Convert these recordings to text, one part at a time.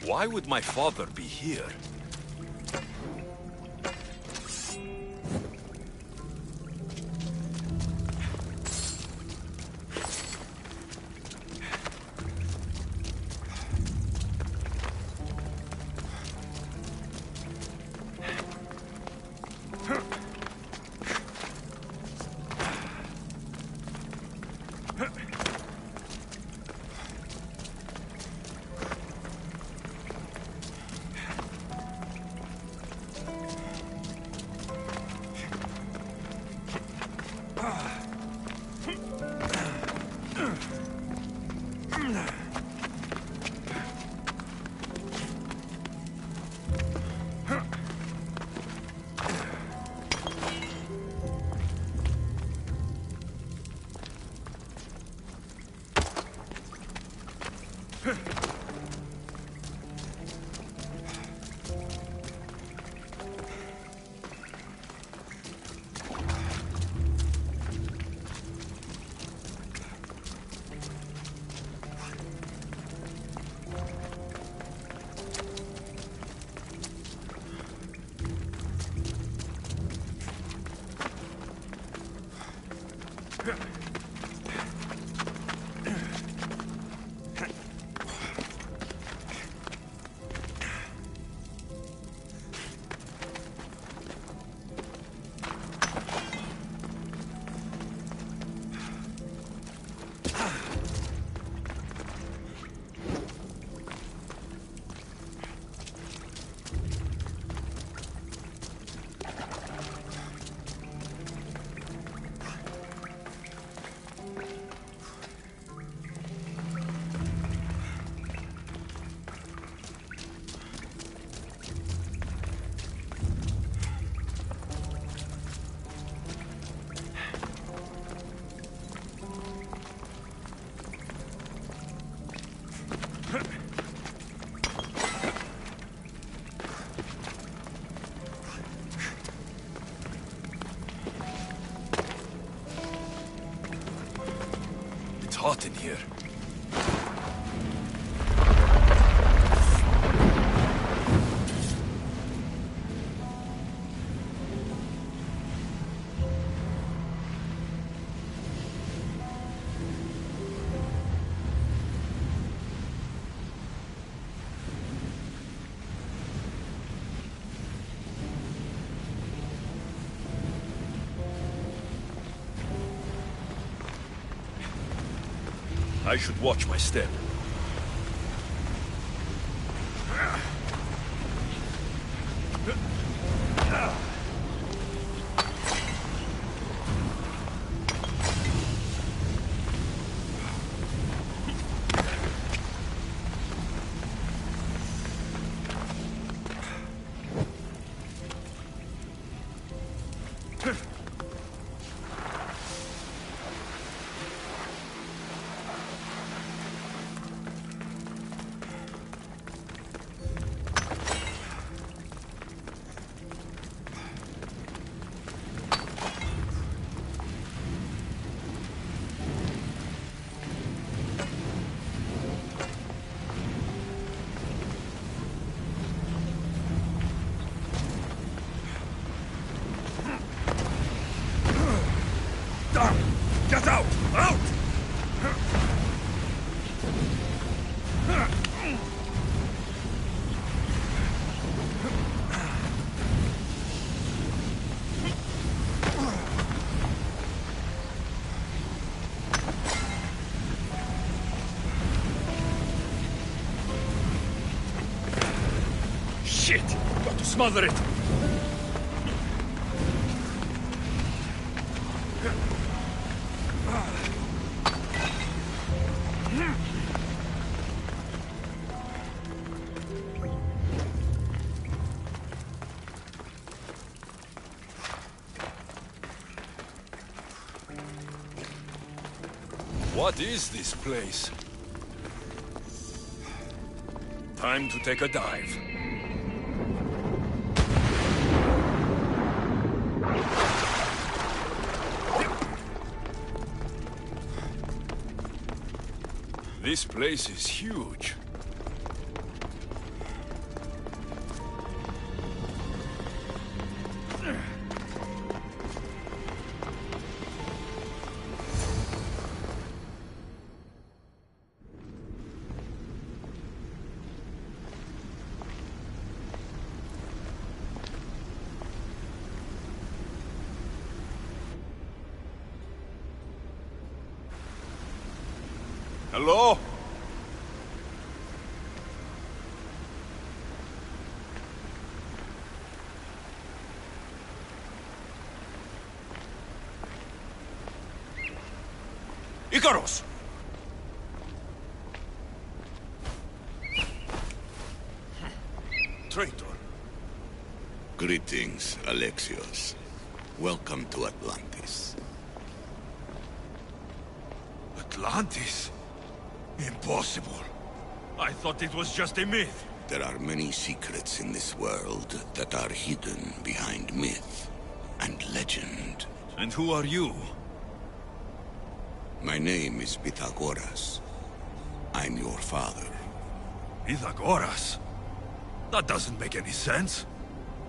Why would my father be here? Hot in here. I should watch my step. Get out! Out! Shit! Got to smother it! What is this place? Time to take a dive. This place is huge. Hello? Icarus! Traitor. Greetings, Alexios. Welcome to Atlantis. Atlantis? Impossible. I thought it was just a myth. There are many secrets in this world that are hidden behind myth and legend. And who are you? My name is Pythagoras. I'm your father. Pythagoras? That doesn't make any sense.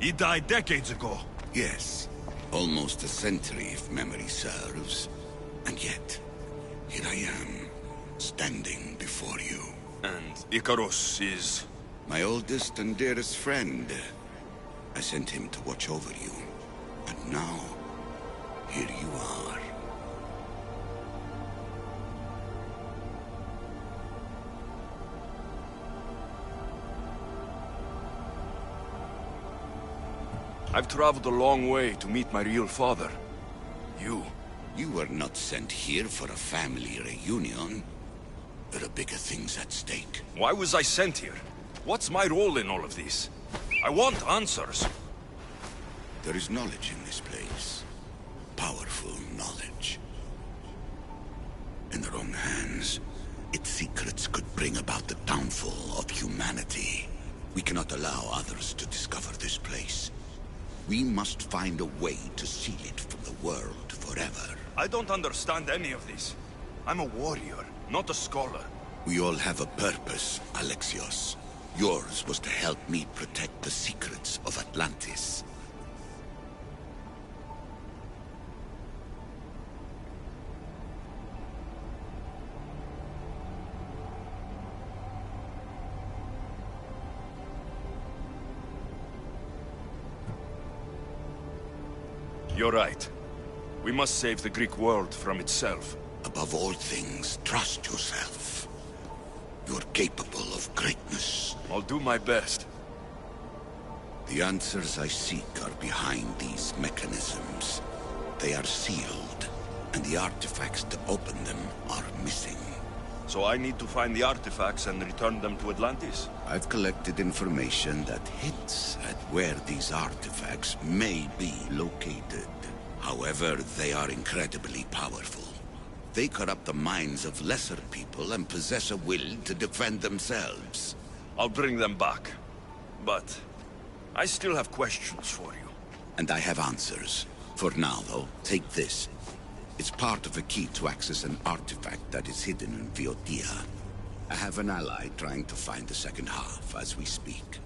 He died decades ago. Yes, almost a century if memory serves. And yet, here I am, standing before you. And Icarus is... My oldest and dearest friend. I sent him to watch over you. And now, here you are. I've traveled a long way to meet my real father. You. You were not sent here for a family reunion. There are bigger things at stake. Why was I sent here? What's my role in all of this? I want answers. There is knowledge in this place. Powerful knowledge. In the wrong hands, its secrets could bring about the downfall of humanity. We cannot allow others to discover this place. We must find a way to seal it from the world forever. I don't understand any of this. I'm a warrior, not a scholar. We all have a purpose, Alexios. Yours was to help me protect the secrets of Atlantis. You're right. We must save the Greek world from itself. Above all things, trust yourself. You're capable of greatness. I'll do my best. The answers I seek are behind these mechanisms. They are sealed, and the artifacts to open them are missing. So I need to find the artifacts and return them to Atlantis? I've collected information that hints at where these artifacts may be located. However, they are incredibly powerful. They corrupt the minds of lesser people and possess a will to defend themselves. I'll bring them back. But I still have questions for you. And I have answers. For now, though, take this. It's part of a key to access an artifact that is hidden in Viotia. I have an ally trying to find the second half as we speak.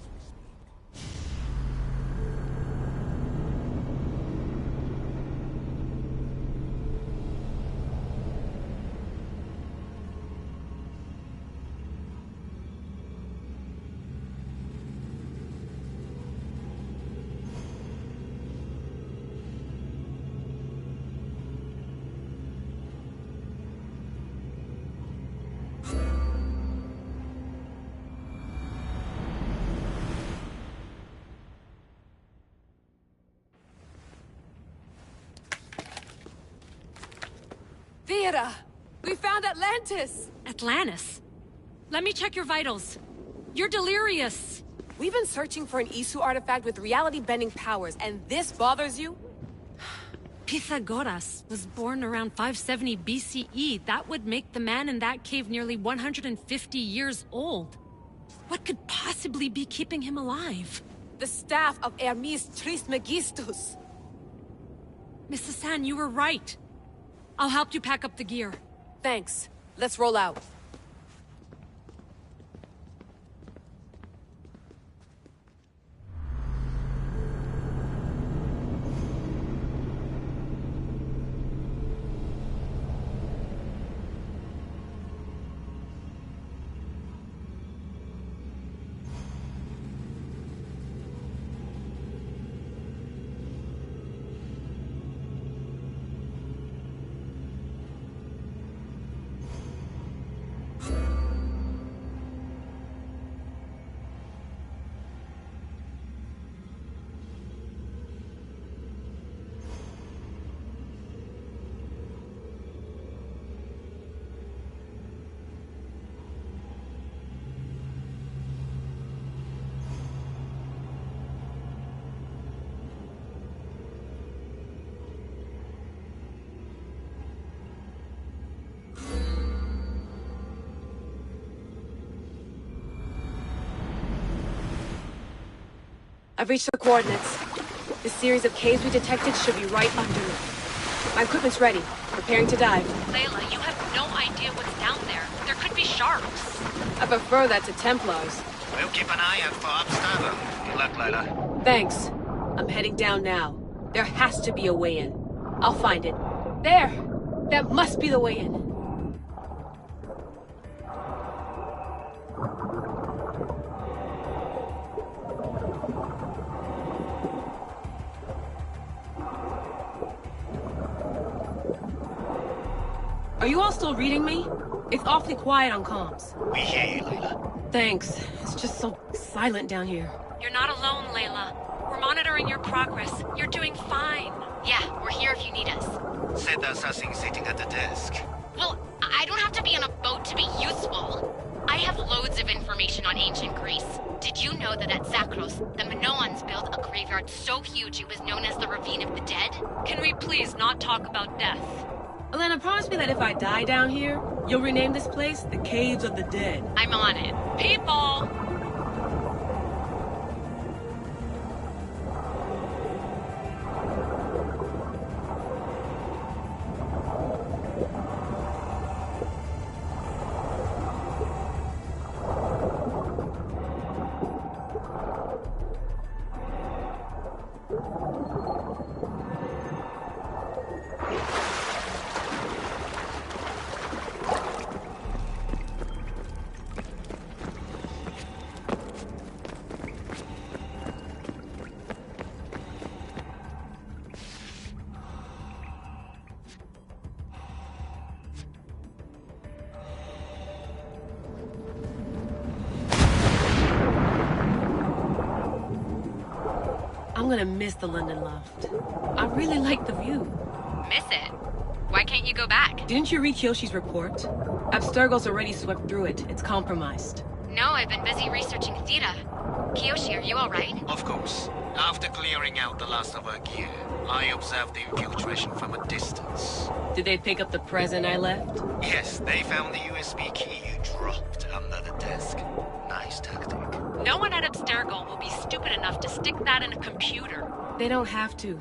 Theata! We found Atlantis! Atlantis? Let me check your vitals. You're delirious. We've been searching for an Isu artifact with reality-bending powers, and this bothers you? Pythagoras was born around 570 BCE. That would make the man in that cave nearly 150 years old. What could possibly be keeping him alive? The staff of Hermes Trismegistus. Mrs. San, you were right. I'll help you pack up the gear. Thanks. Let's roll out. I've reached the coordinates. The series of caves we detected should be right under me. My equipment's ready. Preparing to dive. Layla, you have no idea what's down there. There could be sharks. I prefer that to Templars. We'll keep an eye out for Abstergo. Good luck, Layla. Thanks. I'm heading down now. There has to be a way in. I'll find it. There! That must be the way in. Are you all still reading me? It's awfully quiet on comms. We hear you, Layla. Thanks. It's just so silent down here. You're not alone, Layla. We're monitoring your progress. You're doing fine. Yeah, we're here if you need us. Said the assassin sitting at the desk. Well, I don't have to be on a boat to be useful. I have loads of information on ancient Greece. Did you know that at Zakros, the Minoans built a graveyard so huge it was known as the Ravine of the Dead? Can we please not talk about death? Elena, promise me that if I die down here, you'll rename this place the Caves of the Dead. I'm on it. People! I'm gonna miss the London loft. I really like the view. Miss it? Why can't you go back? Didn't you read Kyoshi's report? Abstergo's already swept through it. It's compromised. No, I've been busy researching Theta. Kiyoshi, are you alright? Of course. After clearing out the last of our gear, I observed the infiltration from a distance. Did they pick up the present I left? Yes, they found the USB key you dropped under the desk. Nice tactic. No one at Abstergo will be stupid enough to stick that in a computer. They don't have to.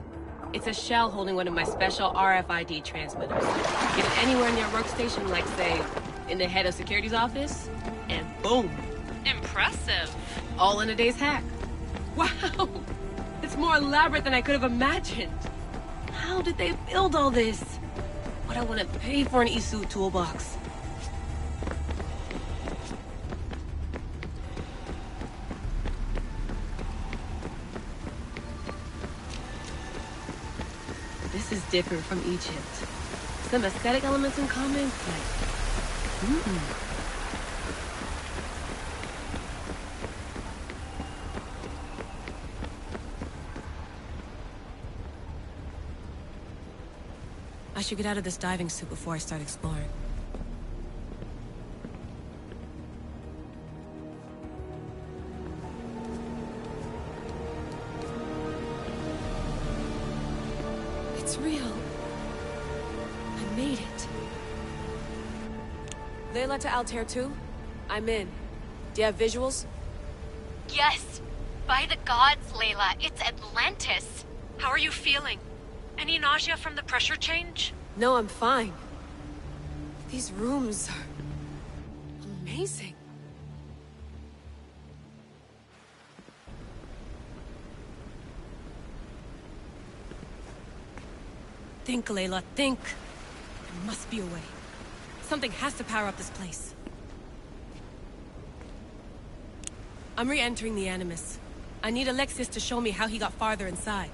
It's a shell holding one of my special RFID transmitters. Get it anywhere near a workstation, like, say, in the head of security's office, and boom! Impressive. All in a day's hack. Wow! It's more elaborate than I could have imagined. How did they build all this? What I want to pay for an Isu toolbox. This is different from Egypt. Some aesthetic elements in common, but... I should get out of this diving suit before I start exploring. It's real. I made it. Layla to Altair 2? I'm in. Do you have visuals? Yes! By the gods, Layla, it's Atlantis! How are you feeling? Any nausea from the pressure change? No, I'm fine. These rooms are... amazing. Think, Layla, think. There must be a way. Something has to power up this place. I'm re-entering the Animus. I need Alexis to show me how he got farther inside.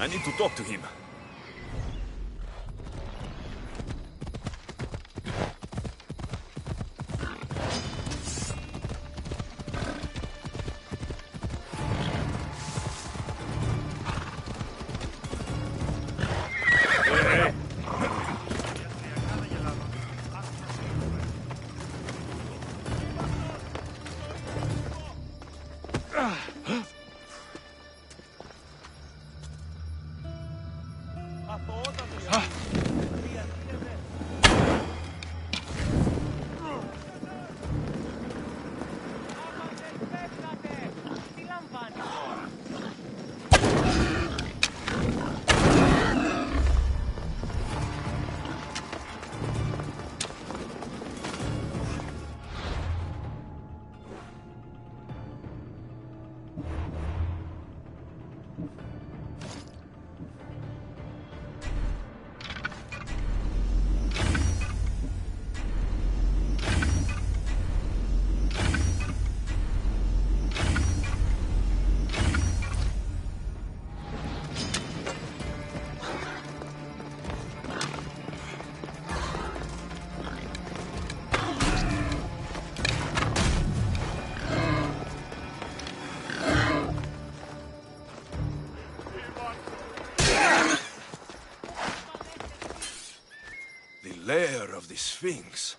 I need to talk to him. Lair of the Sphinx.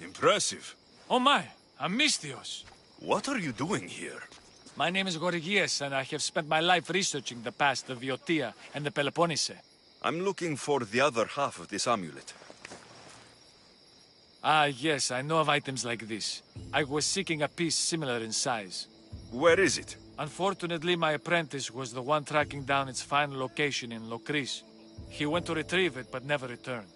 Impressive. Oh my, Amistios. What are you doing here? My name is Gorgias, and I have spent my life researching the past of Viotia and the Peloponnese. I'm looking for the other half of this amulet. Ah, yes, I know of items like this. I was seeking a piece similar in size. Where is it? Unfortunately, my apprentice was the one tracking down its final location in Locris. He went to retrieve it, but never returned.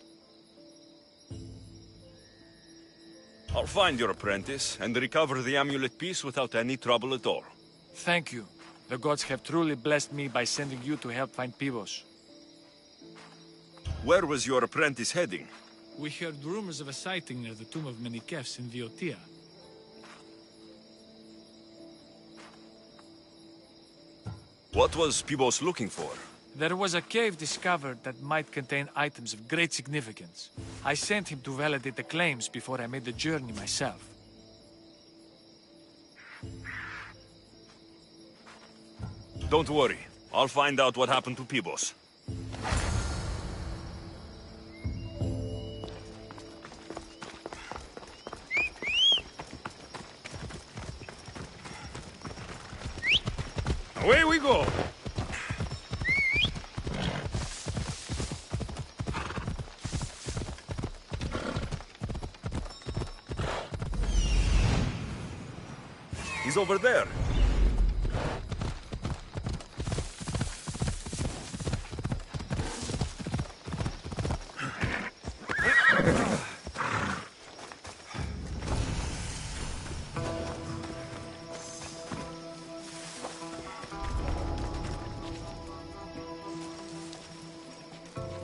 I'll find your apprentice and recover the amulet piece without any trouble at all. Thank you. The gods have truly blessed me by sending you to help find Pibos. Where was your apprentice heading? We heard rumors of a sighting near the tomb of Menikefs in Viotia. What was Pibos looking for? There was a cave discovered that might contain items of great significance. I sent him to validate the claims before I made the journey myself. Don't worry. I'll find out what happened to Pibos. Away we go! He's over there.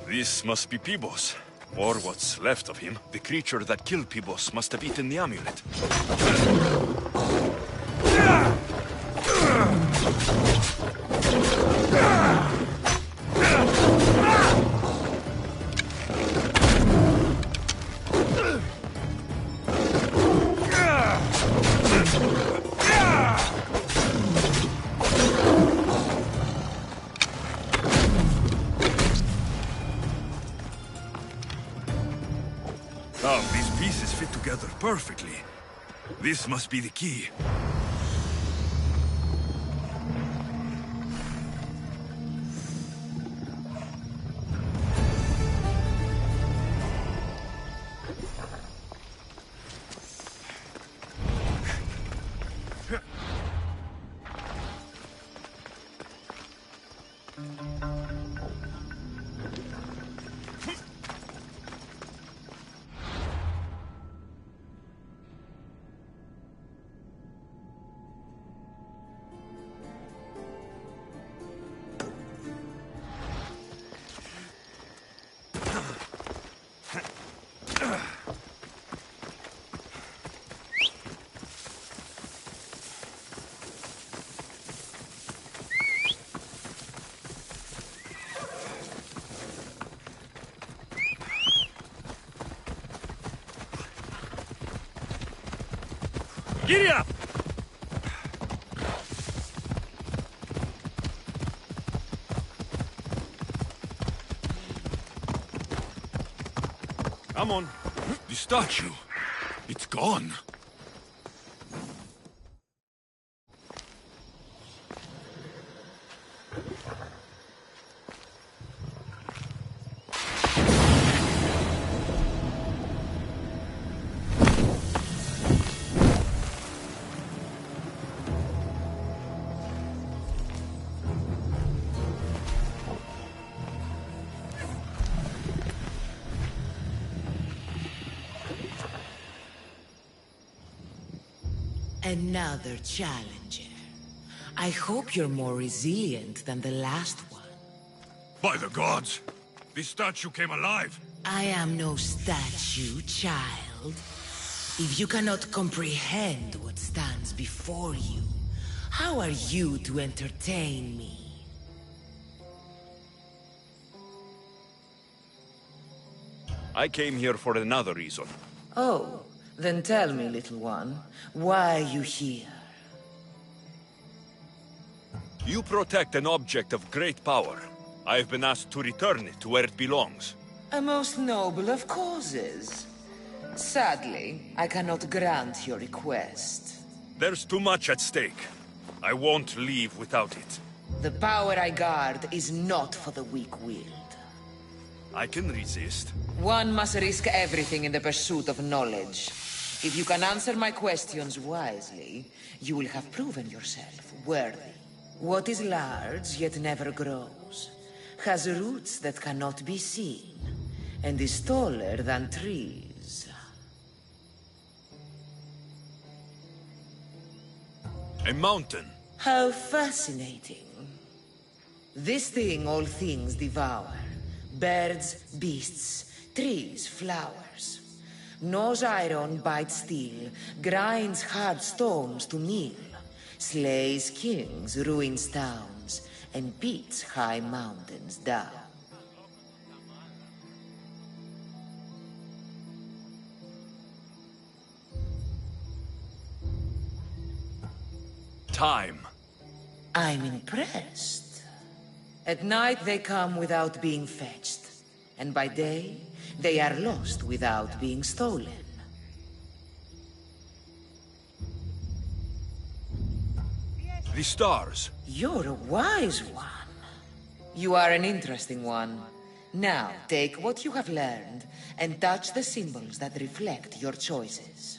This must be Pibos, or what's left of him. The creature that killed Pibos must have eaten the amulet. These pieces fit together perfectly. This must be the key. Giddy up! Come on. The statue. It's gone. Another challenger. I hope you're more resilient than the last one. By the gods! This statue came alive! I am no statue, child. If you cannot comprehend what stands before you, how are you to entertain me? I came here for another reason. Oh, then tell me, little one, why are you here? You protect an object of great power. I have been asked to return it to where it belongs. A most noble of causes. Sadly, I cannot grant your request. There's too much at stake. I won't leave without it. The power I guard is not for the weak-willed. I can resist. One must risk everything in the pursuit of knowledge. If you can answer my questions wisely, you will have proven yourself worthy. What is large yet never grows, has roots that cannot be seen, and is taller than trees. A mountain. How fascinating. This thing all things devour. Birds, beasts, Trees, flowers. Gnaws iron, bites steel, grinds hard stones to meal, slays kings, ruins towns, and beats high mountains down. Time. I'm impressed. At night they come without being fetched, and by day they are lost without being stolen. The stars. You're a wise one. You are an interesting one. Now, take what you have learned and touch the symbols that reflect your choices.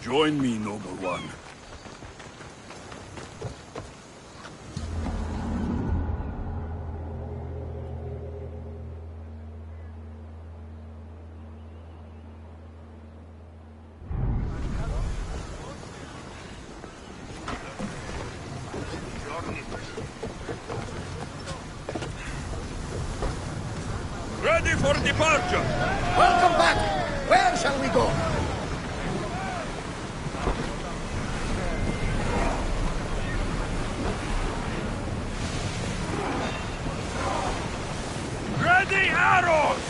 Join me, noble one. Ready for departure! Welcome back! Where shall we go? Ready arrows!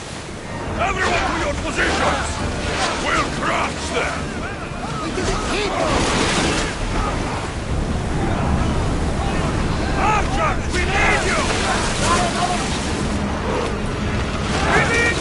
Everyone to your positions! We'll crush them! We didn't keep Archers, we need you! We need...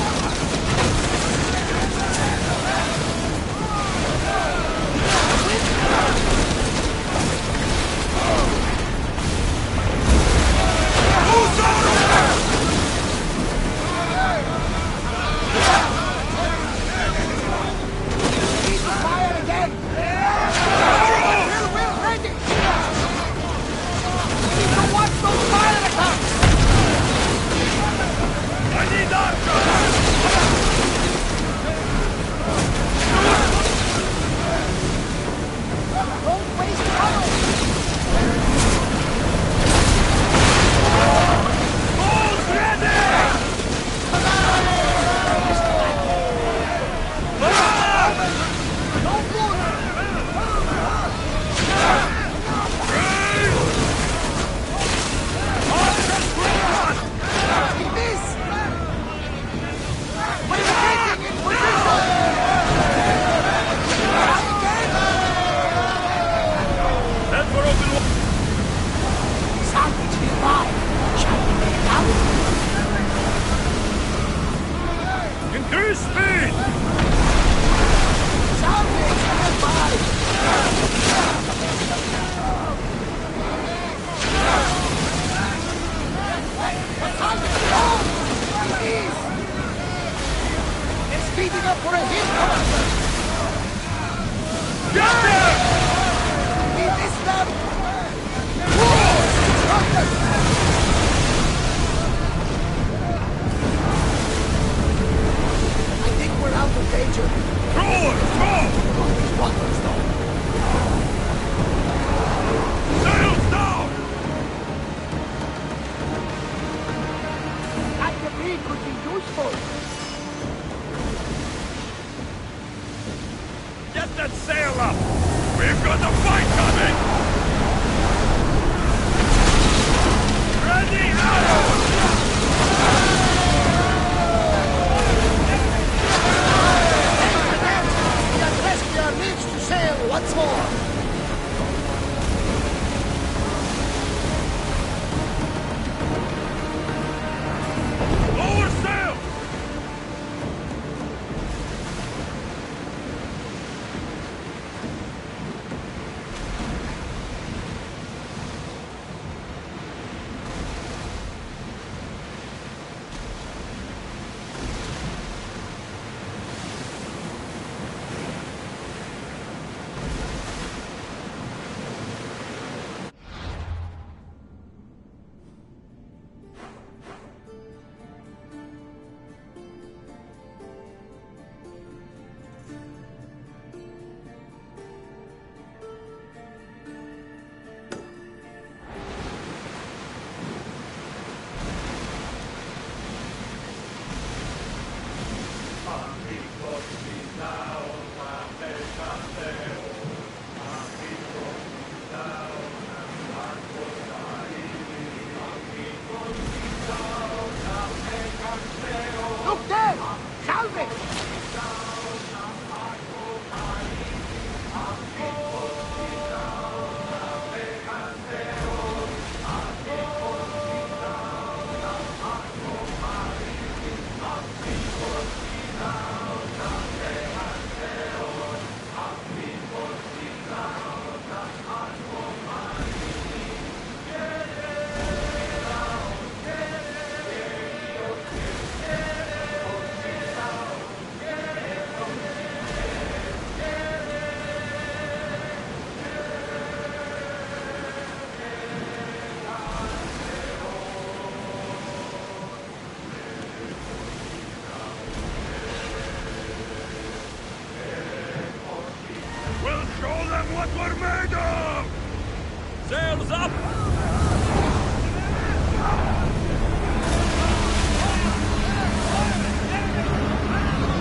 Sails up!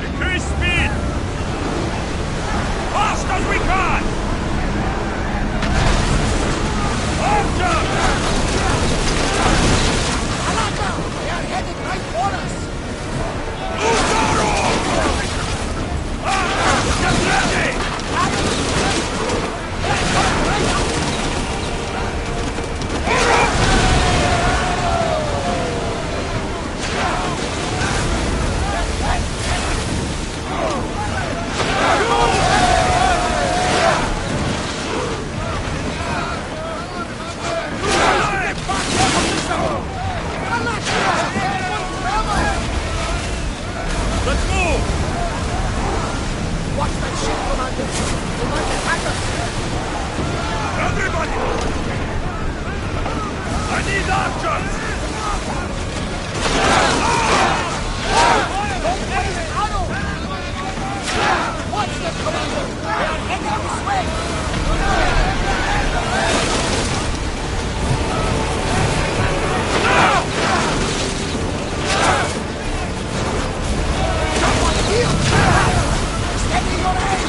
Increase speed! Fast as we can! Archer! Alaka! They are headed right for us! Uzaro! Get ready! Let's move! Watch that ship, Commander! They might attack us! Everybody! I need archers! Don't waste arrows! Watch them, Commander! They are heading this way! Someone heal! Steady your aim!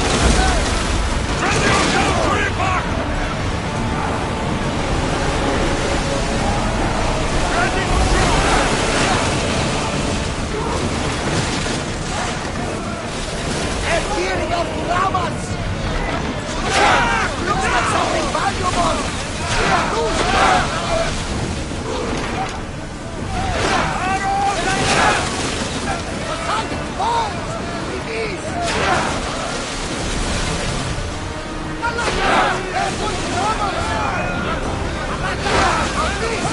Ready yourself to impact! Ready to shoot! They're gearing up Ramas! Looks like something valuable! The target falls! Release! Alaka! They're going to Ramas! Alaka! On this!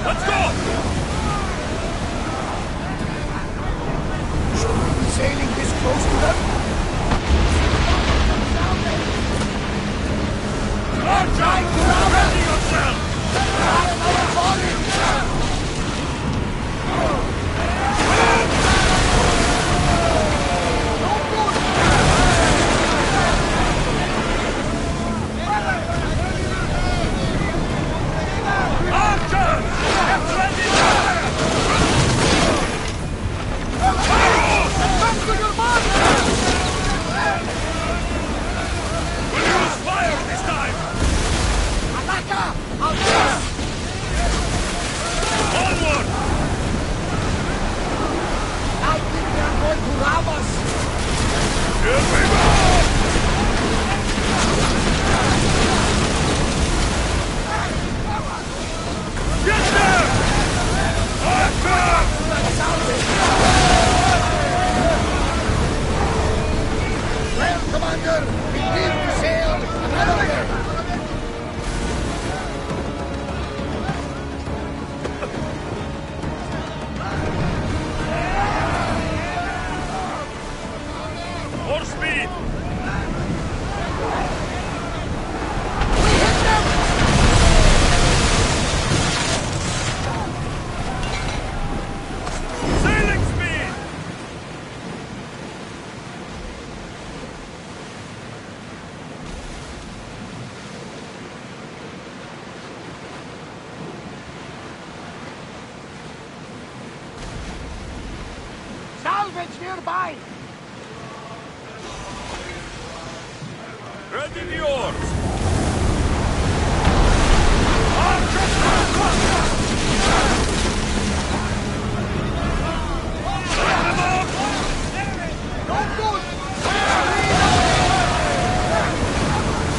Let's go! Should we be sailing this close to them? Archer! Ready yourself! Archer! Get ready! Arrows! Come to your mark! We'll use fire this time! Alaka! On this! Onward! I think they are going to rob us! Here we go! Get there! Archer! Well, Commander, we need to sail another way! More speed! We hit them! Sailing speed! Salvage nearby! Ready the oars! No good!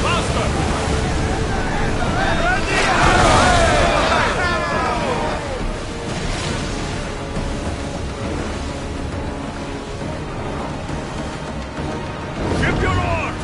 Faster! Ready! Ship your oars!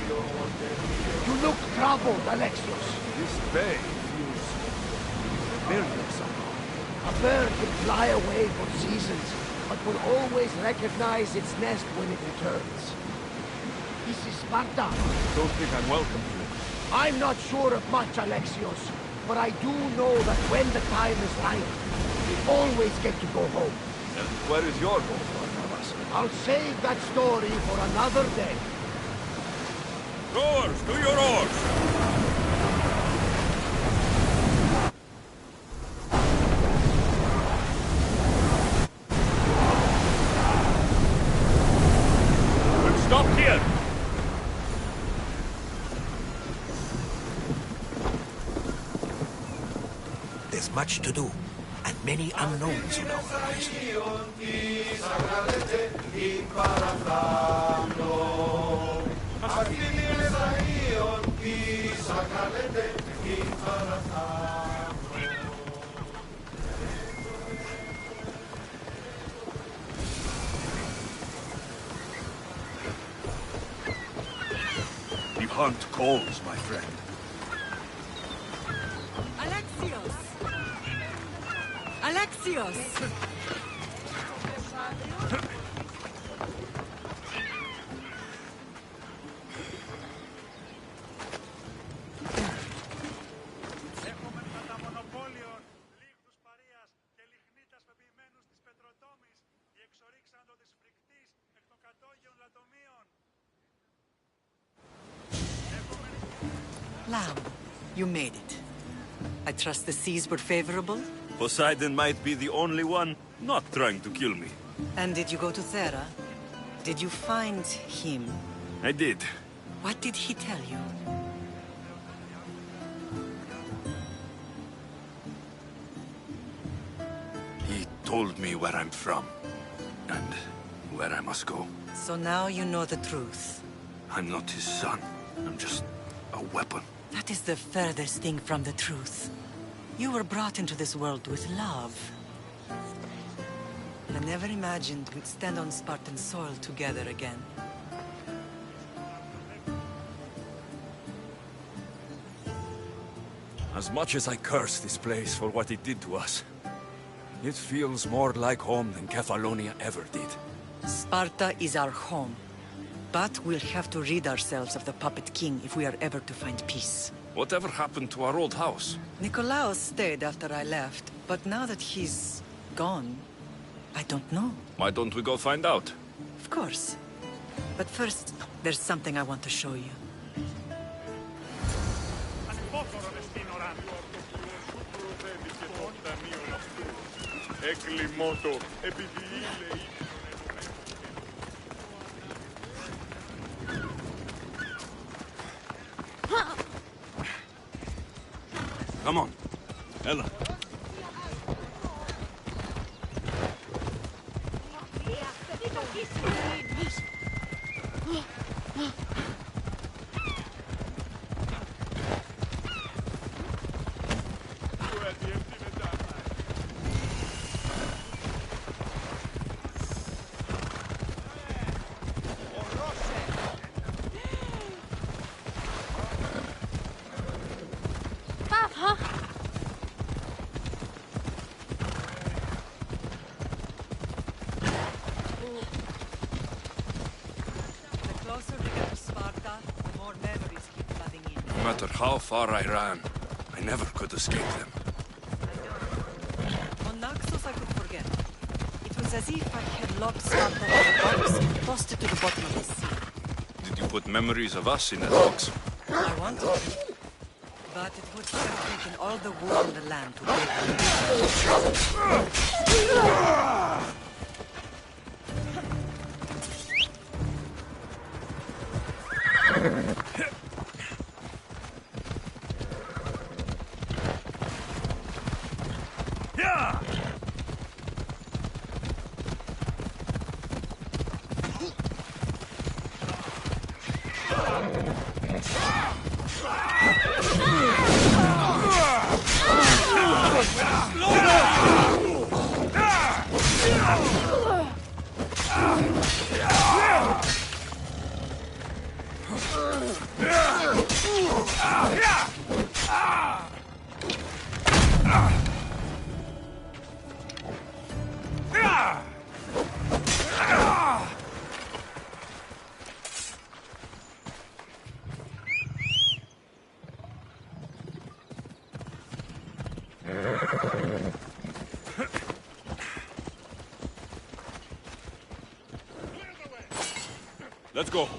You look troubled, Alexios. This bay feels familiar somehow. A bird can fly away for seasons, but will always recognize its nest when it returns. This is Sparta. Don't think I'm welcome here. I'm not sure of much, Alexios, but I do know that when the time is right, we always get to go home. And where is your home, Barnabas? I'll save that story for another day. Rowers, do your oars! We'll stop here! There's much to do, and many unknowns on our horizon. The hunt calls, my friend. Alexios! Alexios! Lamb, you made it. I trust the seas were favorable? Poseidon might be the only one not trying to kill me. And did you go to Thera? Did you find him? I did. What did he tell you? He told me where I'm from, and where I must go. So now you know the truth. I'm not his son. I'm just a weapon. That is the furthest thing from the truth. You were brought into this world with love. I never imagined we'd stand on Spartan soil together again. As much as I curse this place for what it did to us, it feels more like home than Kefalonia ever did. Sparta is our home. But we'll have to rid ourselves of the Puppet King if we are ever to find peace. Whatever happened to our old house? Nikolaos stayed after I left, but now that he's gone, I don't know. Why don't we go find out? Of course. But first, there's something I want to show you. Come on, Ella. No matter how far I ran, I never could escape them. On Naxos I could forget. It was as if I had locked Sparta in a box and tossed it to the bottom of the sea. Did you put memories of us in that box? I wanted to. But it would have taken all the wood in the land to break them. Let's go.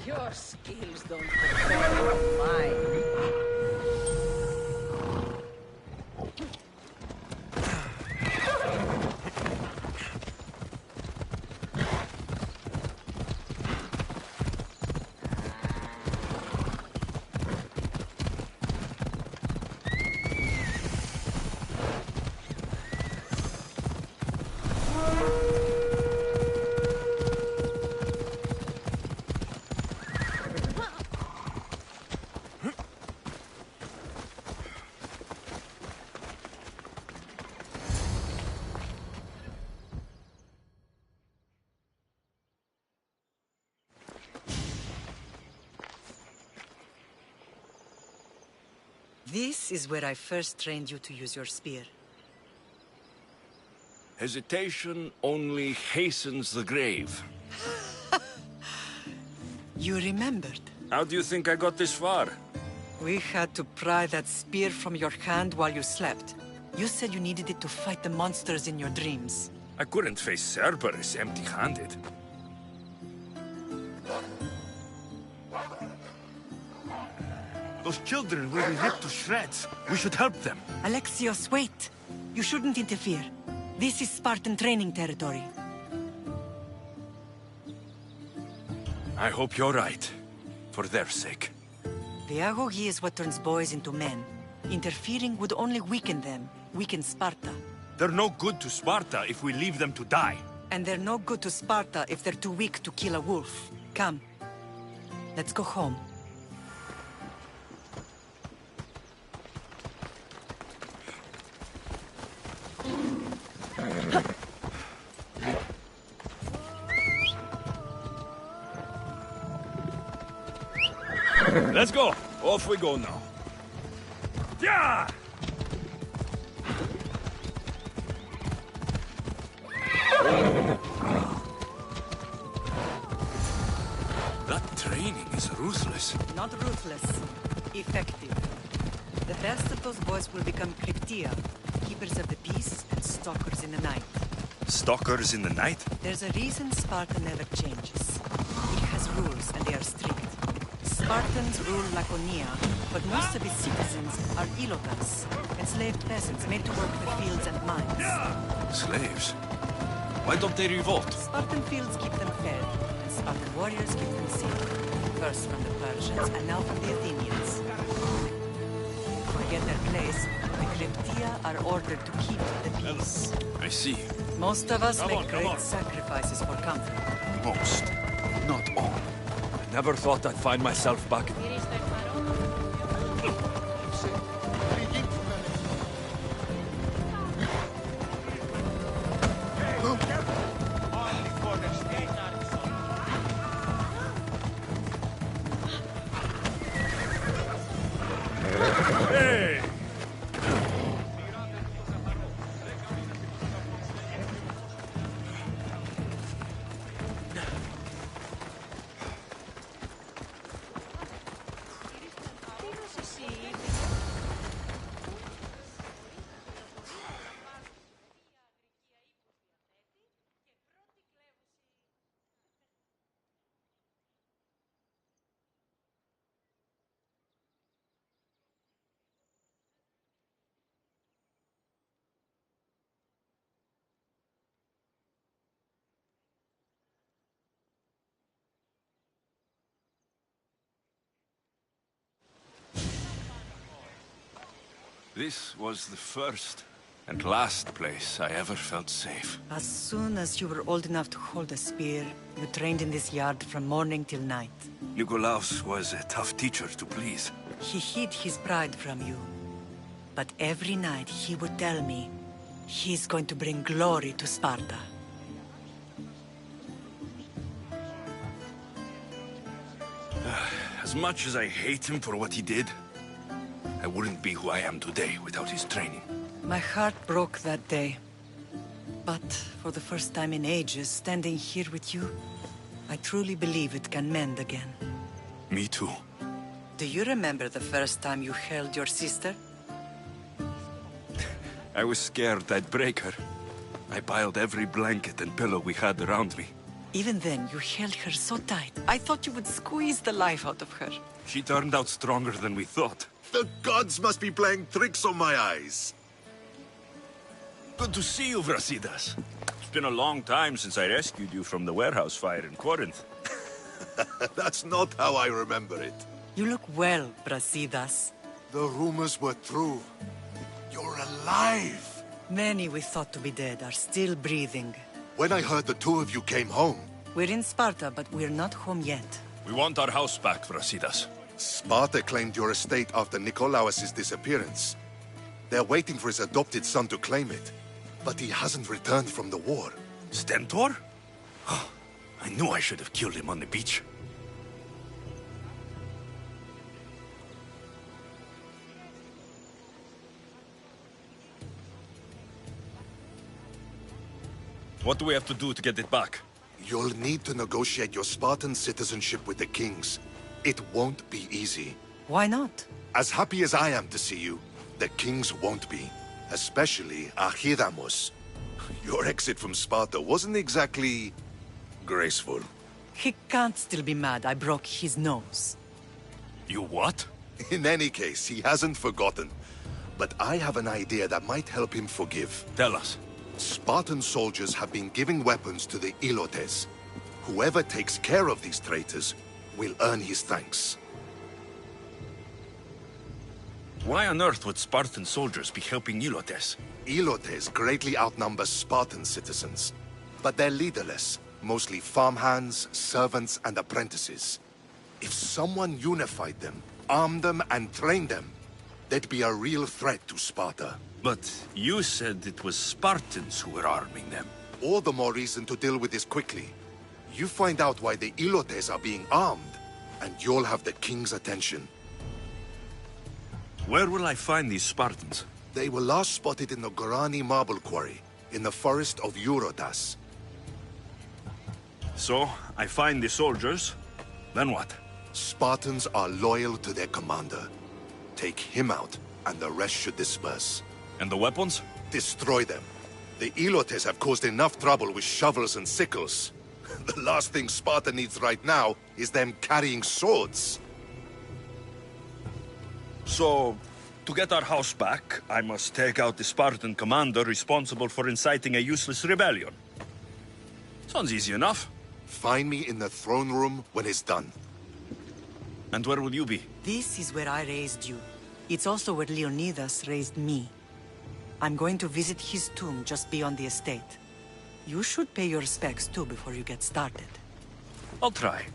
Your skills don't compare with mine. This is where I first trained you to use your spear. Hesitation only hastens the grave. You remembered. How do you think I got this far? We had to pry that spear from your hand while you slept. You said you needed it to fight the monsters in your dreams. I couldn't face Cerberus empty-handed. Those children will be ripped to shreds. We should help them. Alexios, wait! You shouldn't interfere. This is Spartan training territory. I hope you're right. For their sake. Pedagogy is what turns boys into men. Interfering would only weaken them, weaken Sparta. They're no good to Sparta if we leave them to die. And they're no good to Sparta if they're too weak to kill a wolf. Come. Let's go home. Let's go! Off we go now. Yeah! That training is ruthless. Not ruthless. Effective. The best of those boys will become Cryptia, keepers of the peace and stalkers in the night. Stalkers in the night? There's a reason Sparta never changes. It has rules and they are strict. Spartans rule Laconia, but most of its citizens are Ilotas, enslaved peasants made to work the fields and mines. Slaves? Why don't they revolt? Spartan fields keep them fed, and Spartan warriors keep them safe. First from the Persians, and now from the Athenians. To forget their place, the Cryptia are ordered to keep the peace. I see. Most of us Come make on. great sacrifices for comfort. Most. Not all. I never thought I'd find myself back in... Hey! This was the first and last place I ever felt safe. As soon as you were old enough to hold a spear, you trained in this yard from morning till night. Nikolaos was a tough teacher to please. He hid his pride from you. But every night he would tell me, he's going to bring glory to Sparta. As much as I hate him for what he did, I wouldn't be who I am today without his training. My heart broke that day. But for the first time in ages, standing here with you, I truly believe it can mend again. Me too. Do you remember the first time you held your sister? I was scared I'd break her. I piled every blanket and pillow we had around me. Even then, you held her so tight. I thought you would squeeze the life out of her. She turned out stronger than we thought. The gods must be playing tricks on my eyes. Good to see you, Brasidas. It's been a long time since I rescued you from the warehouse fire in Corinth. That's not how I remember it. You look well, Brasidas. The rumors were true. You're alive! Many we thought to be dead are still breathing. When I heard the two of you came home... We're in Sparta, but we're not home yet. We want our house back, Brasidas. Sparta claimed your estate after Nikolaos' disappearance. They're waiting for his adopted son to claim it. But he hasn't returned from the war. Stentor? I knew I should have killed him on the beach. What do we have to do to get it back? You'll need to negotiate your Spartan citizenship with the kings. It won't be easy. Why not? As happy as I am to see you, the kings won't be. Especially Archidamos. Your exit from Sparta wasn't exactly... graceful. He can't still be mad I broke his nose. You what? In any case, he hasn't forgotten. But I have an idea that might help him forgive. Tell us. Spartan soldiers have been giving weapons to the Ilotes. Whoever takes care of these traitors will earn his thanks. Why on earth would Spartan soldiers be helping Ilotes? Ilotes greatly outnumber Spartan citizens. But they're leaderless, mostly farmhands, servants, and apprentices. If someone unified them, armed them, and trained them, they'd be a real threat to Sparta. But you said it was Spartans who were arming them. All the more reason to deal with this quickly. You find out why the Ilotes are being armed, and you'll have the king's attention. Where will I find these Spartans? They were last spotted in the Gorani marble quarry, in the forest of Eurotas. So, I find the soldiers, then what? Spartans are loyal to their commander. Take him out, and the rest should disperse. And the weapons? Destroy them. The Ilotes have caused enough trouble with shovels and sickles. The last thing Sparta needs right now is them carrying swords. So, to get our house back, I must take out the Spartan commander responsible for inciting a useless rebellion. Sounds easy enough. Find me in the throne room when it's done. And where will you be? This is where I raised you. It's also where Leonidas raised me. I'm going to visit his tomb just beyond the estate. You should pay your respects too before you get started. I'll try.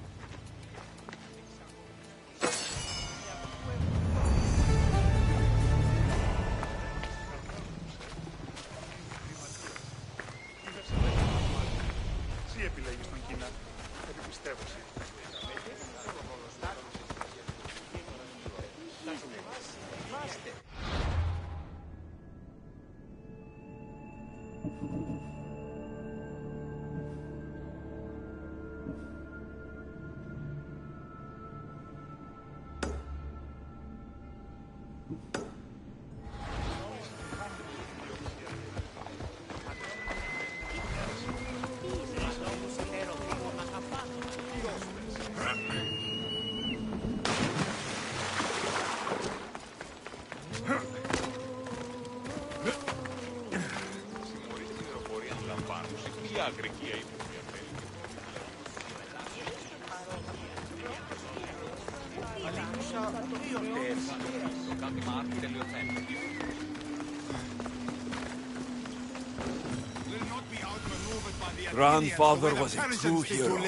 Grandfather was a true hero.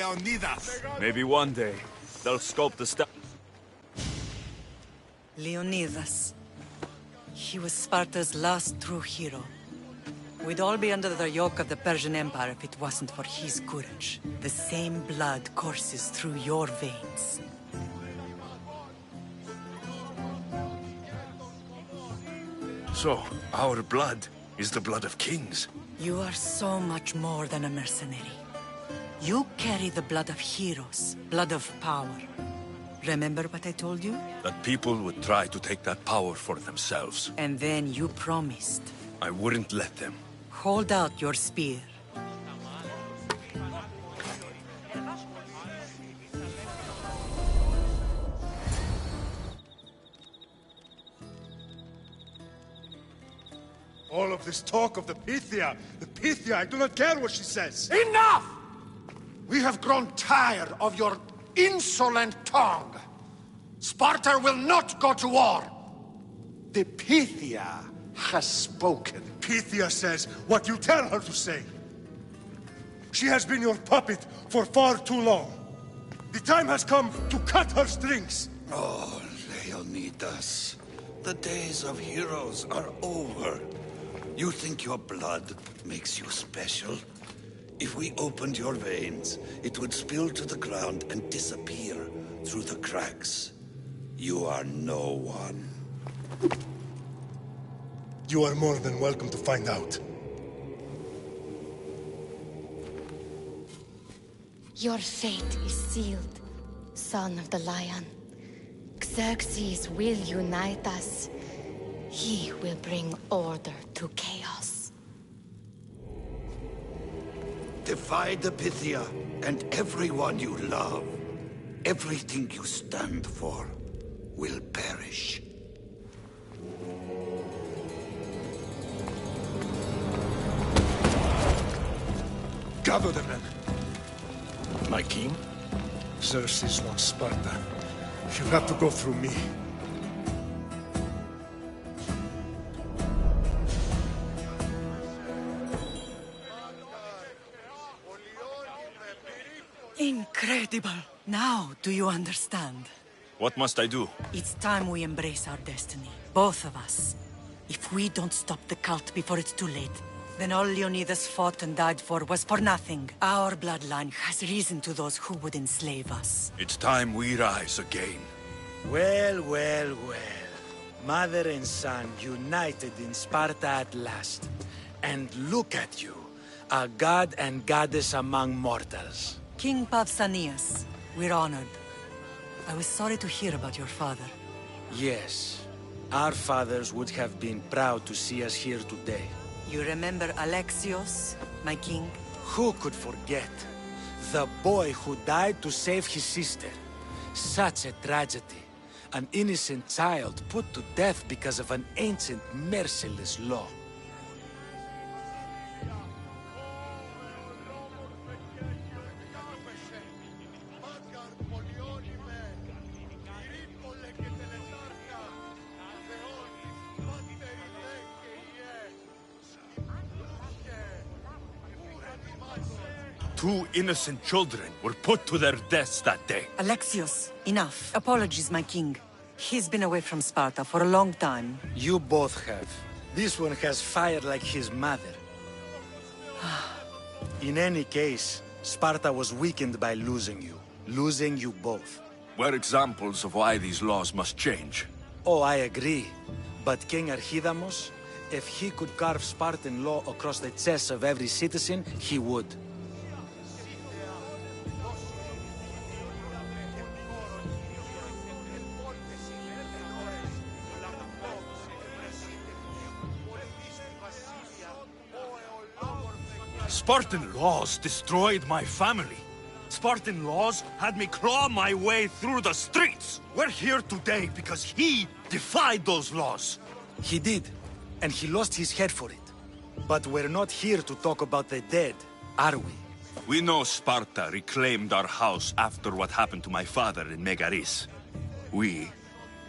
Maybe one day, they'll sculpt the Leonidas. He was Sparta's last true hero. We'd all be under the yoke of the Persian Empire if it wasn't for his courage. The same blood courses through your veins. So, our blood is the blood of kings. You are so much more than a mercenary. You carry the blood of heroes, blood of power. Remember what I told you? That people would try to take that power for themselves. And then you promised. I wouldn't let them. Hold out your spear. All of this talk of the Pythia, I do not care what she says. Enough! We have grown tired of your insolent tongue. Sparta will not go to war. The Pythia has spoken. Pythia says what you tell her to say. She has been your puppet for far too long. The time has come to cut her strings. Oh, Leonidas. The days of heroes are over. You think your blood makes you special? If we opened your veins, it would spill to the ground and disappear through the cracks. You are no one. You are more than welcome to find out. Your fate is sealed, son of the lion. Xerxes will unite us. He will bring order to chaos. Defy the Pythia and everyone you love. Everything you stand for will perish. Gather the men. My king? Xerxes wants Sparta. She'll have to go through me. Incredible! Now, do you understand? What must I do? It's time we embrace our destiny. Both of us. If we don't stop the cult before it's too late, then all Leonidas fought and died for was for nothing. Our bloodline has risen to those who would enslave us. It's time we rise again. Well, well, well. Mother and son united in Sparta at last. And look at you, a god and goddess among mortals. King Pausanias, we're honored. I was sorry to hear about your father. Yes, our fathers would have been proud to see us here today. You remember Alexios, my king? Who could forget? The boy who died to save his sister. Such a tragedy. An innocent child put to death because of an ancient, merciless law. Two innocent children were put to their deaths that day. Alexios, enough. Apologies, my king. He's been away from Sparta for a long time. You both have. This one has fire like his mother. In any case, Sparta was weakened by losing you. Losing you both. We're examples of why these laws must change. Oh, I agree. But King Archidamos, if he could carve Spartan law across the chests of every citizen, he would. Spartan laws destroyed my family. Spartan laws had me claw my way through the streets. We're here today because he defied those laws. He did, and he lost his head for it. But we're not here to talk about the dead, are we? We know Sparta reclaimed our house after what happened to my father in Megaris. We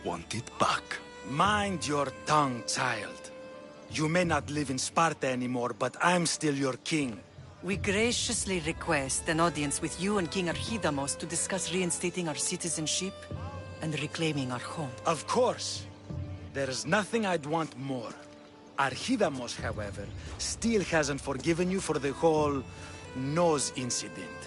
want it back. Mind your tongue, child. You may not live in Sparta anymore, but I'm still your king. We graciously request an audience with you and King Archidamos to discuss reinstating our citizenship and reclaiming our home. Of course. There's nothing I'd want more. Archidamos, however, still hasn't forgiven you for the whole nose incident.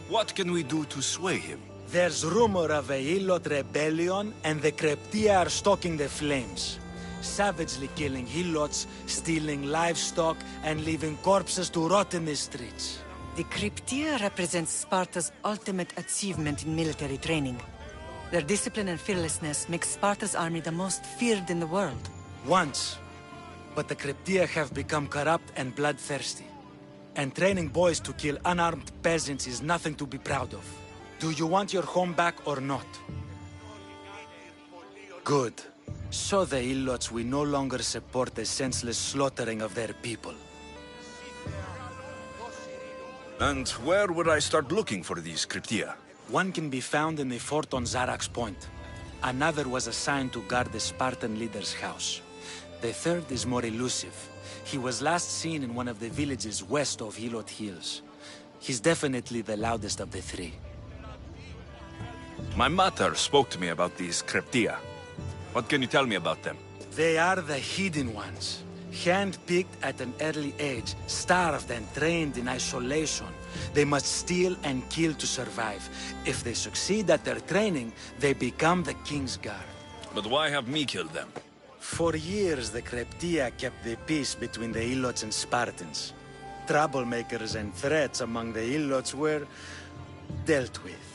What can we do to sway him? There's rumor of a Hilot rebellion, and the Kreptia are stalking the flames. Savagely killing Hilots, stealing livestock, and leaving corpses to rot in the streets. The Kryptia represents Sparta's ultimate achievement in military training. Their discipline and fearlessness make Sparta's army the most feared in the world. Once. But the Kryptia have become corrupt and bloodthirsty. And training boys to kill unarmed peasants is nothing to be proud of. Do you want your home back or not? Good. So the Ilots will no longer support the senseless slaughtering of their people. And where would I start looking for these Kryptia? One can be found in the fort on Zarak's Point. Another was assigned to guard the Spartan leader's house. The third is more elusive. He was last seen in one of the villages west of Hilot Hills. He's definitely the loudest of the three. My mater spoke to me about these Kryptia. What can you tell me about them? They are the hidden ones. Hand-picked at an early age, starved and trained in isolation. They must steal and kill to survive. If they succeed at their training, they become the King's Guard. But why have me killed them? For years, the Kryptia kept the peace between the Ilots and Spartans. Troublemakers and threats among the Ilots were dealt with.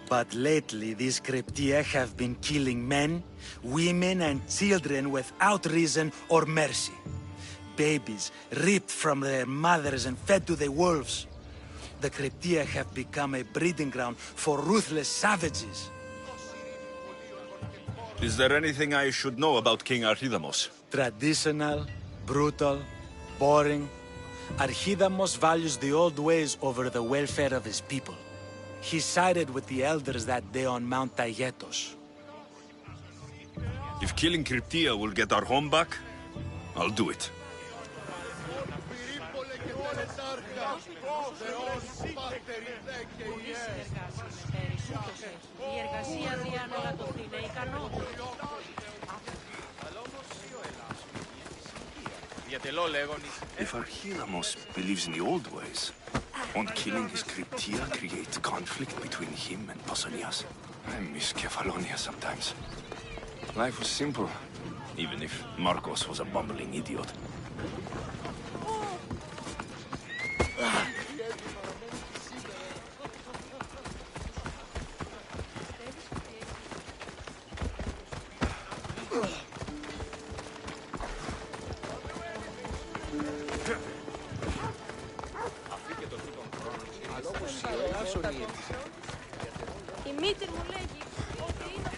But lately, these Kryptia have been killing men, women, and children without reason or mercy. Babies ripped from their mothers and fed to the wolves. The Kryptia have become a breeding ground for ruthless savages. Is there anything I should know about King Archidamos? Traditional, brutal, boring. Archidamos values the old ways over the welfare of his people. He sided with the elders that day on Mount Taygetos. If killing Kryptia will get our home back, I'll do it. If Archidamos believes in the old ways, won't killing his Kryptia create conflict between him and Pausanias? I miss Kefalonia sometimes. Life was simple, even if Marcos was a bumbling idiot. Η μήτρη μου λέγει ότι είναι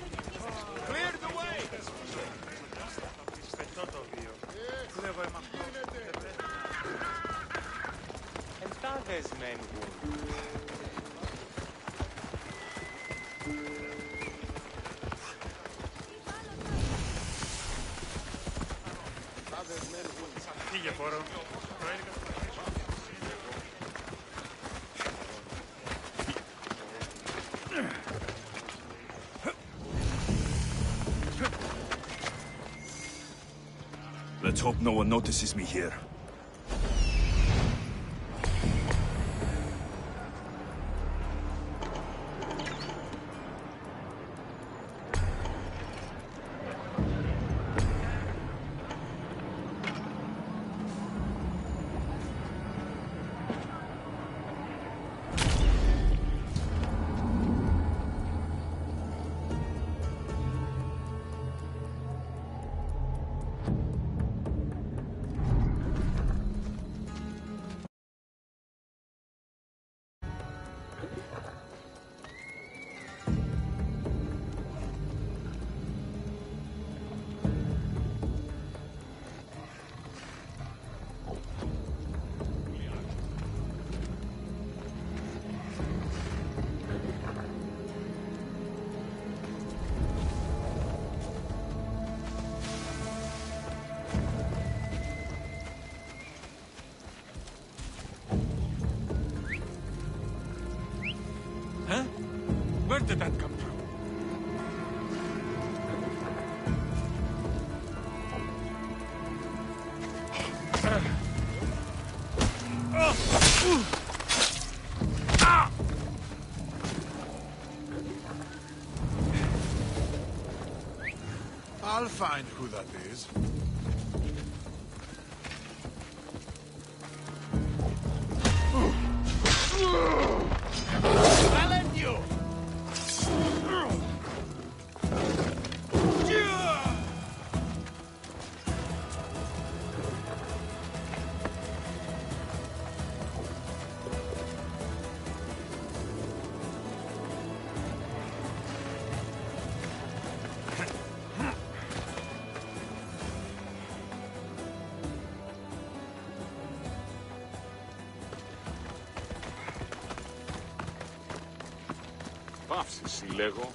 Let's hope no one notices me here. I'll find who that is. I'll end you! Παύση, συλλέγω.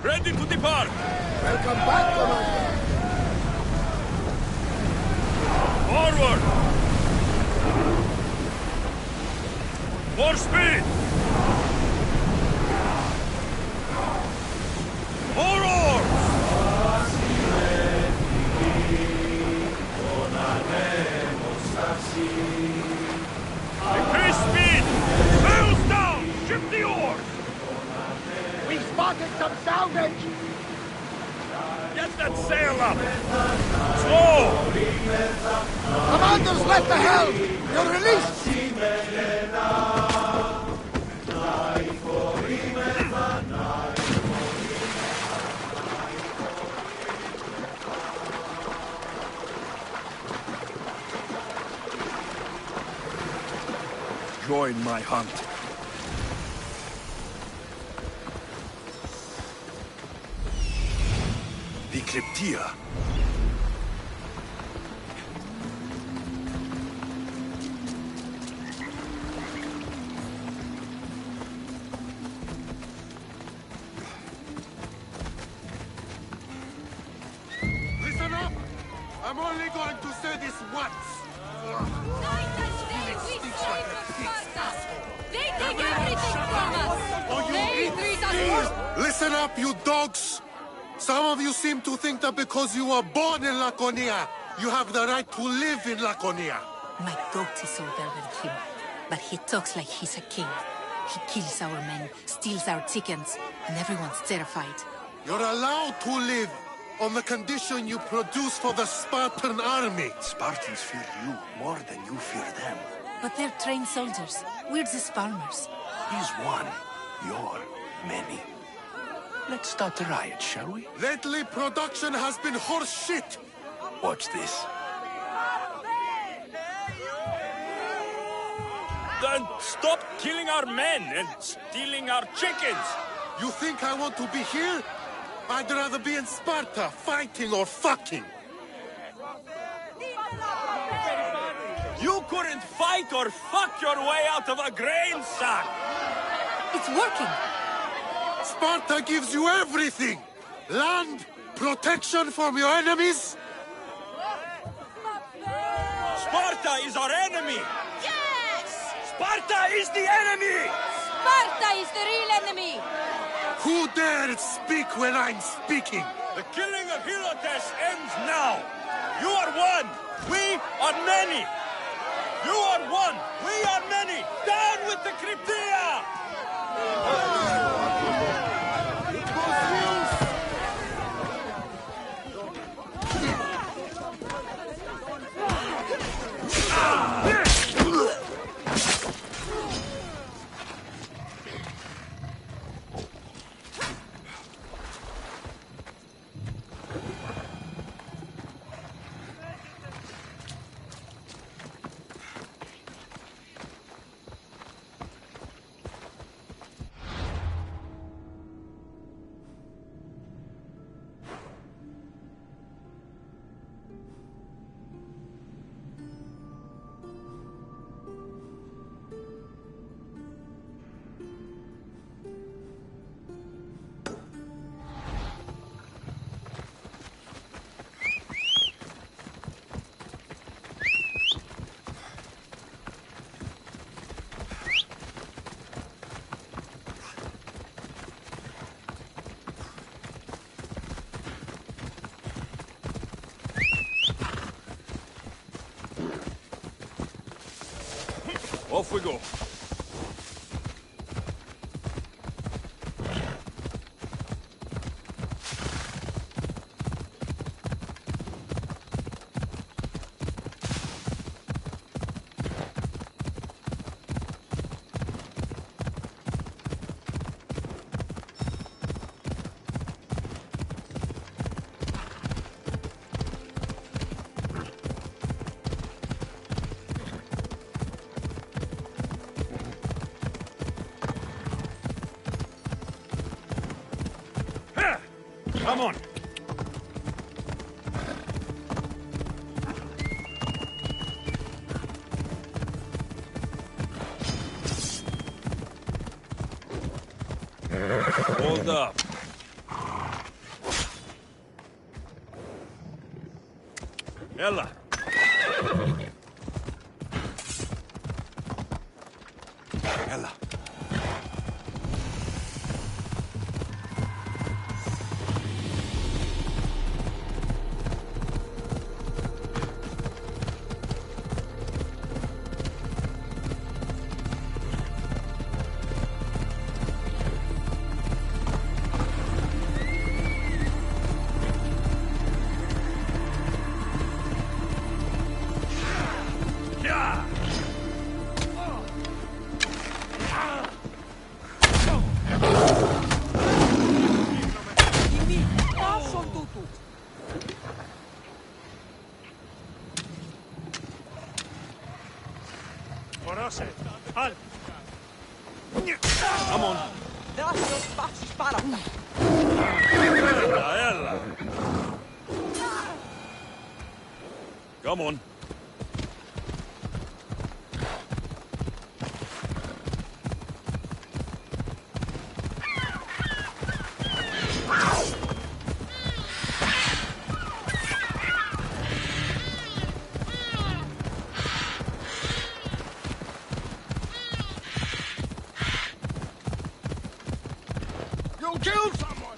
Ready to depart! Welcome back, Commander! Forward! More speed! More oars! Increase speed! Sails down! Shift the oars! We spotted some salvage! Get that sail up! Slow! Commander's left the helm! You're released! Join my hunt. The Cryptia. Listen up! I'm only going to say this once. They take everything from us! They treat us... Listen up, you dogs! Some of you seem to think that because you were born in Laconia, you have the right to live in Laconia. My goat is older than him, but he talks like he's a king. He kills our men, steals our chickens, and everyone's terrified. You're allowed to live on the condition you produce for the Spartan army. Spartans fear you more than you fear them. But they're trained soldiers. We're just farmers. He's one. You're many. Let's start a riot, shall we? Lately, production has been horse shit. Watch this. Then stop killing our men and stealing our chickens! You think I want to be here? I'd rather be in Sparta, fighting or fucking. You couldn't fight or fuck your way out of a grain sack! It's working! Sparta gives you everything! Land, protection from your enemies. Sparta is the enemy! Sparta is the real enemy! Who dared speak when I'm speaking? The killing of Helotes ends now! You are one! We are many! You are one! We are many! Down with the Cryptia! Off we go. Come on. Hold up. Ella. Ella. Come on. Ella. Come on. You killed someone!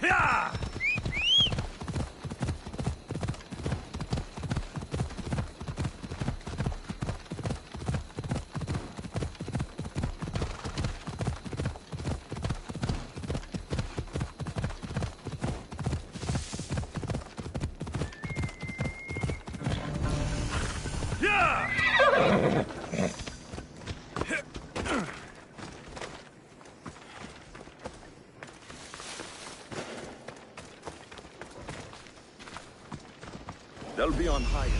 Yeah! They'll be on high.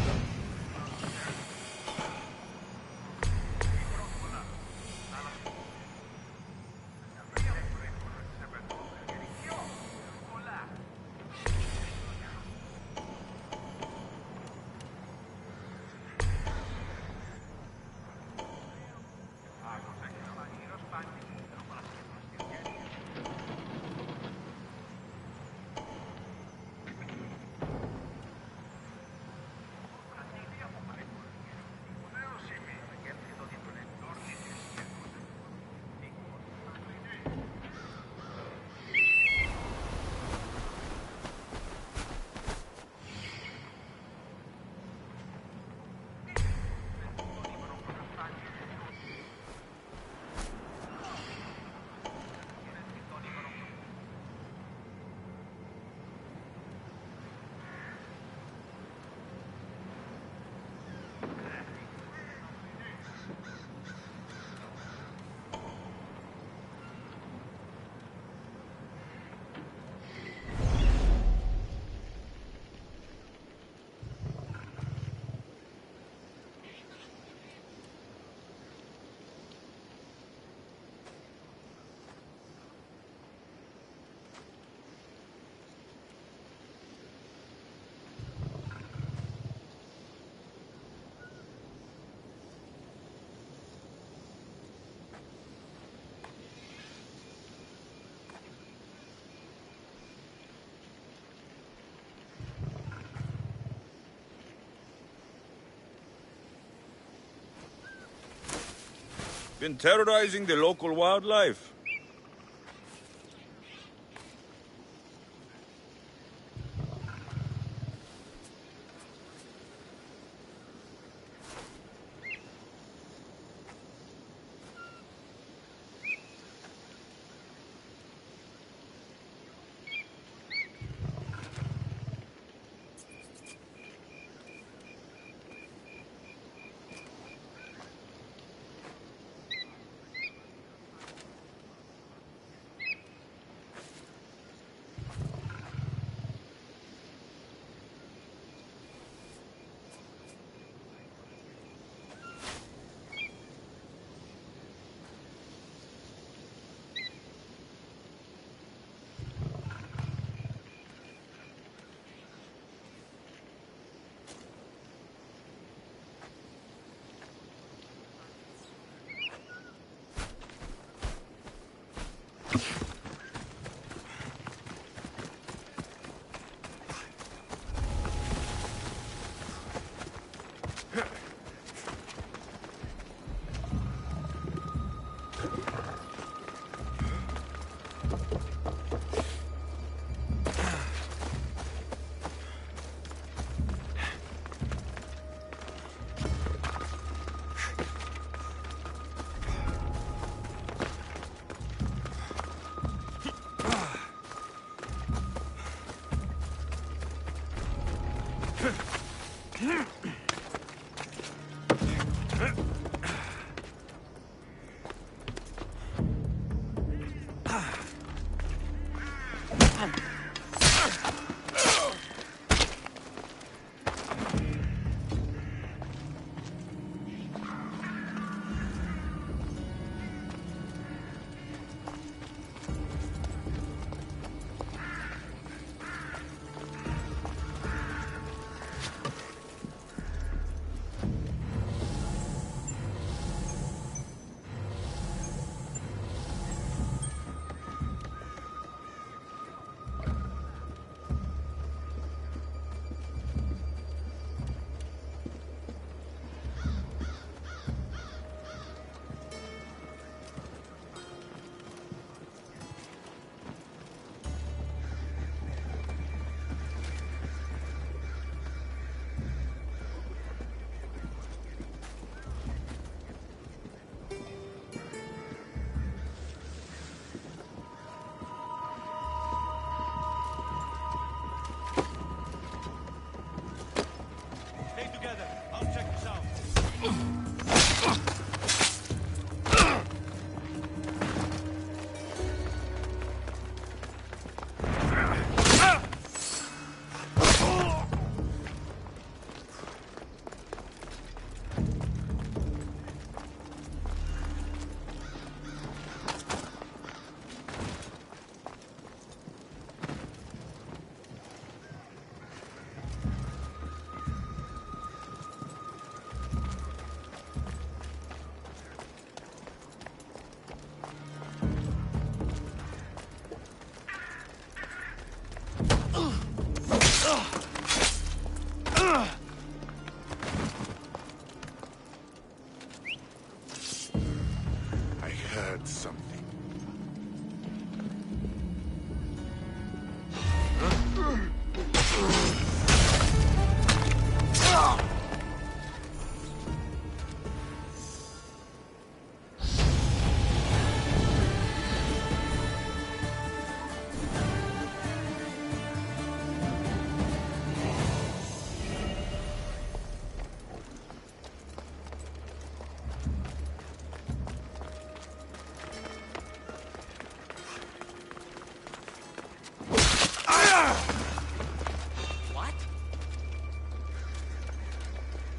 Been terrorizing the local wildlife.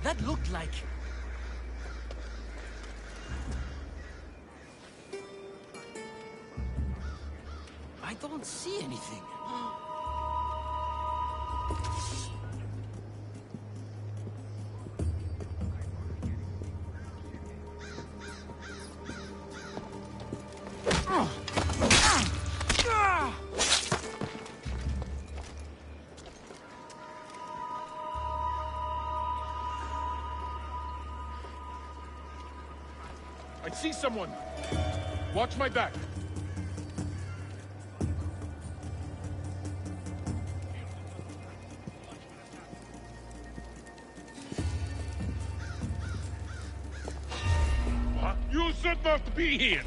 That looked like... I don't see anything. I see someone! Watch my back! What? You should not be here!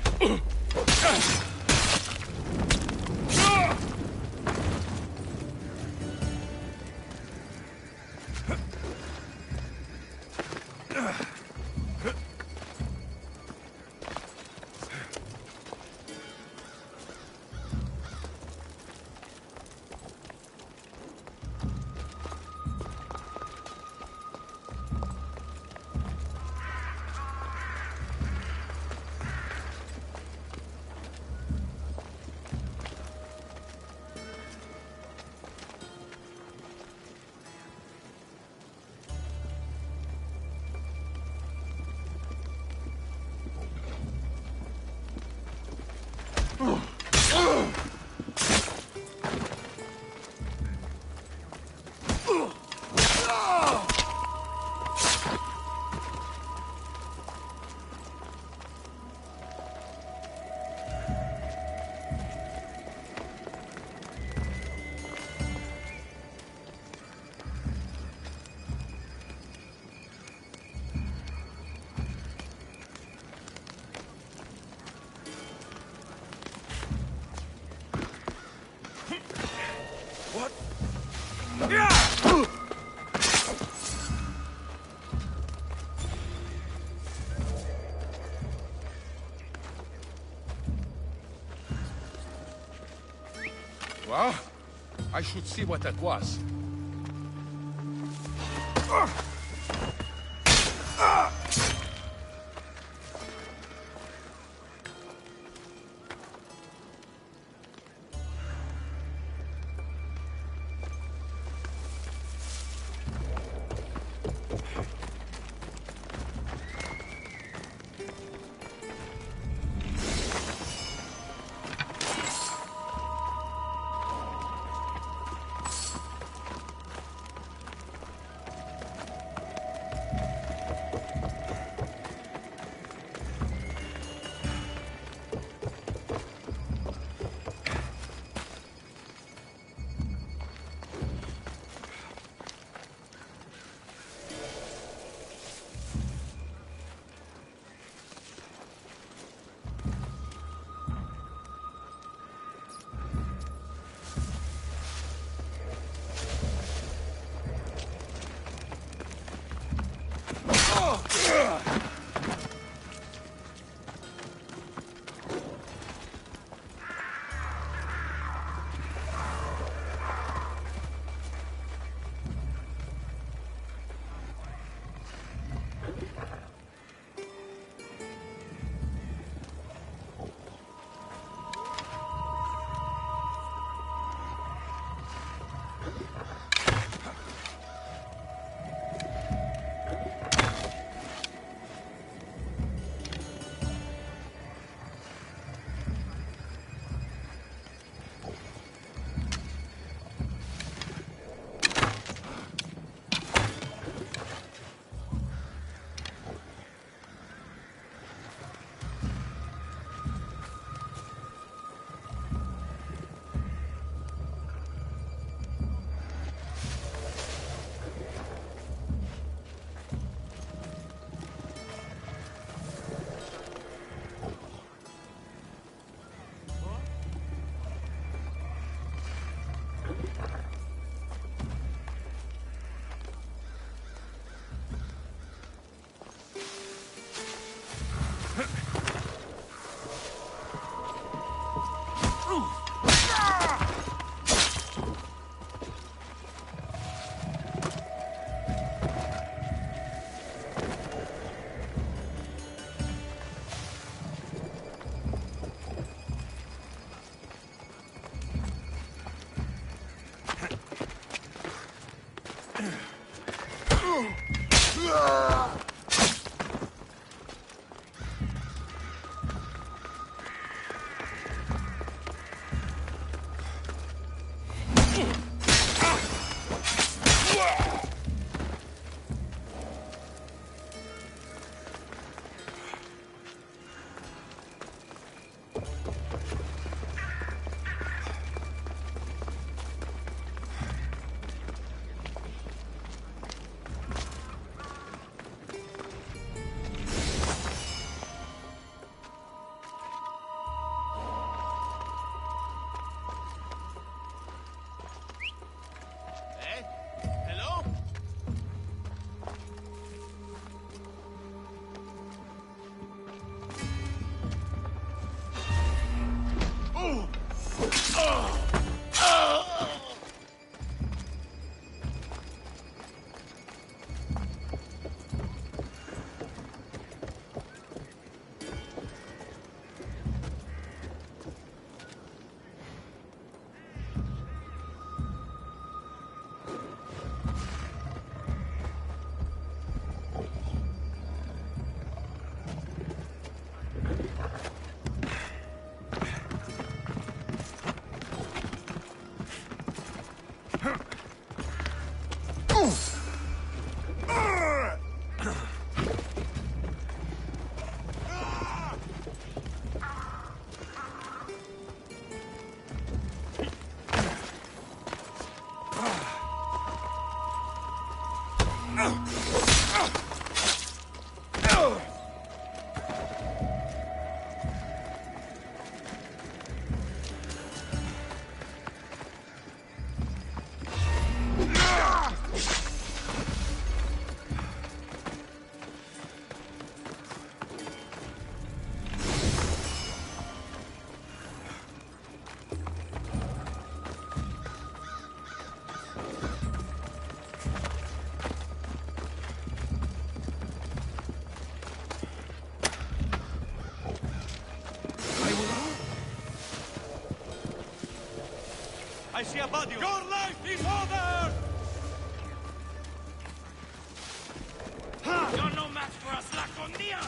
Well, I should see what that was. I see a body. Your life is over! You're no match for us, Laconia!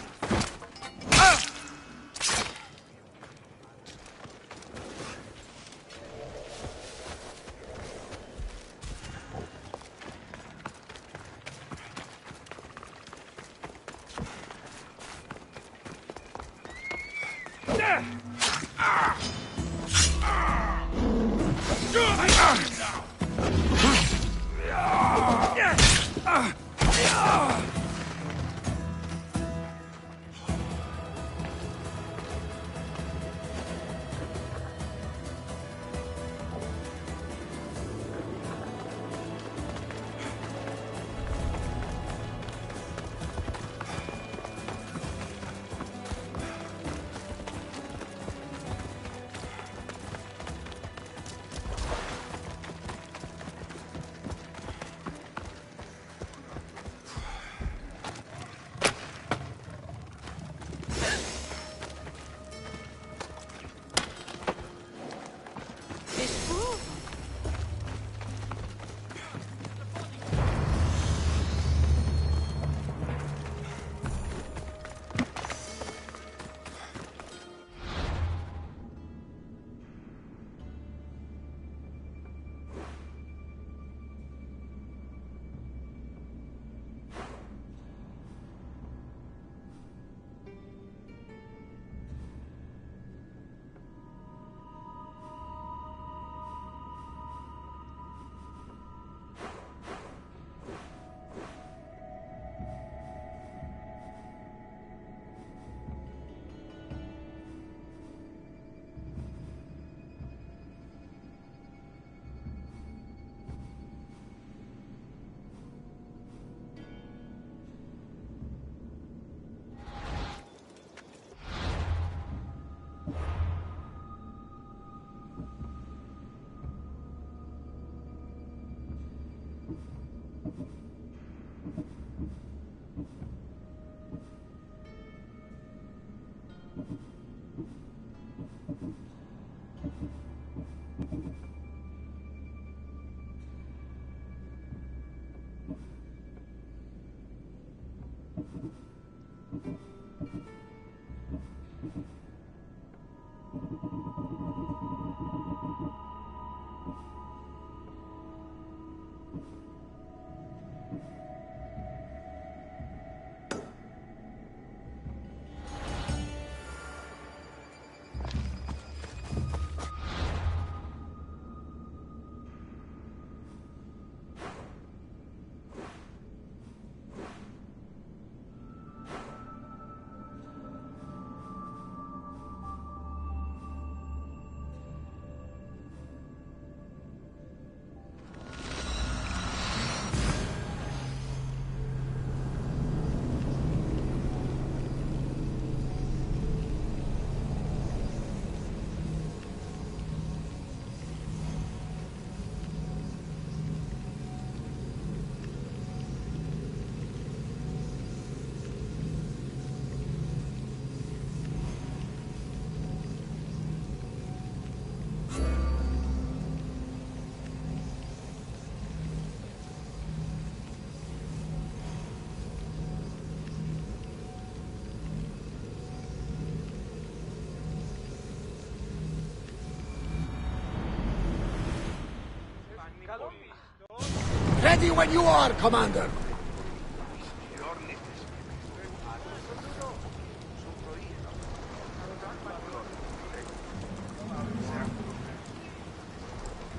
Ready when you are, Commander!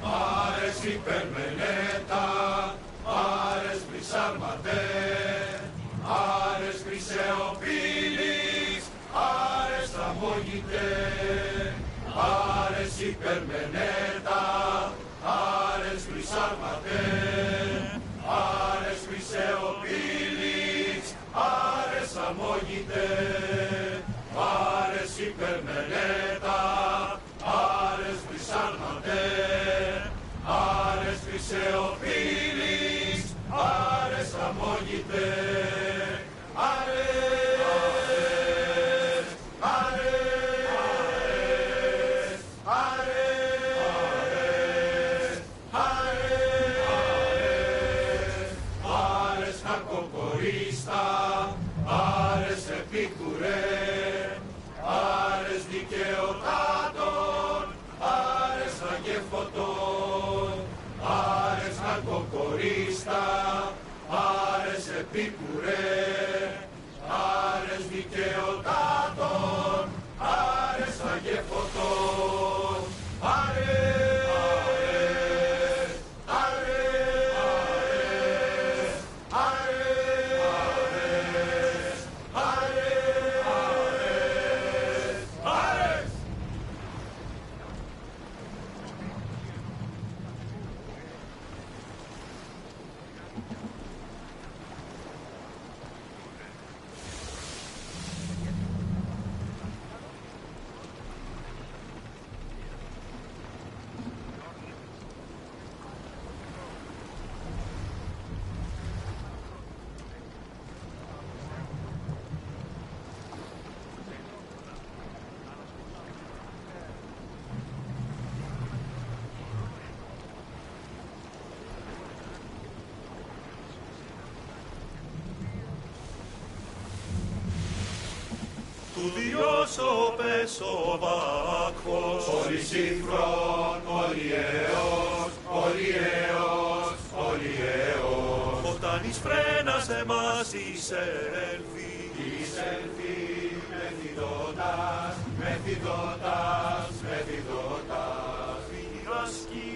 Ares hypermeneta, Ares brisar mate. αμόγητε, άρες υπερμενέτα, άρες βρυσάρματε, άρες βρυσεοπίλης, άρες αμόγητε, άρες υπερμενέτα, άρες βρυσάρματε, άρες βρυσεοπίλης, άρες αμόγητε, άρες επίκουρε, άρες δικαιοτάτων, άρες αγεφωτών, άρες, άρες, άρες, άρες, άρες. Του διώσωπες ο βάκχος, πολυσύμφρον, πολυαίος, πολυαίος, πολυαίος. Όταν εις φρένας εμάς εισέλθει, εισέλθει, μεθυδότας, μεθυδότας, μεθυδότας. Διδάσκει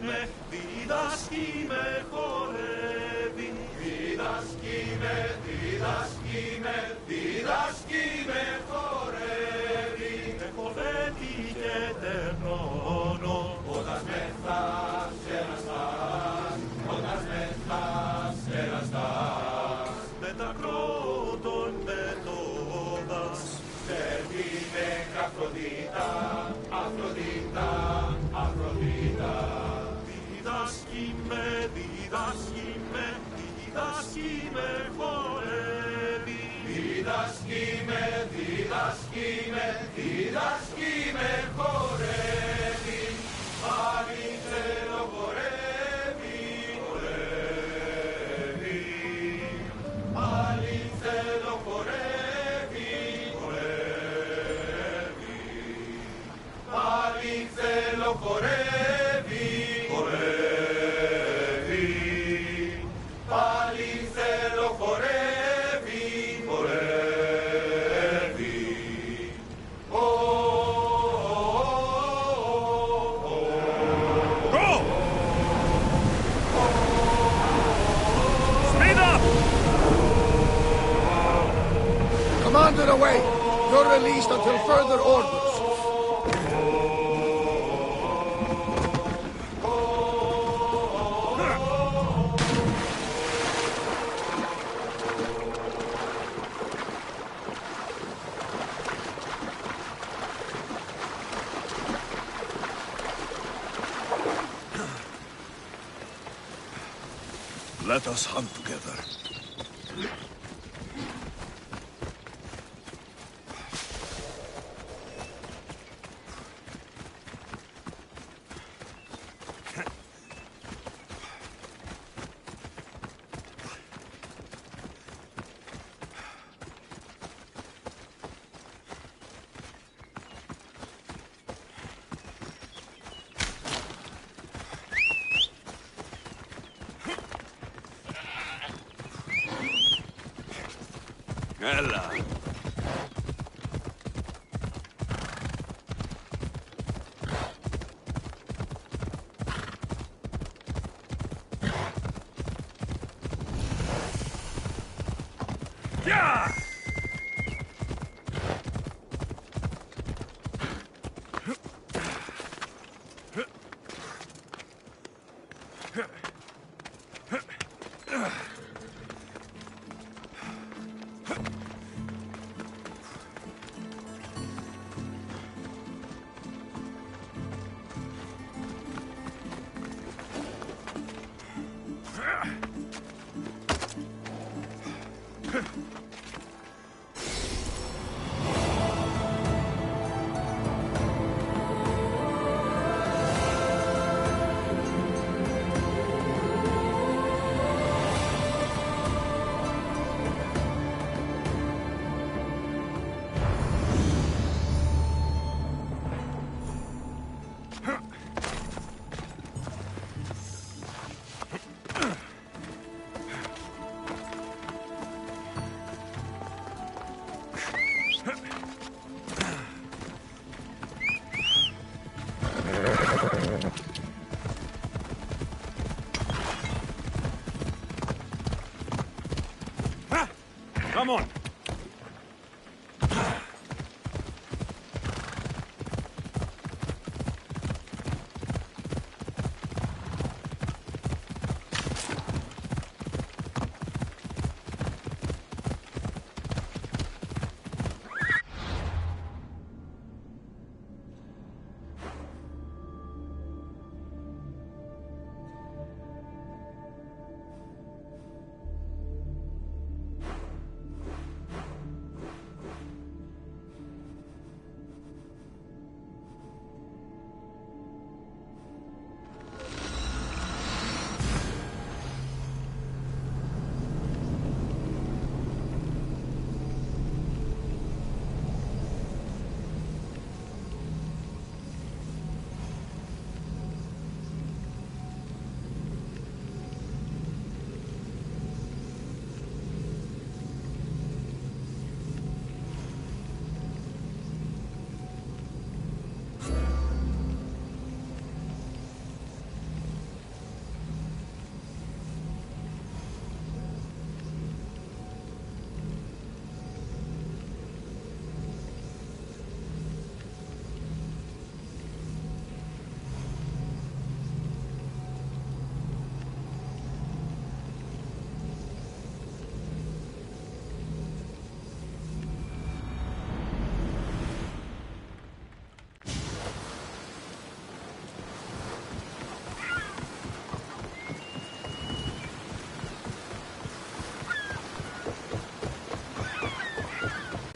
με, διδάσκει με χορεύει, διδάσκει με, διδάσκει με, διδάσκει με χορεύει. Με χορεύει και τερνώνω, όταν μεθάς εραστάς, όταν μεθάς εραστάς. Με τα κρότων πετώντας, τερπίνε Αφροδίτα, Αφροδίτα, Αφροδίτα. Διδάσκει με, διδάσκει με, διδάσκει με χορεύει. Διδάσκει με, διδάσκει με, διδάσκει με χορεύει. Πάλι θέλω χορεύει, χορεύει. Πάλι θέλω χορεύει, χορεύει. Πάλι θέλω χορεύει, χορεύει. Πάλι θέλω χορεύει, χορεύει. Go! Speed up! Commander away! You're released until further orders. Let us hunt together. Έλα. Come on.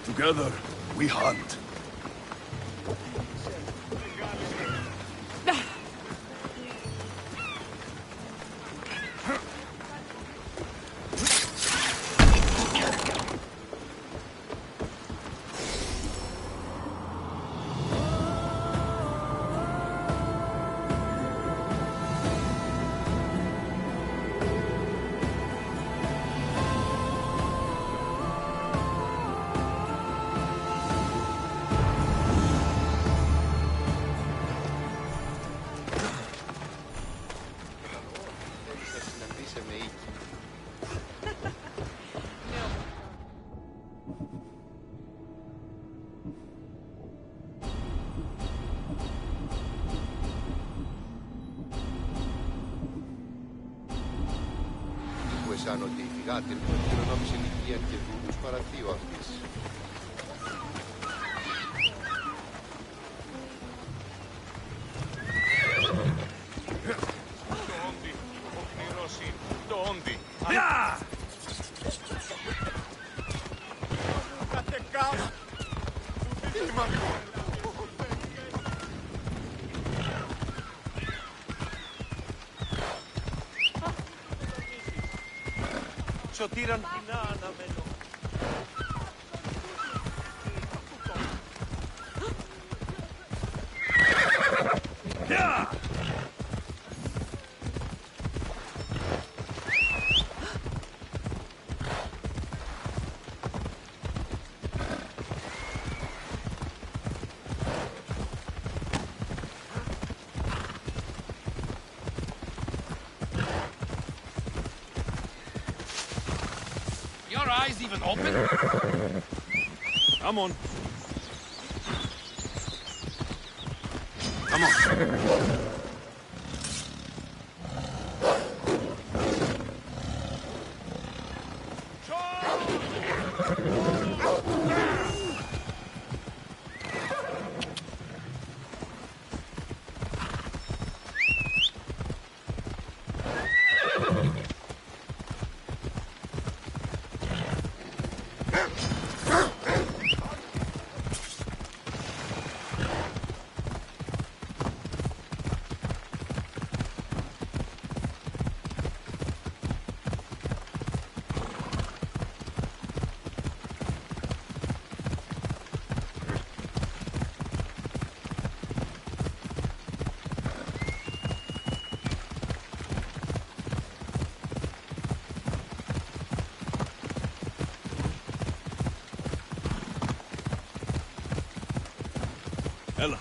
Together, we hunt. Σαν ότι η φυγάτη κληρονόμησε ηλικία και δούλους παραθείο αυτής. Το όντι, ο κνηρός είναι. Το όντι. Κατεκάω. Σωτήραν κοινά αναμένω. Your eyes even open? Come on. Come on. Έλα.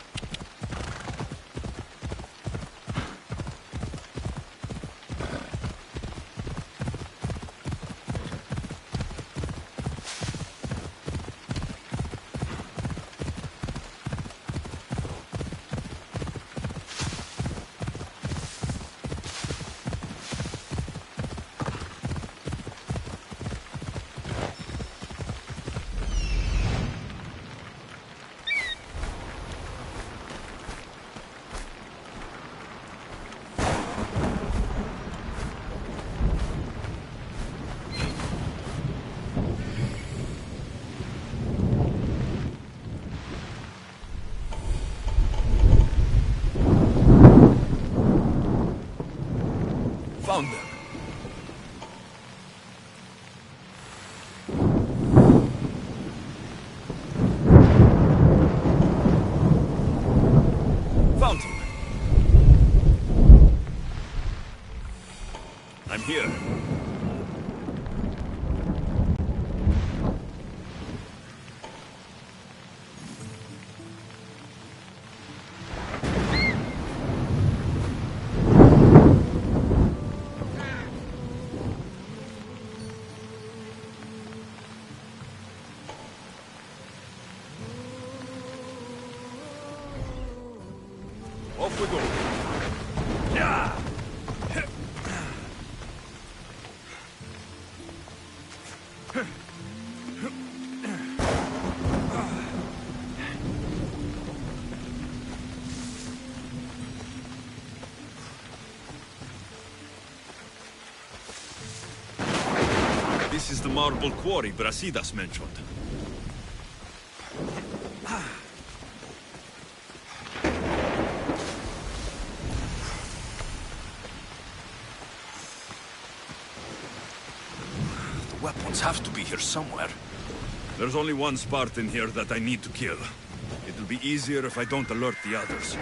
here. Off we go. Yeah. This is the marble quarry Brasidas mentioned. Weapons have to be here somewhere. There's only one Spartan here that I need to kill. It'll be easier if I don't alert the others.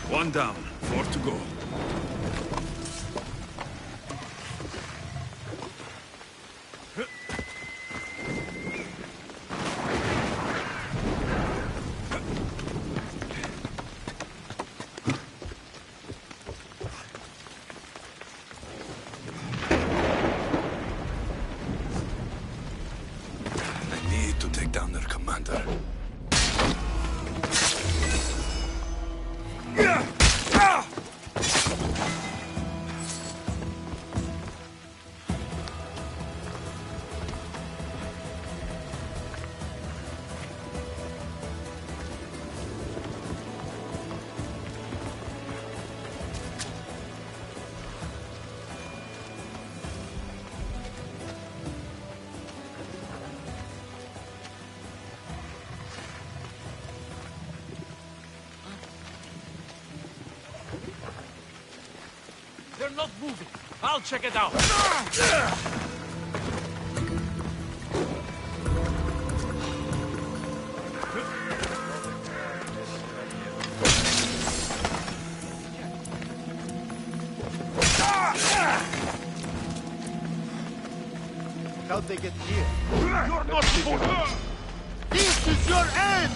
One down, 4 to go. I need to take down their commander. They're not moving. I'll check it out. How'd they get here? You're not supposed to. This is your end!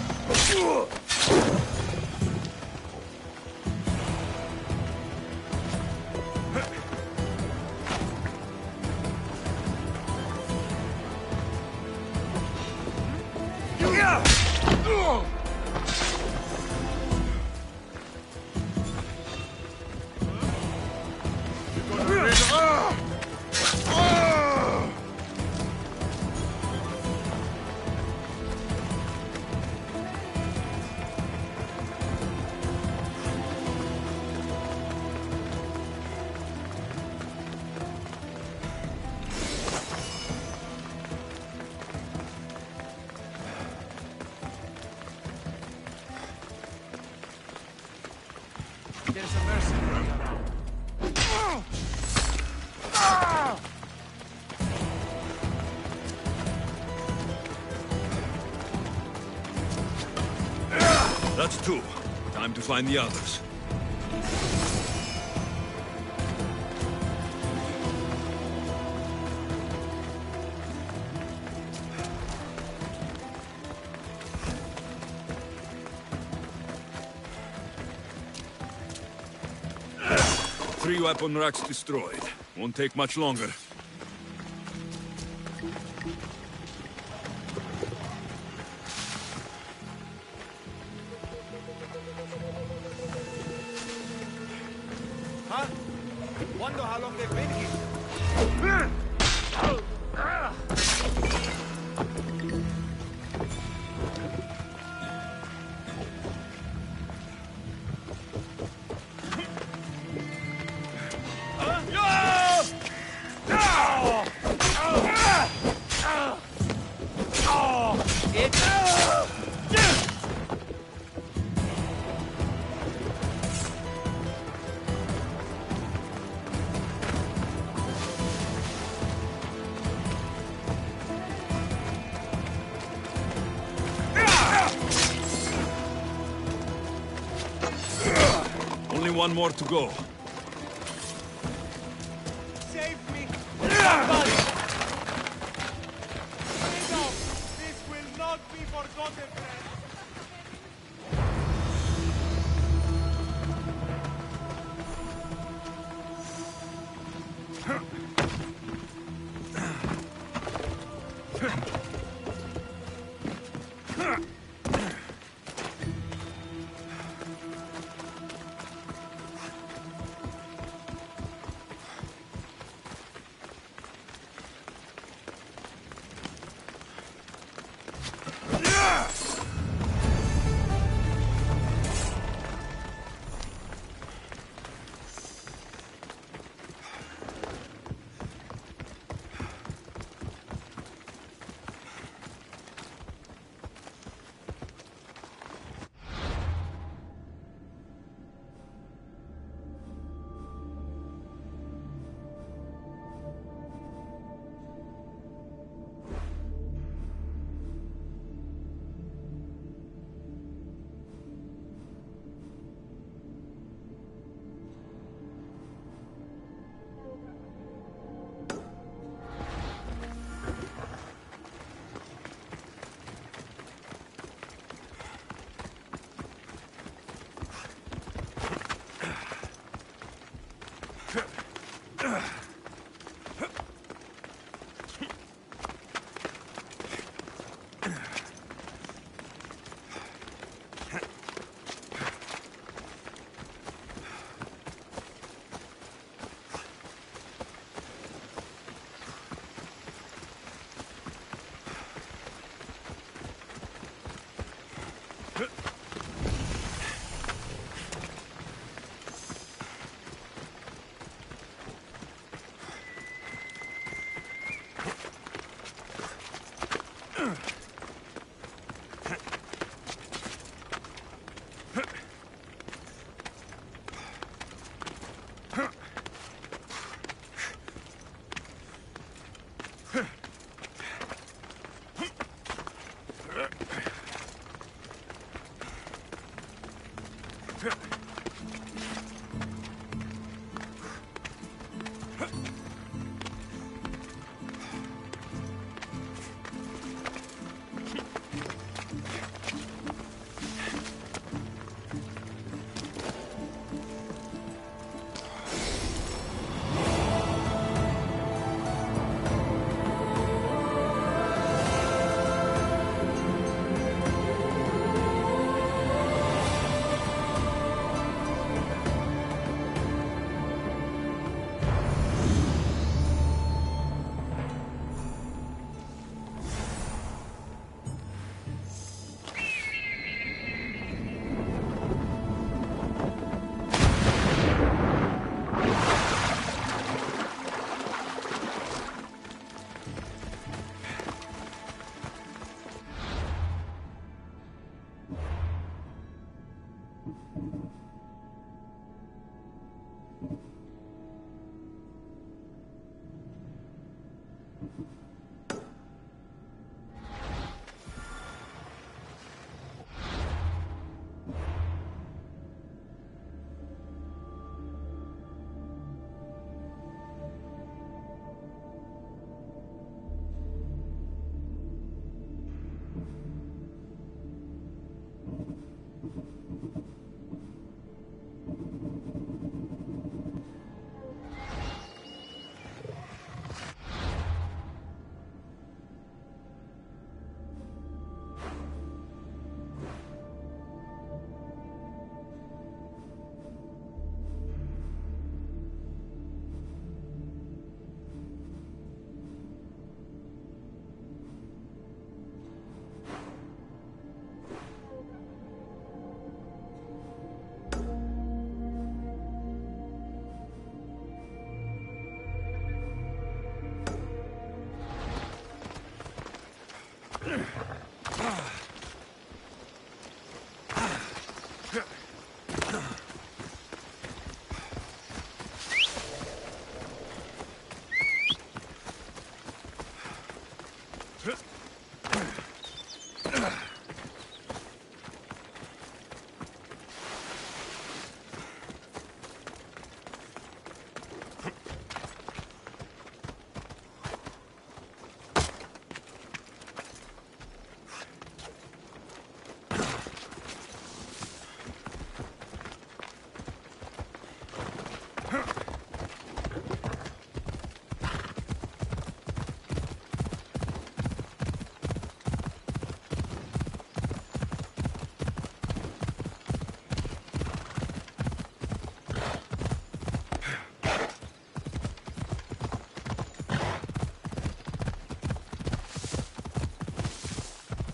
There's a mercenary around. That's 2. Time to find the others. Three weapon racks destroyed. Won't take much longer. Huh? Wonder how long they've been here. one more to go. Save me! Somebody! This will not be forgotten, friend!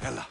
Έλα.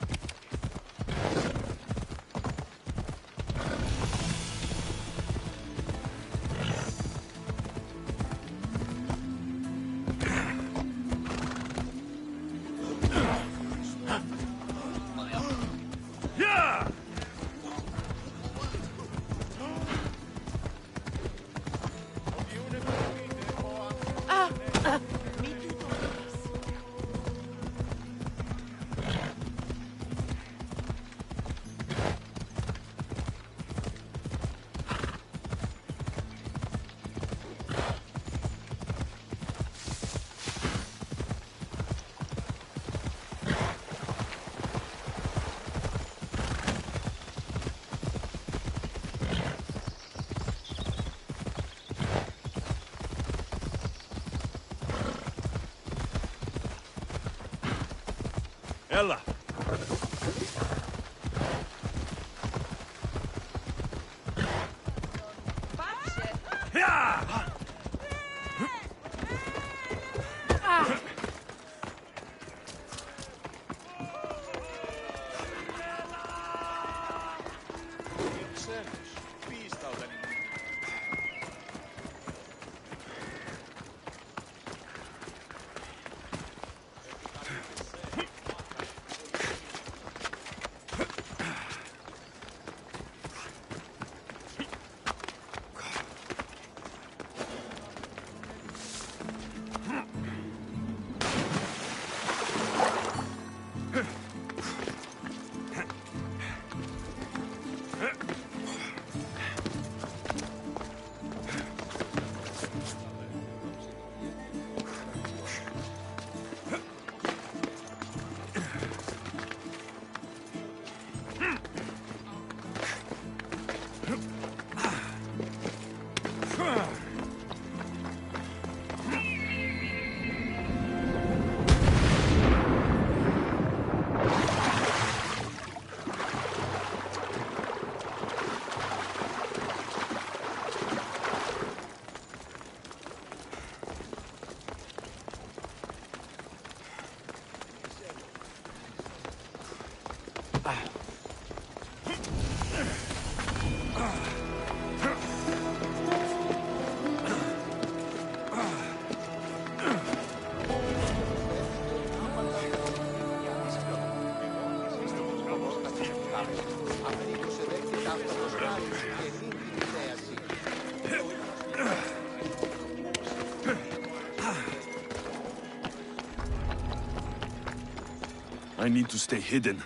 Έλα. I need to stay hidden.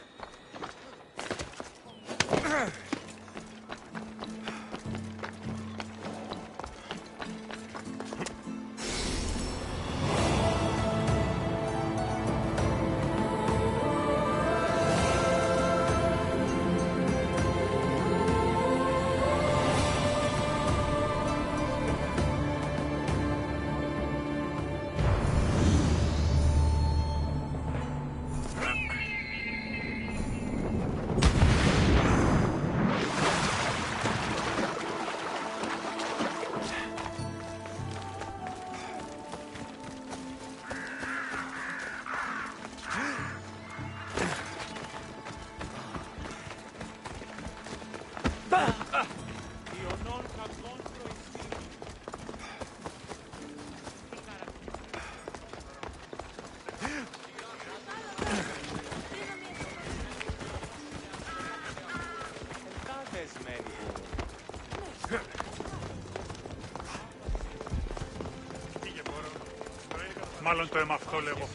Μάλλον το αίμα αυτό λέγω.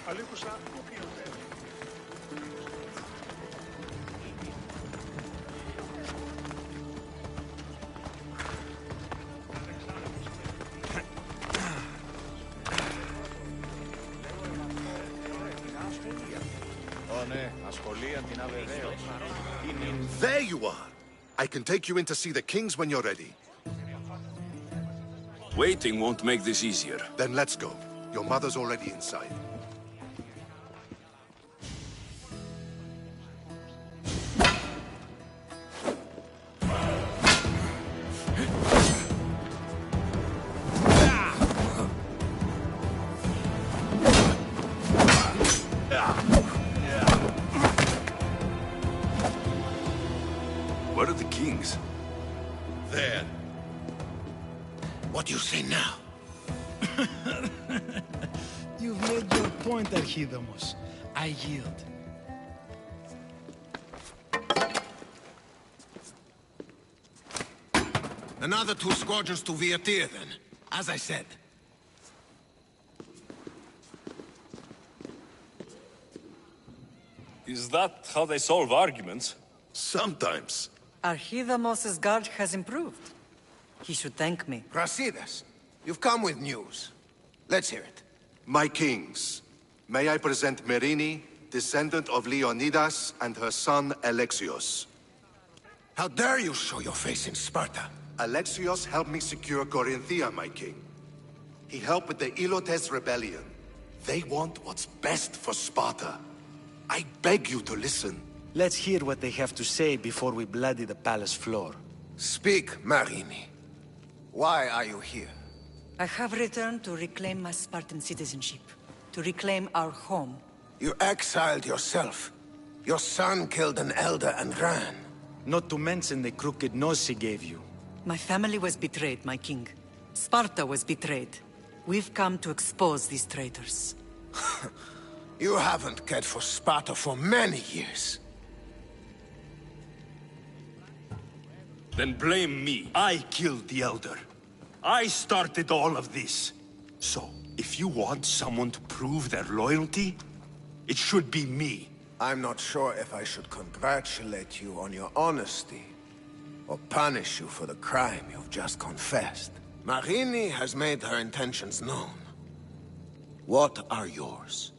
Αλήκουσα, There you are! I can take you in to see the kings when you're ready. Waiting won't make this easier. Then let's go. Your mother's already inside. Where are the kings? There. What do you say now? You've made your point, Archidamos. I yield. Another 2 squadrons to Viatir, then. As I said. Is that how they solve arguments? Sometimes. Archidamos's guard has improved. He should thank me. Brasidas, you've come with news. Let's hear it. My kings, may I present Merini, descendant of Leonidas, and her son Alexios. How dare you show your face in Sparta? Alexios helped me secure Corinthia, my king. He helped with the Ilotes rebellion. They want what's best for Sparta. I beg you to listen. Let's hear what they have to say before we bloody the palace floor. Speak, Marini. Why are you here? I have returned to reclaim my Spartan citizenship. To reclaim our home. You exiled yourself. Your son killed an elder and ran. Not to mention the crooked nose he gave you. My family was betrayed, my king. Sparta was betrayed. We've come to expose these traitors. You haven't cared for Sparta for many years. Then blame me. I killed the Elder. I started all of this. So, if you want someone to prove their loyalty, it should be me. I'm not sure if I should congratulate you on your honesty, or punish you for the crime you've just confessed. Marini has made her intentions known. What are yours?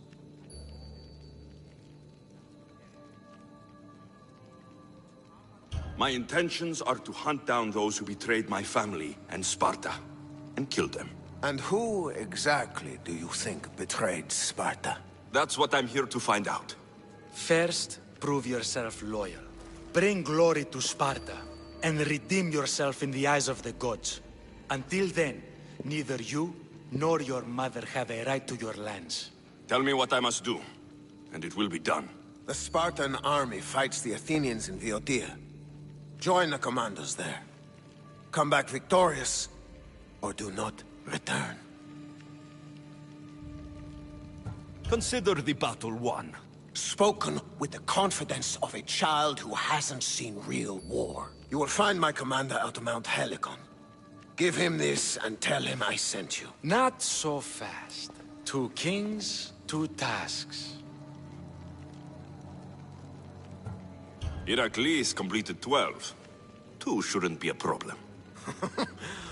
My intentions are to hunt down those who betrayed my family and Sparta, and kill them. And who exactly do you think betrayed Sparta? That's what I'm here to find out. First, prove yourself loyal. Bring glory to Sparta, and redeem yourself in the eyes of the gods. Until then, neither you nor your mother have a right to your lands. Tell me what I must do, and it will be done. The Spartan army fights the Athenians in Viotia. Join the commandos there. Come back victorious, or do not return. Consider the battle won. Spoken with the confidence of a child who hasn't seen real war. You will find my commander out of Mount Helicon. Give him this and tell him I sent you. Not so fast. 2 kings, 2 tasks. Heracles completed 12. 2 shouldn't be a problem.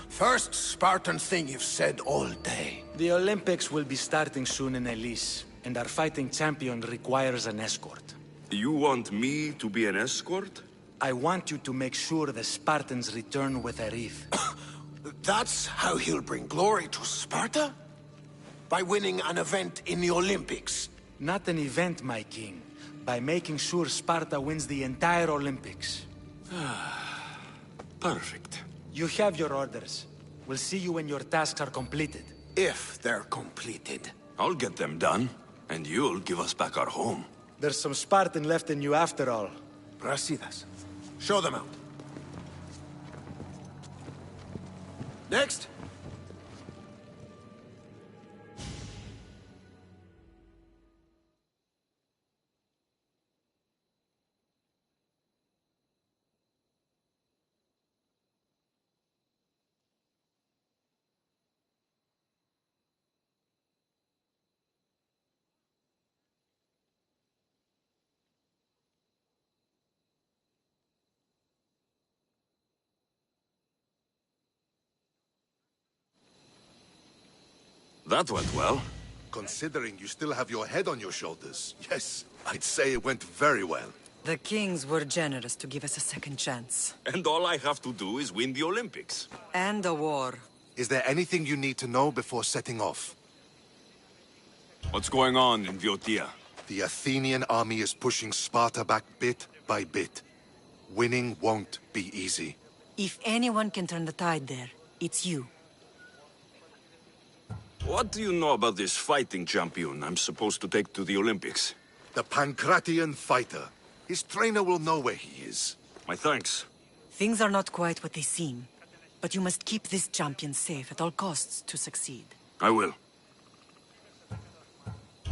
First Spartan thing you've said all day. The Olympics will be starting soon in Elise, and our fighting champion requires an escort. You want me to be an escort? I want you to make sure the Spartans return with a wreath. That's how he'll bring glory to Sparta? By winning an event in the Olympics? Not an event, my king. By making sure Sparta wins the entire Olympics. Perfect. You have your orders. We'll see you when your tasks are completed. If they're completed. I'll get them done, and you'll give us back our home. There's some Spartan left in you after all. Brasidas, show them out. Next. That went well. Considering you still have your head on your shoulders, yes, I'd say it went very well. The kings were generous to give us a second chance. And all I have to do is win the Olympics. And a war. Is there anything you need to know before setting off? What's going on in Viotia? The Athenian army is pushing Sparta back bit by bit. Winning won't be easy. If anyone can turn the tide there, it's you. What do you know about this fighting champion I'm supposed to take to the Olympics? The Pancratian fighter. His trainer will know where he is. My thanks. Things are not quite what they seem, but you must keep this champion safe at all costs to succeed. I will.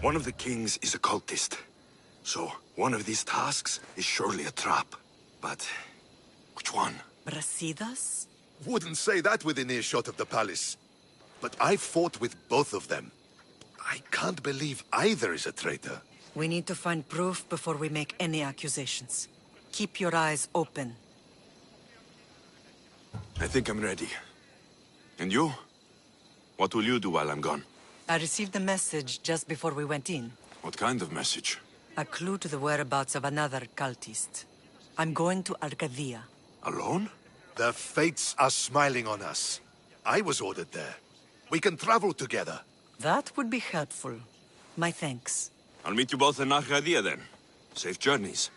One of the kings is a cultist. So, one of these tasks is surely a trap. But, which one? Brasidas? Wouldn't say that within earshot of the palace. But I fought with both of them. I can't believe either is a traitor. We need to find proof before we make any accusations. Keep your eyes open. I think I'm ready. And you? What will you do while I'm gone? I received a message just before we went in. What kind of message? A clue to the whereabouts of another cultist. I'm going to Arcadia. Alone? The fates are smiling on us. I was ordered there. We can travel together. That would be helpful. My thanks. I'll meet you both in Arcadia then. Safe journeys.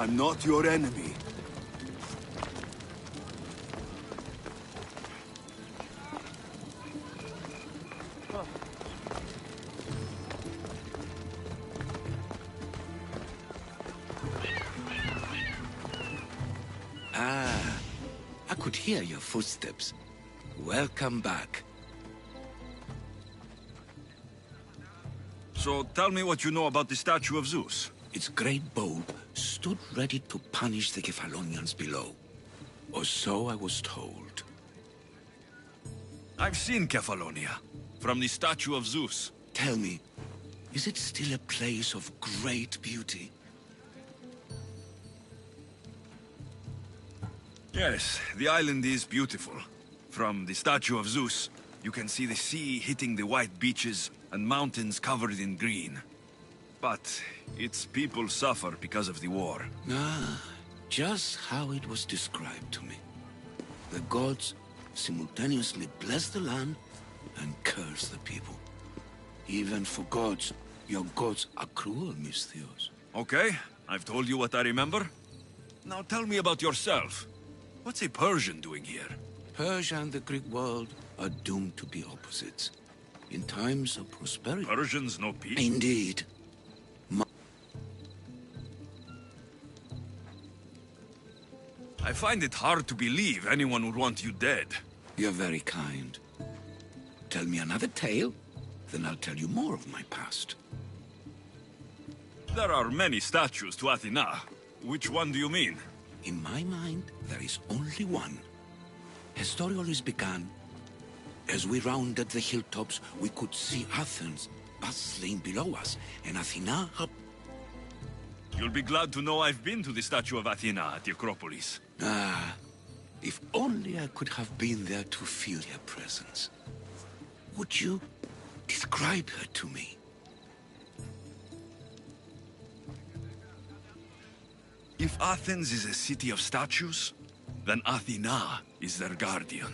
I'm not your enemy. Ah, I could hear your footsteps. Welcome back. So tell me what you know about the statue of Zeus. Its great bulb stood ready to punish the Kephalonians below. Or so I was told. I've seen Kefalonia, from the statue of Zeus. Tell me, is it still a place of great beauty? Yes, the island is beautiful. From the statue of Zeus, you can see the sea hitting the white beaches and mountains covered in green. But its people suffer because of the war. Ah, just how it was described to me. The gods simultaneously bless the land and curse the people. Even for gods, your gods are cruel, Misthios. Okay, I've told you what I remember. Now tell me about yourself. What's a Persian doing here? Persia and the Greek world are doomed to be opposites. In times of prosperity... Persians know peace? Indeed. I find it hard to believe anyone would want you dead. You're very kind. Tell me another tale, then I'll tell you more of my past. There are many statues to Athena. Which one do you mean? In my mind, there is only one. Her story always began. As we rounded the hilltops, we could see Athens bustling below us, and Athena up. You'll be glad to know I've been to the statue of Athena at the Acropolis. Ah, if only I could have been there to feel her presence. Would you describe her to me? If Athens is a city of statues, then Athena is their guardian.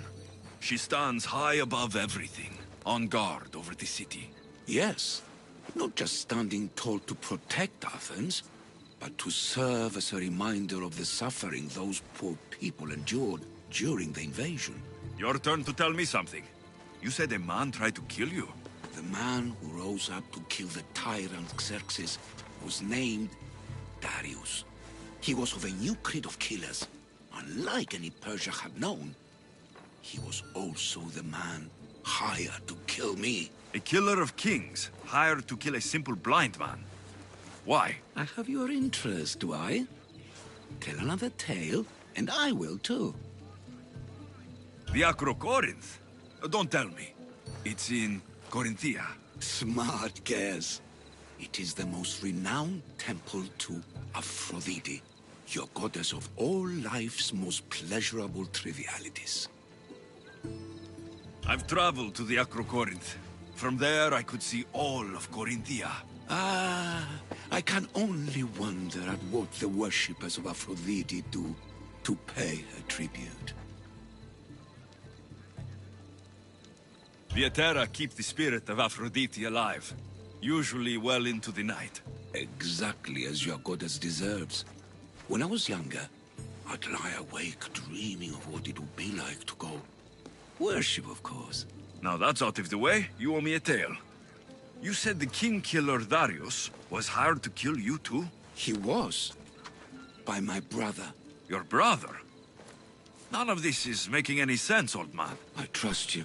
She stands high above everything, on guard over the city. Yes, not just standing tall to protect Athens, but to serve as a reminder of the suffering those poor people endured during the invasion. Your turn to tell me something. You said a man tried to kill you. The man who rose up to kill the tyrant Xerxes was named Darius. He was of a new creed of killers. Unlike any Persia had known, he was also the man hired to kill me. A killer of kings, hired to kill a simple blind man. Why? I have your interest, do I? Tell another tale, and I will too. The Acrocorinth? Don't tell me. It's in Corinthia. Smart guess. It is the most renowned temple to Aphrodite, your goddess of all life's most pleasurable trivialities. I've traveled to the Acrocorinth. From there, I could see all of Corinthia. Ah, I can only wonder at what the worshippers of Aphrodite do to pay her tribute. The Etera keep the spirit of Aphrodite alive, usually well into the night. Exactly as your goddess deserves. When I was younger, I'd lie awake dreaming of what it would be like to go. Worship, of course. Now that's out of the way, you owe me a tale. You said the king-killer Darius was hired to kill you too? He was. By my brother. Your brother? None of this is making any sense, old man. I trust you.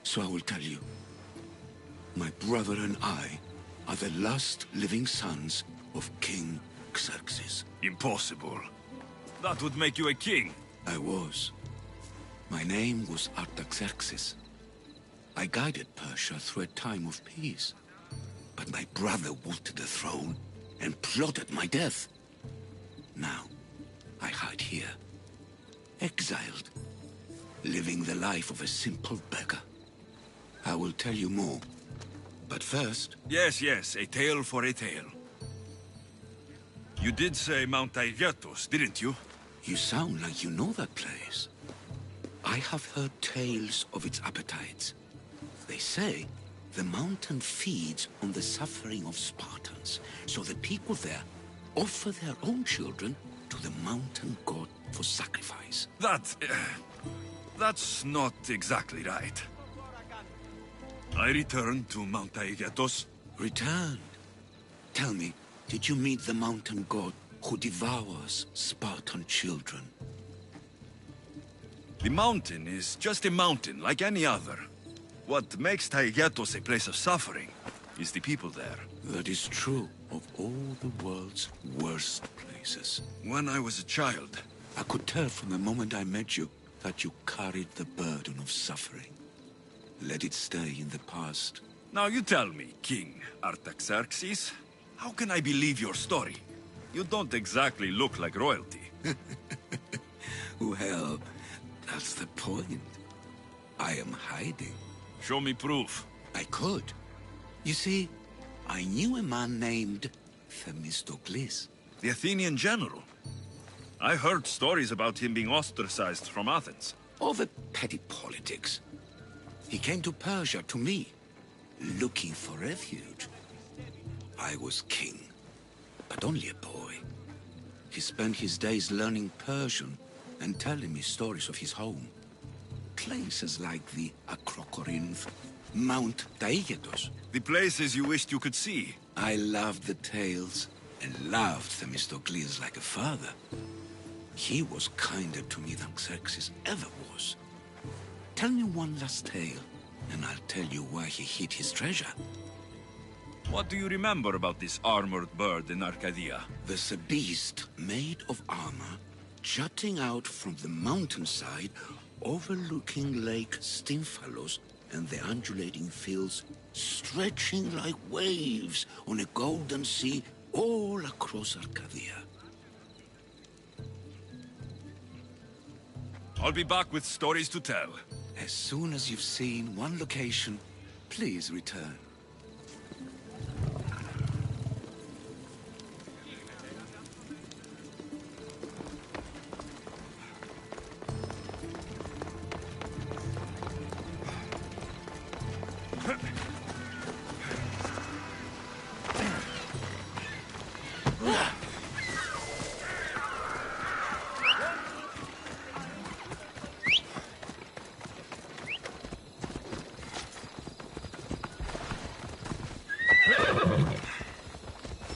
So I will tell you. My brother and I are the last living sons of King Xerxes. Impossible. That would make you a king. I was. My name was Artaxerxes. I guided Persia through a time of peace. But my brother wanted the throne and plotted my death. Now, I hide here, exiled, living the life of a simple beggar. I will tell you more, but first... Yes, a tale for a tale. You did say Mount Aigetos, didn't you? You sound like you know that place. I have heard tales of its appetites. They say the mountain feeds on the suffering of Spartans, so the people there offer their own children to the mountain god for sacrifice. That's not exactly right. I returned to Mount Aigetos. Returned? Tell me, did you meet the mountain god who devours Spartan children? The mountain is just a mountain like any other. What makes Taigetos a place of suffering is the people there. That is true of all the world's worst places. When I was a child... I could tell from the moment I met you that you carried the burden of suffering. Let it stay in the past. Now you tell me, King Artaxerxes, how can I believe your story? You don't exactly look like royalty. Well, that's the point. I am hiding. Show me proof. I could. You see, I knew a man named Themistocles. The Athenian general. I heard stories about him being ostracized from Athens. All the petty politics. He came to Persia, to me, looking for refuge. I was king, but only a boy. He spent his days learning Persian and telling me stories of his home. Places like the Acrocorinth, Mount Taygetos. The places you wished you could see. I loved the tales and loved Themistocles like a father. He was kinder to me than Xerxes ever was. Tell me one last tale, and I'll tell you where he hid his treasure. What do you remember about this armored bird in Arcadia? There's a beast made of armor jutting out from the mountainside, overlooking Lake Stymphalos and the undulating fields stretching like waves on a golden sea all across Arcadia. I'll be back with stories to tell. As soon as you've seen one location, please return.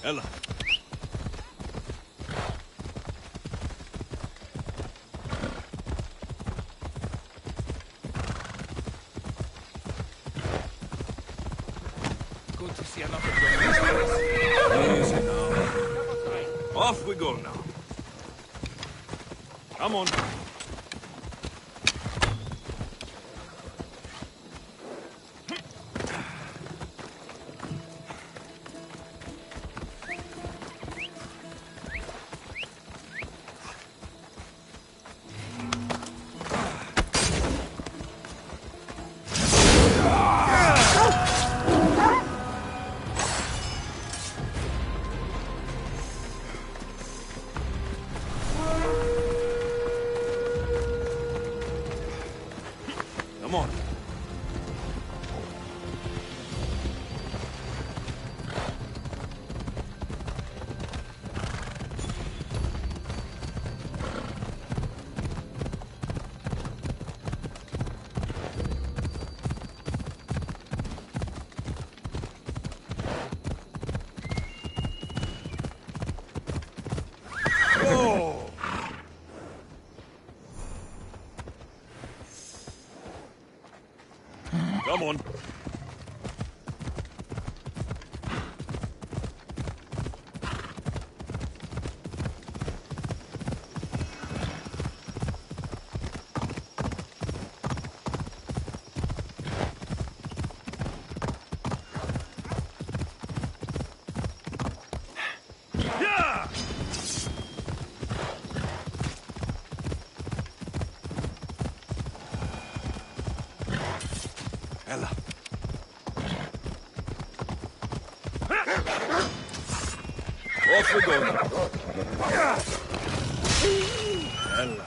Ella. Good to see another girl. Easy now. Off we go now. Come on. Come on. Come on. Ella. Off we go now. Ella.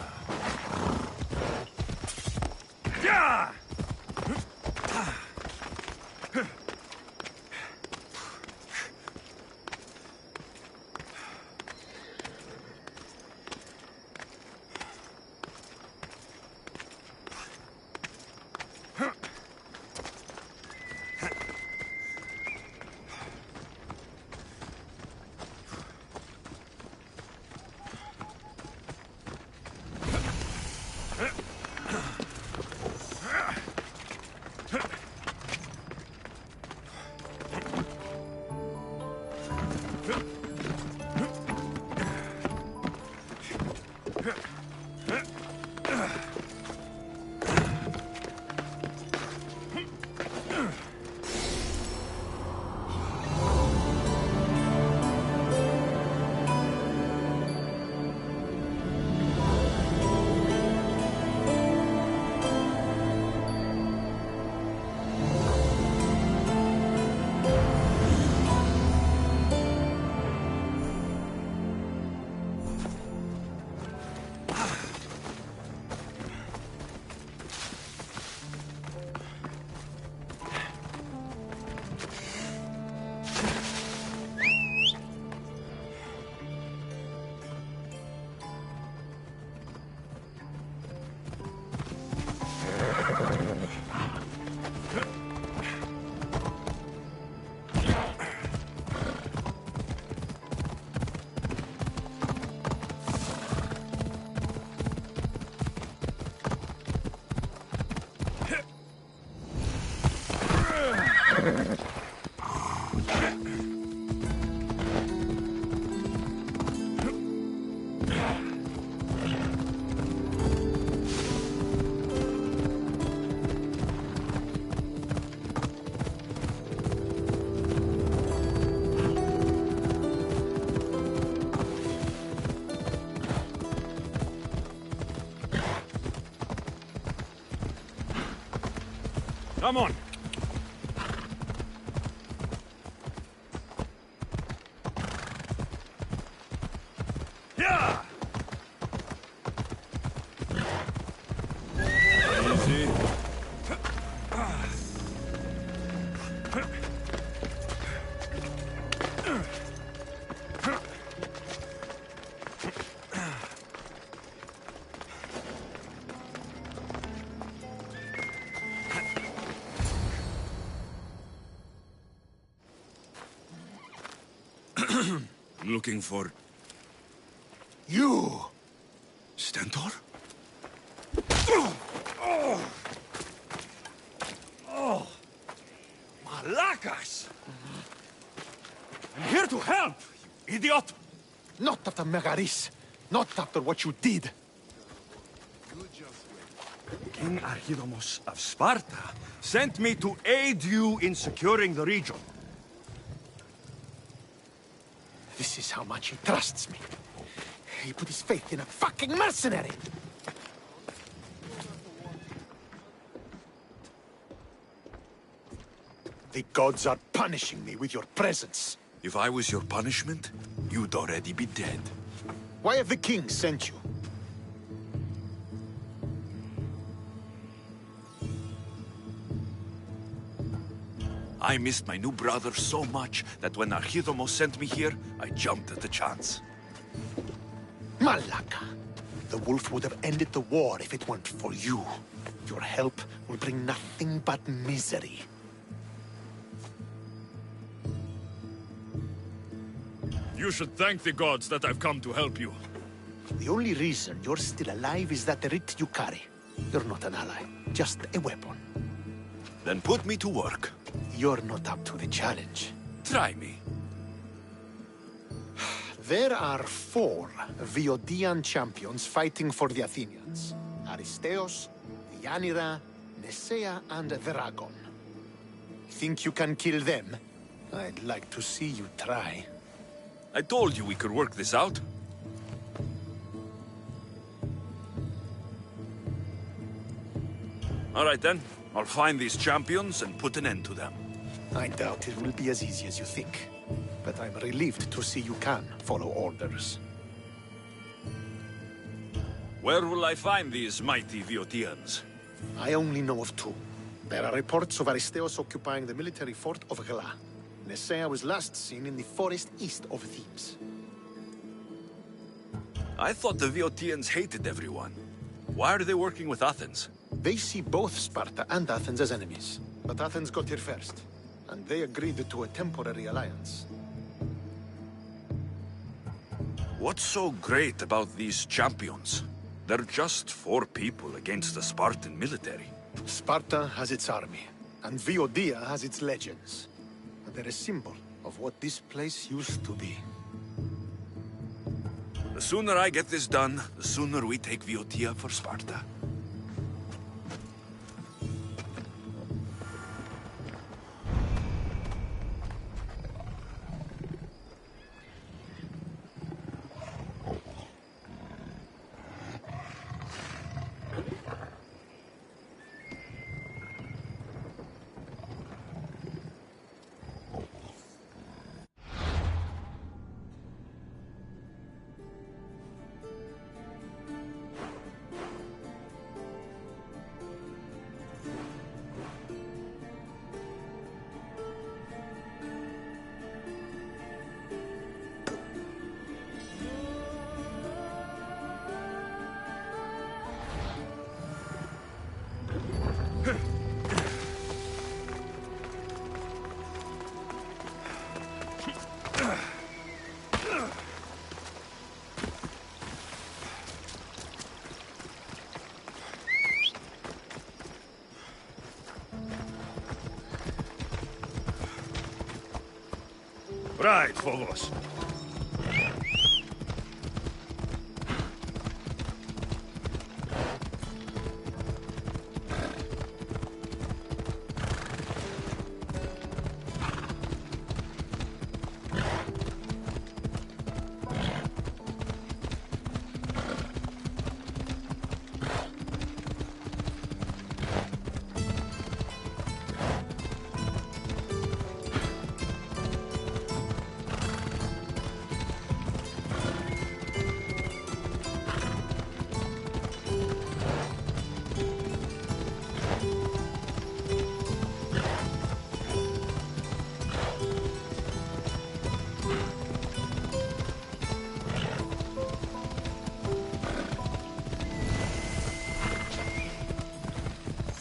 Come on. Yeah! Easy. Looking for... You! Stentor? Oh! Malacas! I'm here to help, you idiot! Not after Megaris. Not after what you did. King Archidamos of Sparta sent me to aid you in securing the region. This is how much he trusts me. He put his faith in a fucking mercenary! The gods are punishing me with your presence. If I was your punishment, you'd already be dead. Why have the king sent you? I missed my new brother so much that when Archidamos sent me here, I jumped at the chance. Malaka! The wolf would have ended the war if it weren't for you. Your help will bring nothing but misery. You should thank the gods that I've come to help you. The only reason you're still alive is that writ you carry. You're not an ally, just a weapon. Then put me to work. You're not up to the challenge. Try me. There are 4 Viodian champions fighting for the Athenians. Aristeos, Yanira, Nesea, and Veragon. Think you can kill them? I'd like to see you try. I told you we could work this out. All right then. I'll find these champions and put an end to them. I doubt it will be as easy as you think. But I'm relieved to see you can follow orders. Where will I find these mighty Viodians? I only know of 2. There are reports of Aristeos occupying the military fort of Gela. Nesea was last seen in the forest east of Thebes. I thought the Viodians hated everyone. Why are they working with Athens? They see both Sparta and Athens as enemies. But Athens got here first, and they agreed to a temporary alliance. What's so great about these champions? They're just 4 people against the Spartan military. Sparta has its army, and Viodia has its legends. They're a symbol of what this place used to be. The sooner I get this done, the sooner we take Viotia for Sparta. Right, Phobos.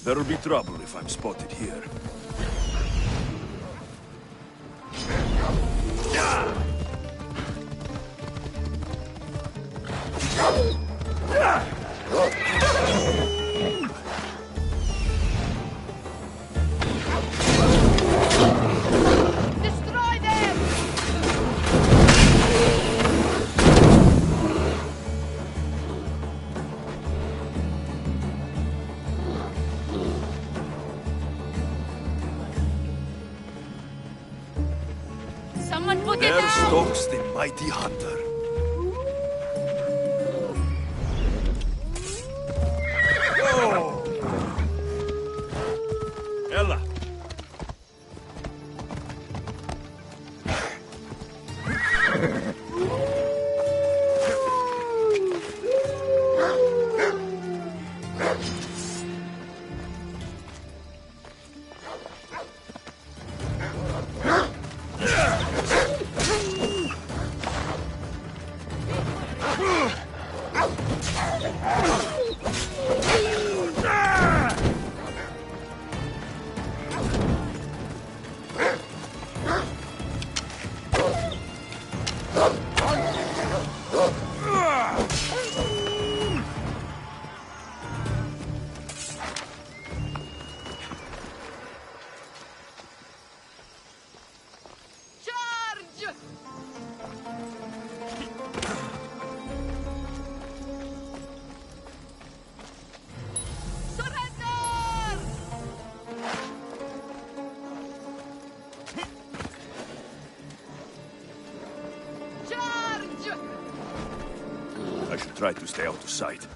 There'll be trouble if I'm spotted here. Destroy them! Someone put it There down! stalks the mighty hunter. Oh! Ella! Charge! Surrender! Charge! I should try to stay out of sight.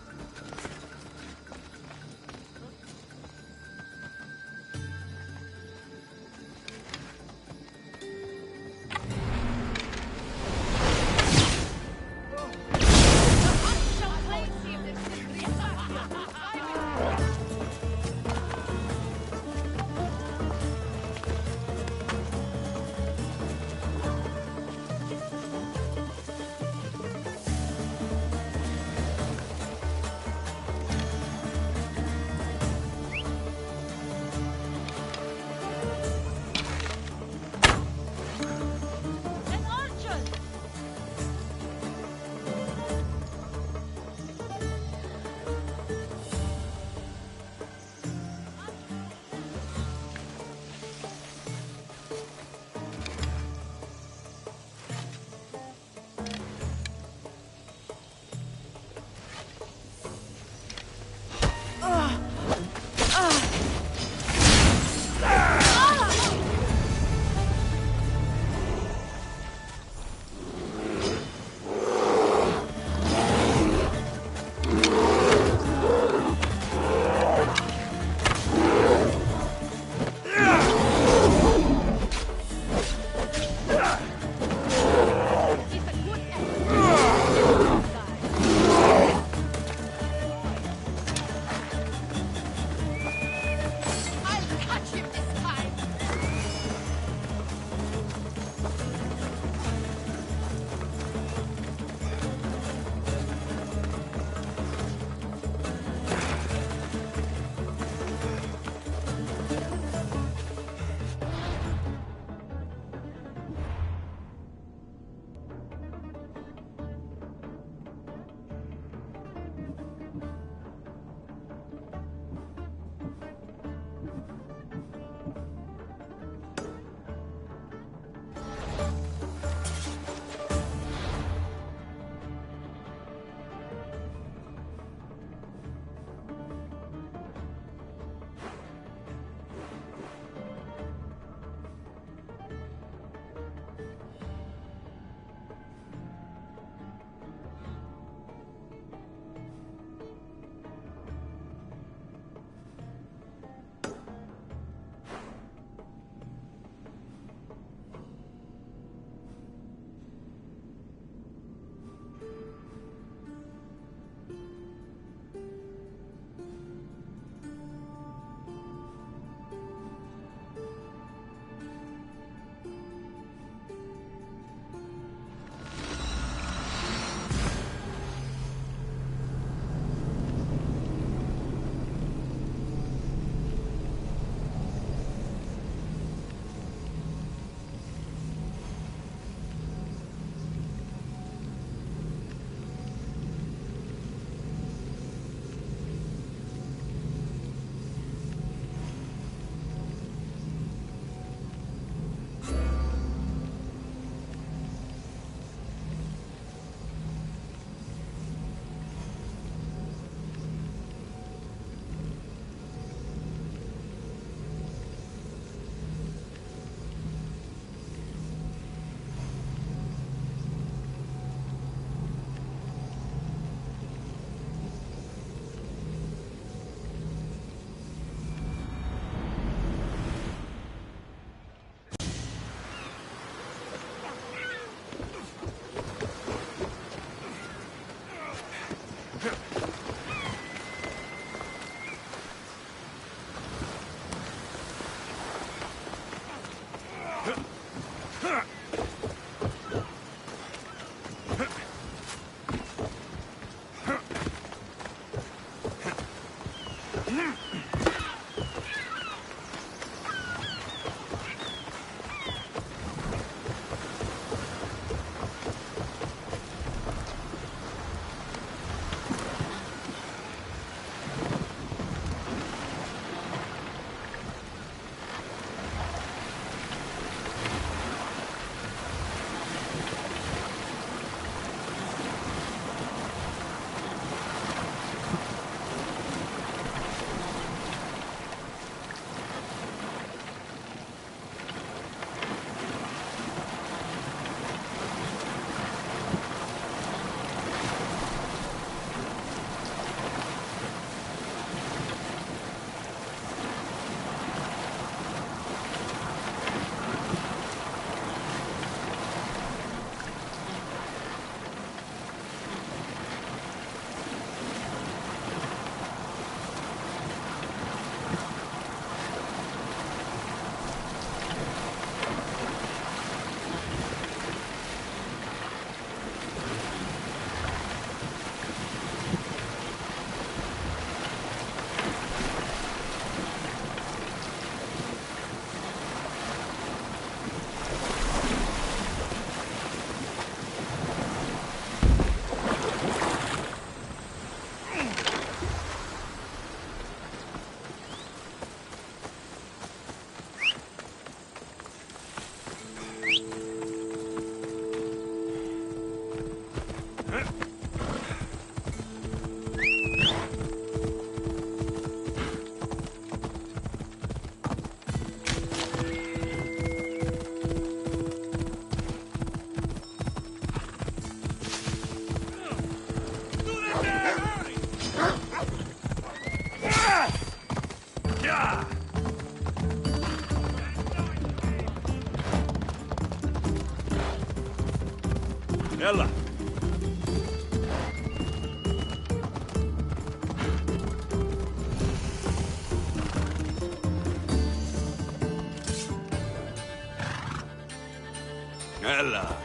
Ella.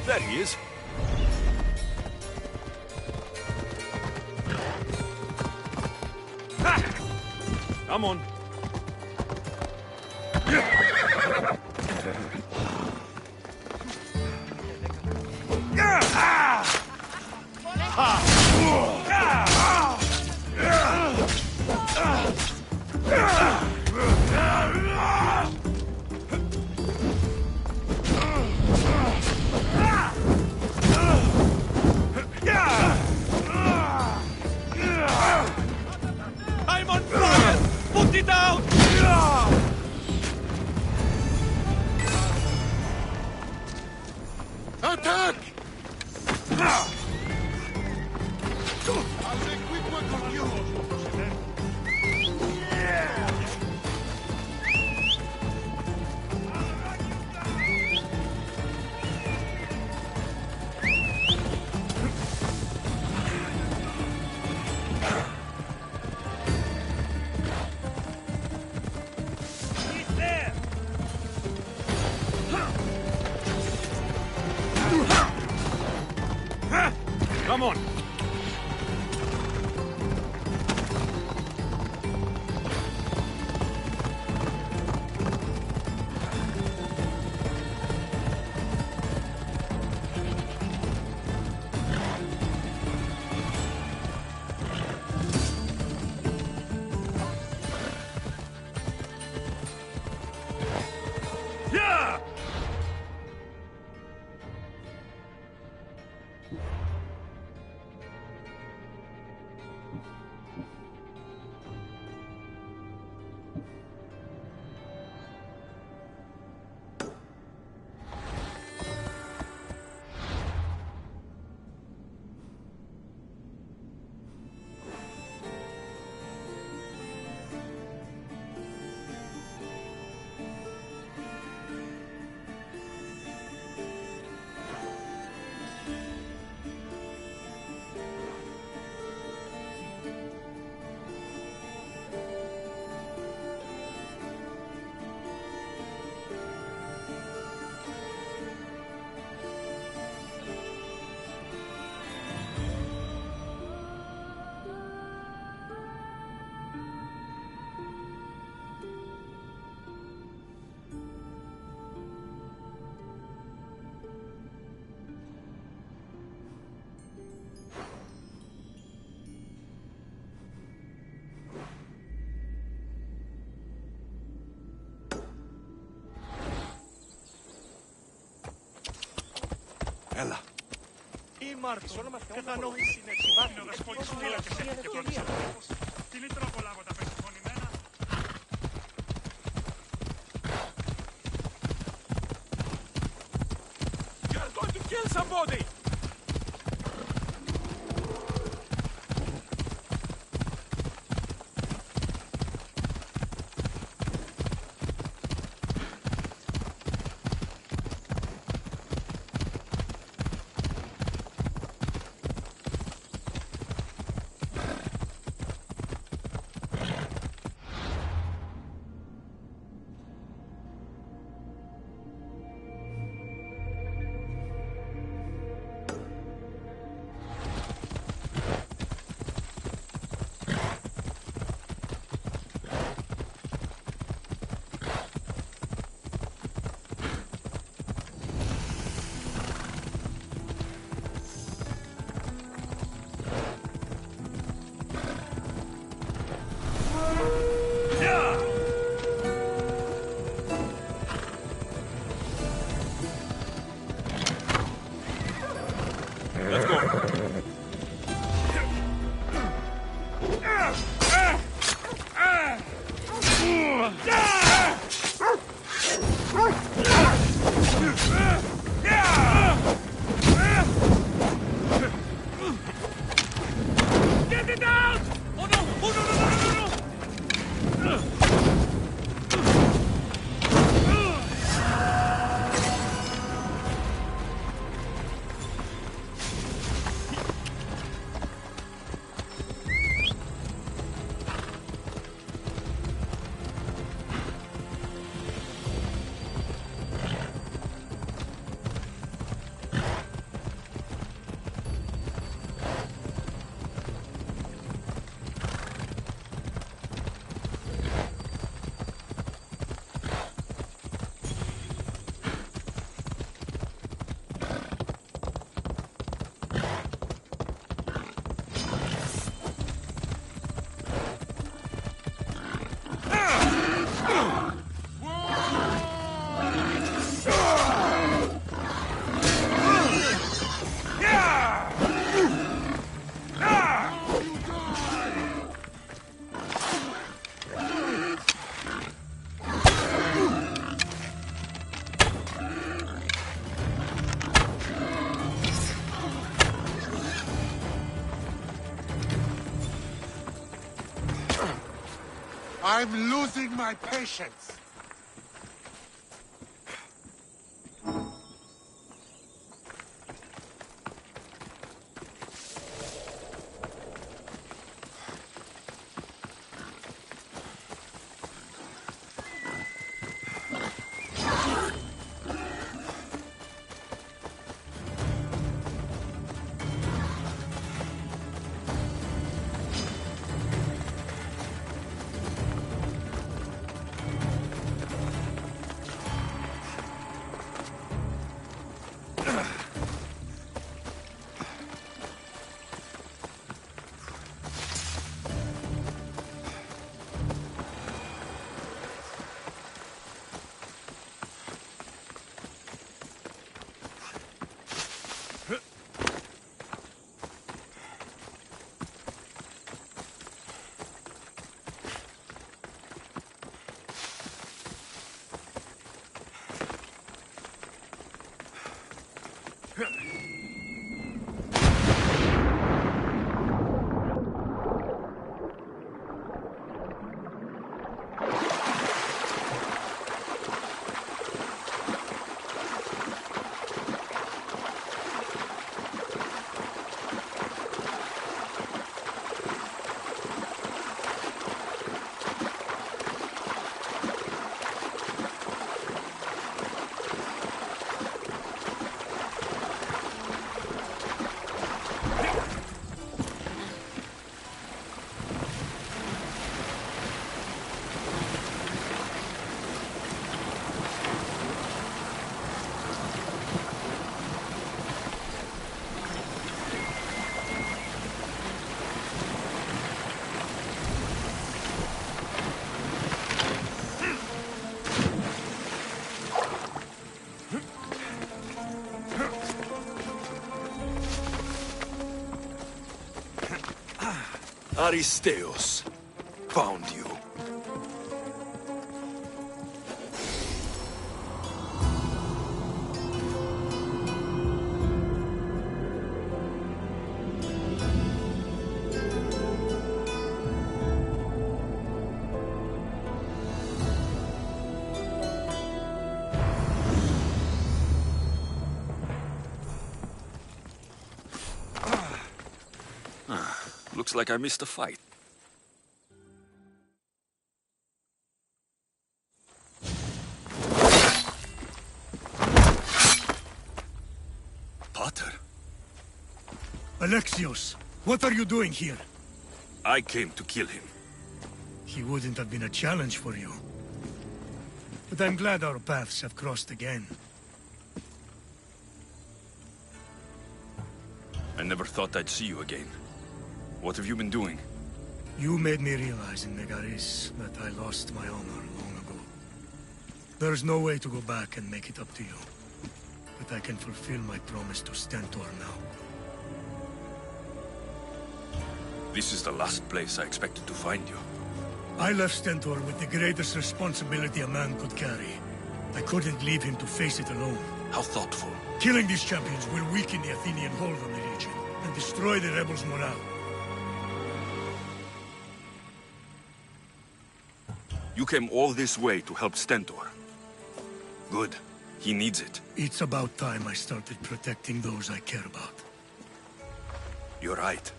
There he is. Ha! Come on. I'm on fire! Put it out! Attack! I'll take quick work on you! He's there! Come on. Yeah! Ella. Sono και θα νοήσει να συμβάλλει να σπονείς φύλλα και σε και πρώτης. Τι είναι τρόπο τα πεσφωνημένα. You're going to kill somebody! Let's go. Get it out! Oh no! Oh no! No! I'm losing my patience. Aristeos, found you. Looks like I missed a fight. Pater? Alexios, what are you doing here? I came to kill him. He wouldn't have been a challenge for you. But I'm glad our paths have crossed again. I never thought I'd see you again. What have you been doing? You made me realize in Megaris that I lost my honor long ago. There's no way to go back and make it up to you. But I can fulfill my promise to Stentor now. This is the last place I expected to find you. I left Stentor with the greatest responsibility a man could carry. I couldn't leave him to face it alone. How thoughtful. Killing these champions will weaken the Athenian hold on the region and destroy the rebels' morale. You came all this way to help Stentor. Good. He needs it. It's about time I started protecting those I care about. You're right.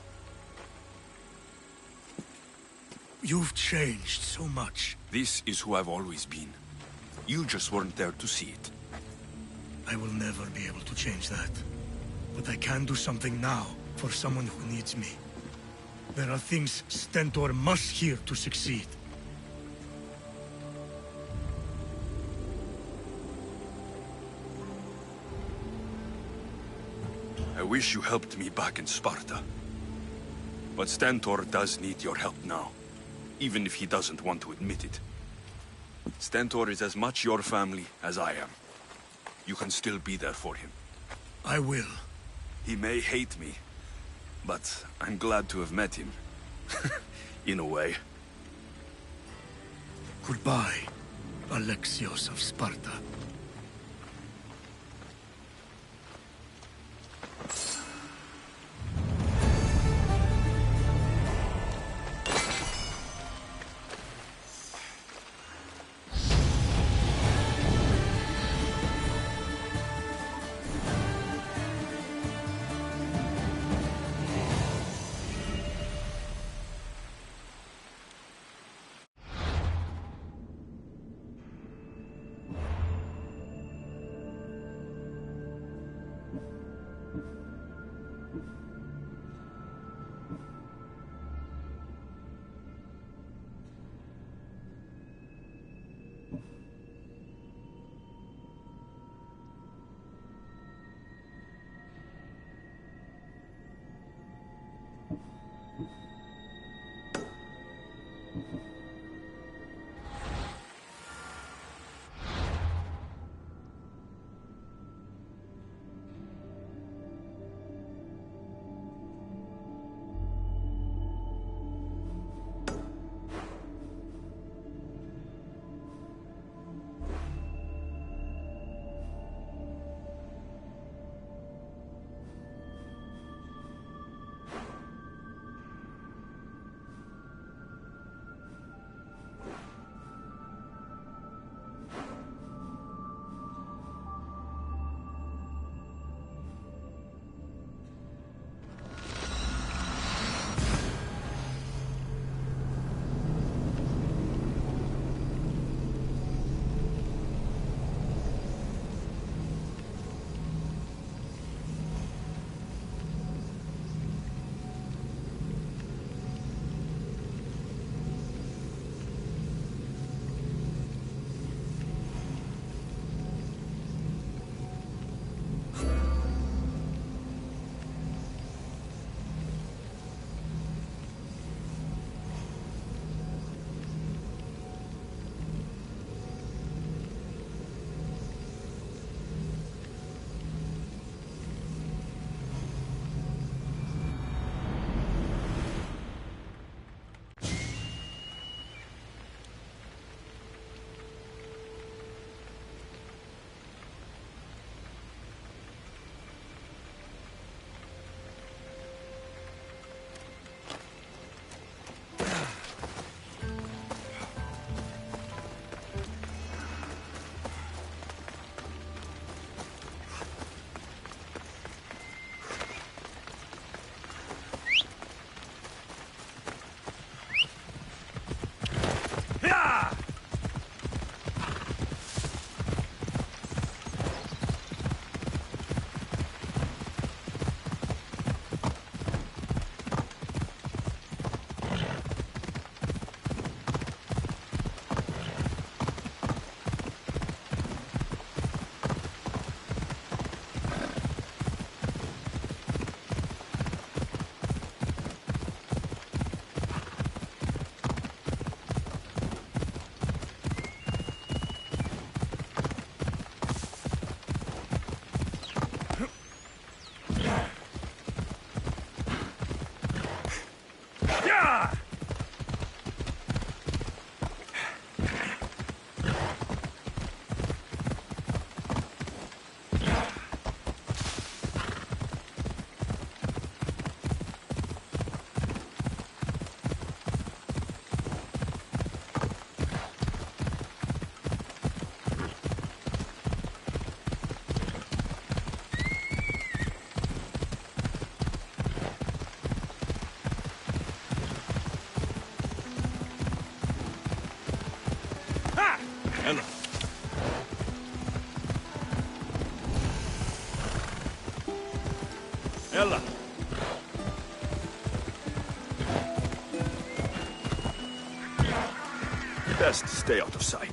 You've changed so much. This is who I've always been. You just weren't there to see it. I will never be able to change that. But I can do something now for someone who needs me. There are things Stentor must hear to succeed. I wish you helped me back in Sparta. But Stentor does need your help now, even if he doesn't want to admit it. Stentor is as much your family as I am. You can still be there for him. I will. He may hate me, but I'm glad to have met him. In a way. Goodbye, Alexios of Sparta. Ella. Best stay out of sight.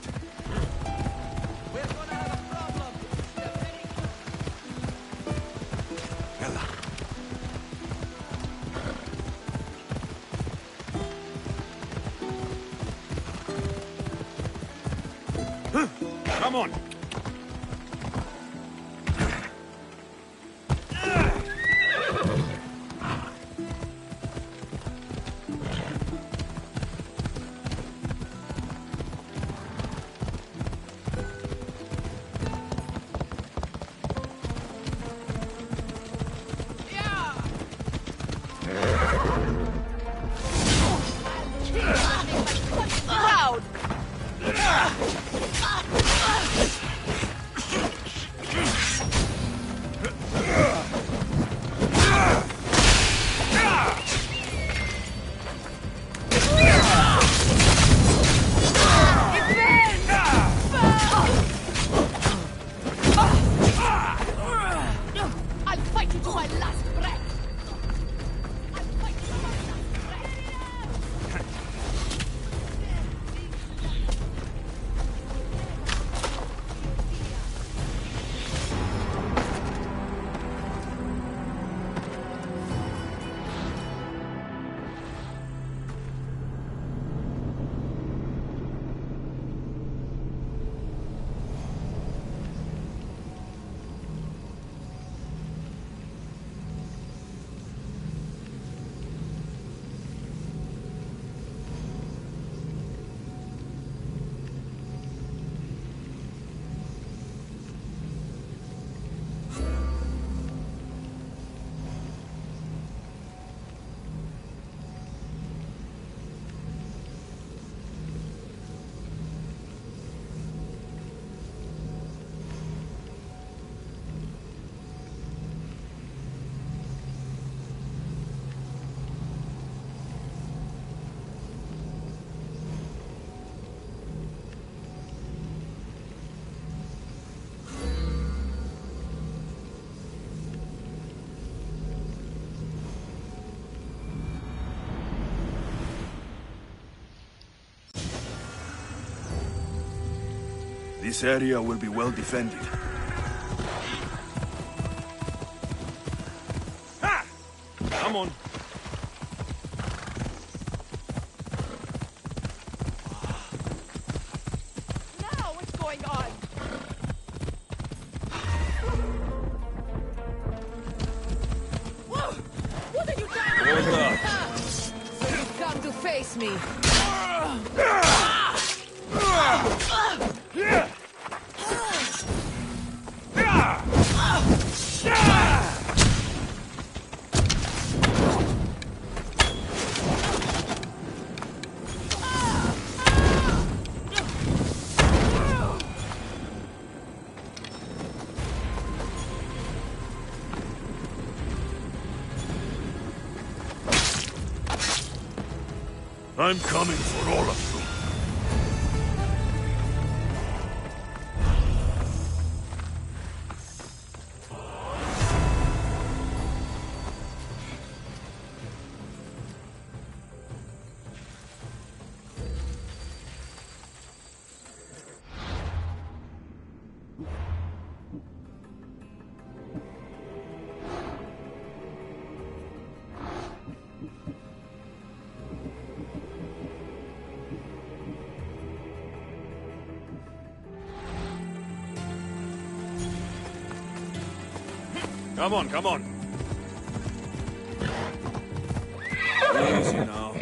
Come on. Proud. I'll fight you to my last breath. This area will be well defended. Ha! Come on. Now what's going on? Whoa! What are you doing? Hold up. So you've come to face me. I'm coming for all of you. Come on, come on. Easy now.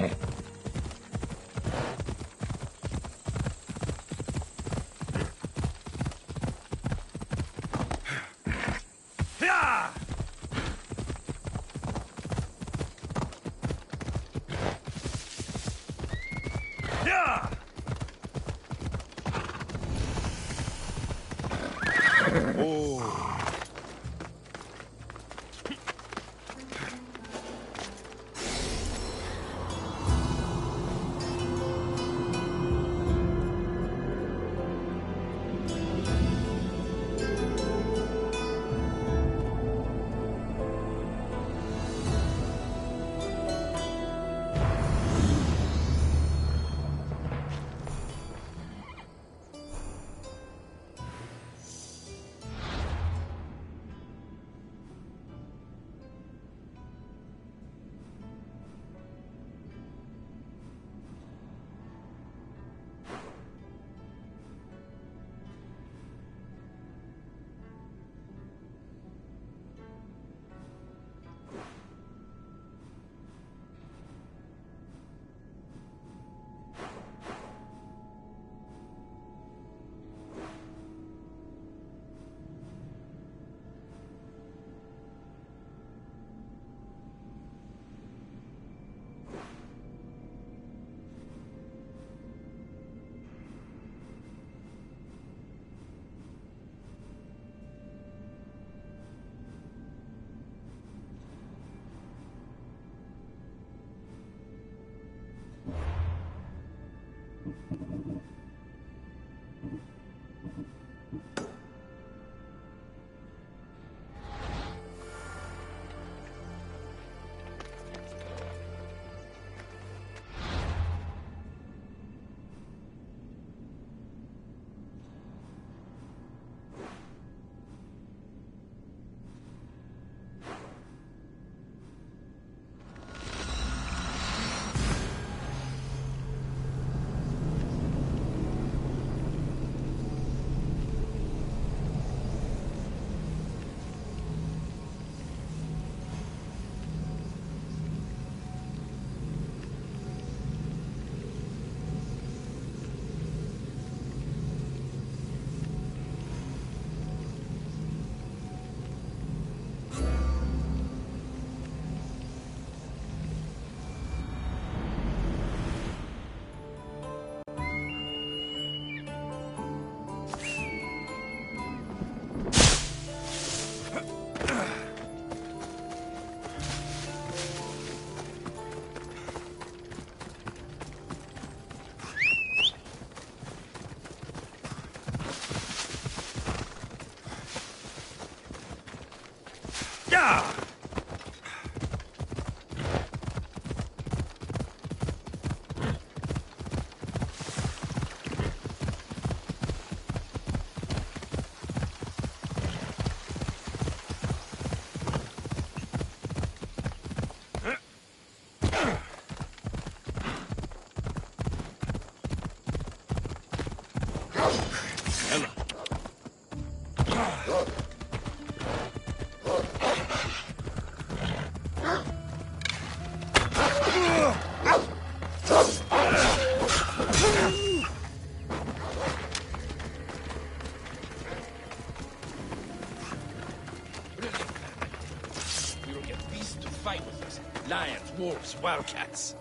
Lions, wolves, wildcats.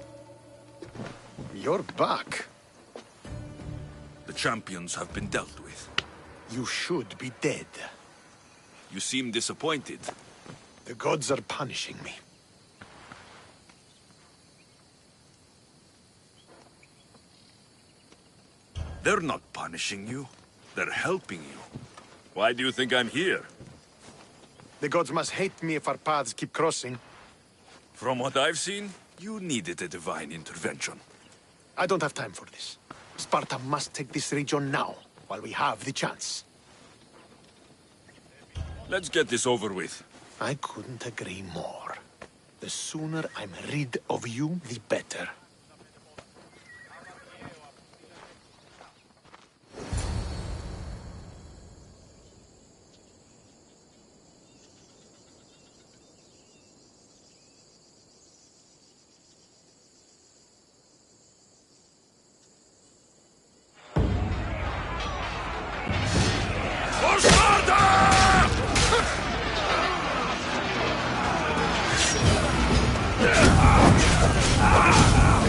You're back. The champions have been dealt with. You should be dead. You seem disappointed. The gods are punishing me. They're not punishing you. They're helping you. Why do you think I'm here? The gods must hate me if our paths keep crossing. From what I've seen, you needed a divine intervention. I don't have time for this. Sparta must take this region now, while we have the chance. Let's get this over with. I couldn't agree more. The sooner I'm rid of you, the better. Ah!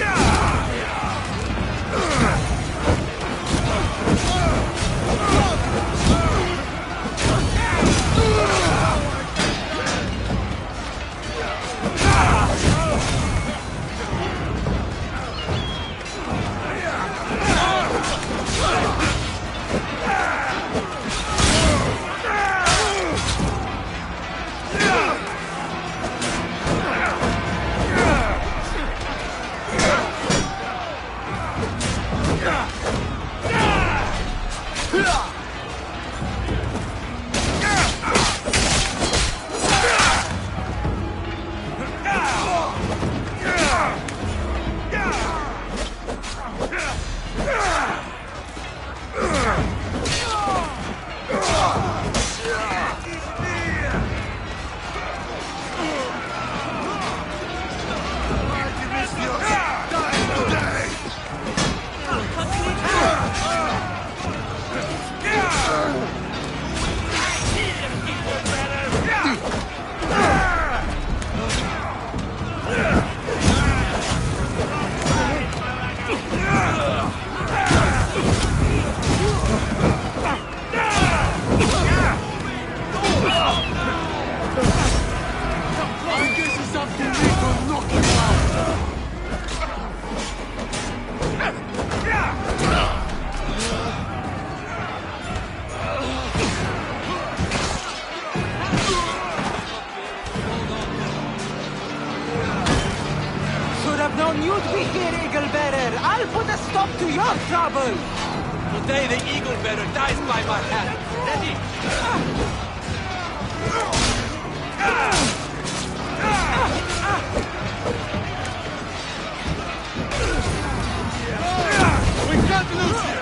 long you'd be here, Eagle Bearer. I'll put a stop to your trouble. Today the Eagle Bearer dies by my hand. Ready? We can't lose you!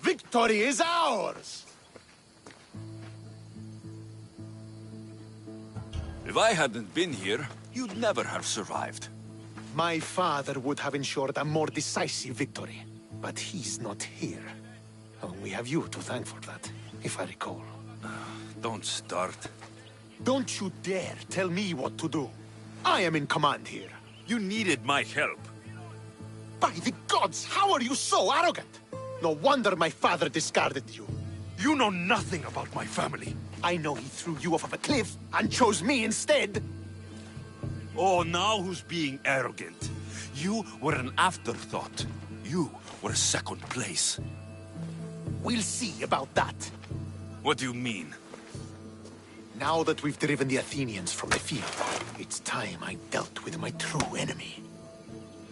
Victory is ours! If I hadn't been here, you'd never have survived. My father would have ensured a more decisive victory, but he's not here. Oh, we have you to thank for that, if I recall. Don't start. Don't you dare tell me what to do. I am in command here. You needed my help. By the gods, how are you so arrogant? No wonder my father discarded you. You know nothing about my family. I know he threw you off of a cliff and chose me instead. Oh, now who's being arrogant? You were an afterthought. You were second place. We'll see about that. What do you mean? Now that we've driven the Athenians from the field, it's time I dealt with my true enemy.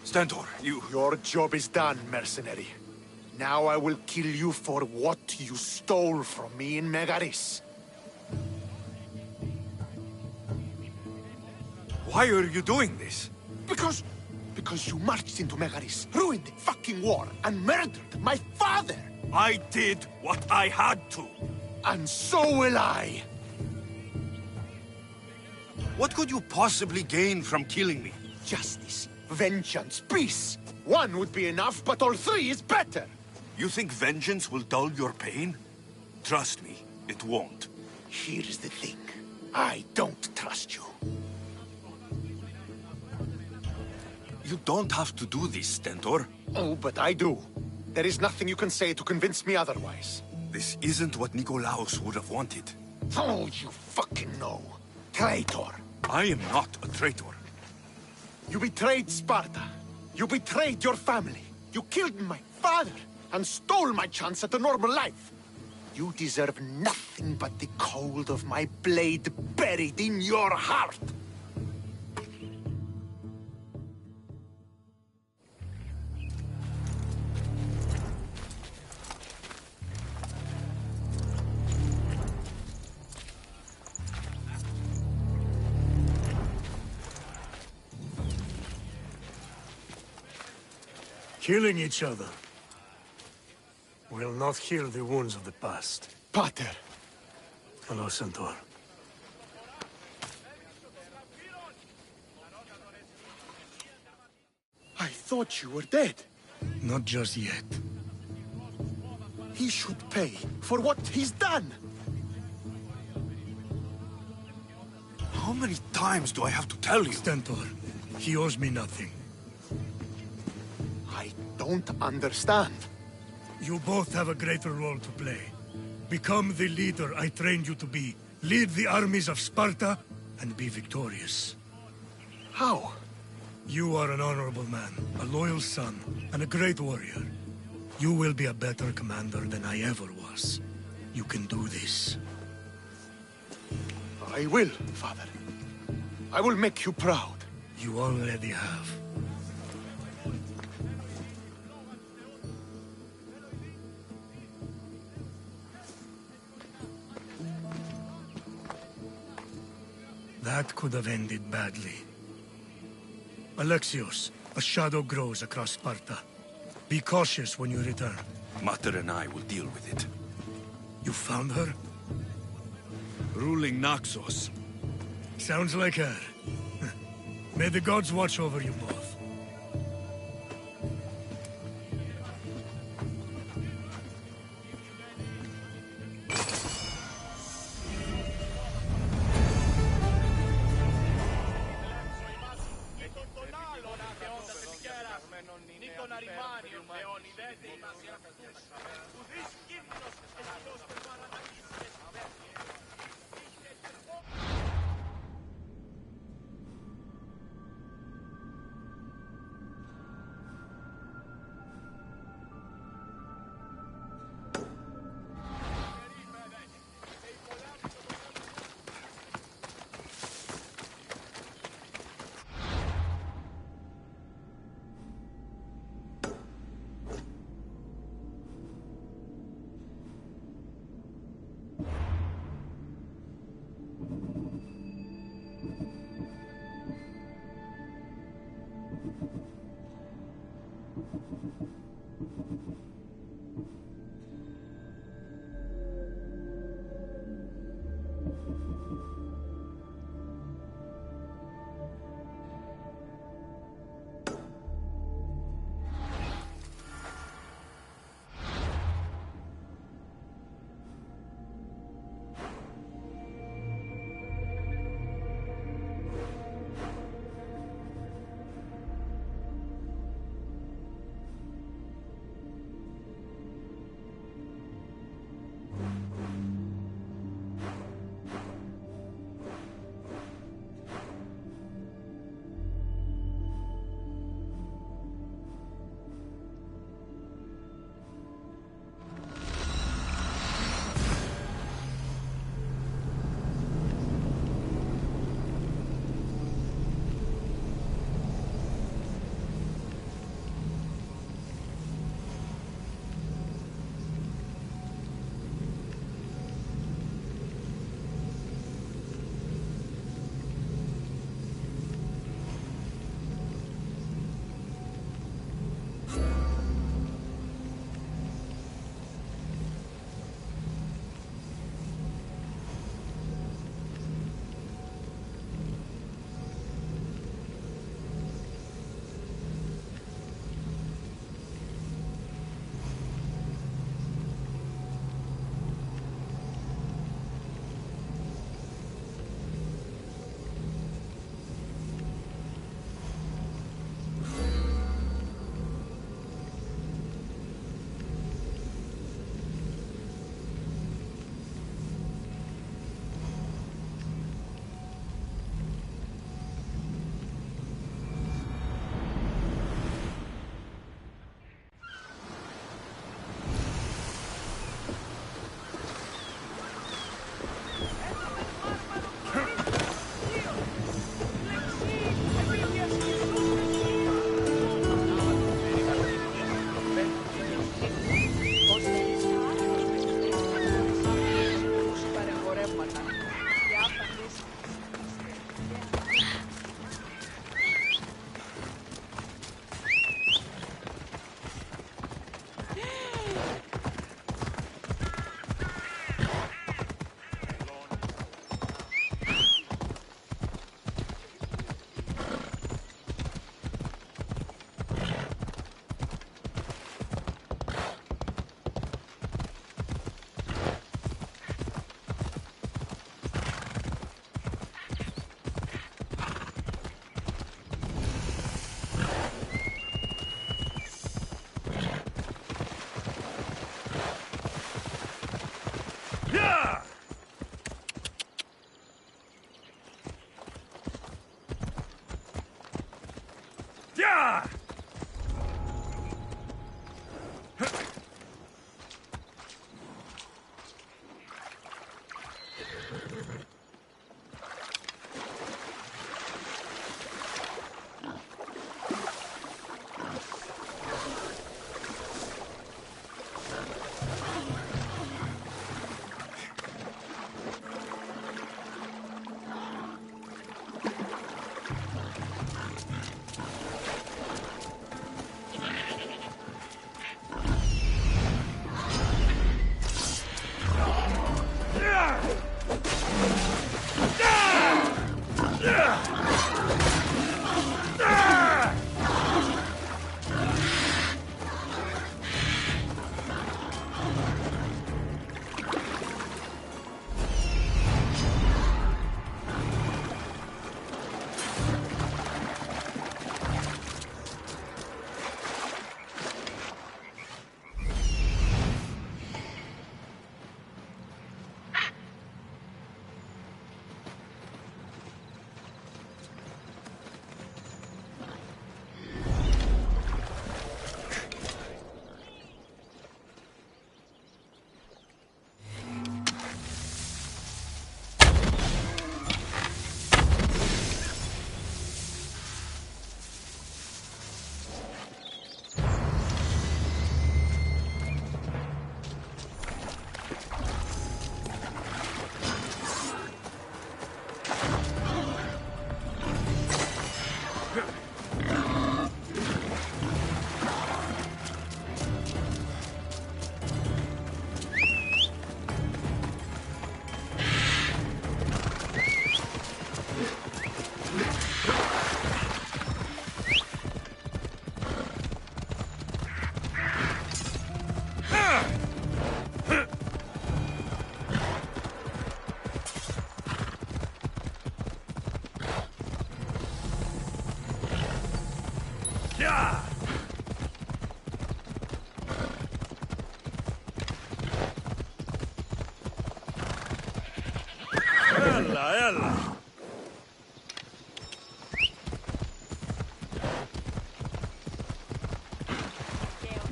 Stentor, you... Your job is done, mercenary. Now I will kill you for what you stole from me in Megaris. Why are you doing this? Because you marched into Megaris, ruined the fucking war, and murdered my father! I did what I had to. And so will I. What could you possibly gain from killing me? Justice, vengeance, peace. One would be enough, but all three is better. You think vengeance will dull your pain? Trust me, it won't. Here's the thing. I don't trust you. You don't have to do this, Stentor. Oh, but I do. There is nothing you can say to convince me otherwise. This isn't what Nikolaos would have wanted. Oh, you fucking know. Traitor. I am not a traitor. You betrayed Sparta. You betrayed your family. You killed my father and stole my chance at a normal life. You deserve nothing but the cold of my blade buried in your heart. Killing each other will not heal the wounds of the past. Pater! Hello, Centaur. I thought you were dead. Not just yet. He should pay for what he's done. How many times do I have to tell you? Stentor, he owes me nothing. I don't understand. You both have a greater role to play. Become the leader I trained you to be. Lead the armies of Sparta and be victorious. How? You are an honorable man, a loyal son, and a great warrior. You will be a better commander than I ever was. You can do this. I will, Father. I will make you proud. You already have. That could have ended badly. Alexios, a shadow grows across Sparta. Be cautious when you return. Mater and I will deal with it. You found her? Ruling Naxos. Sounds like her. May the gods watch over you both.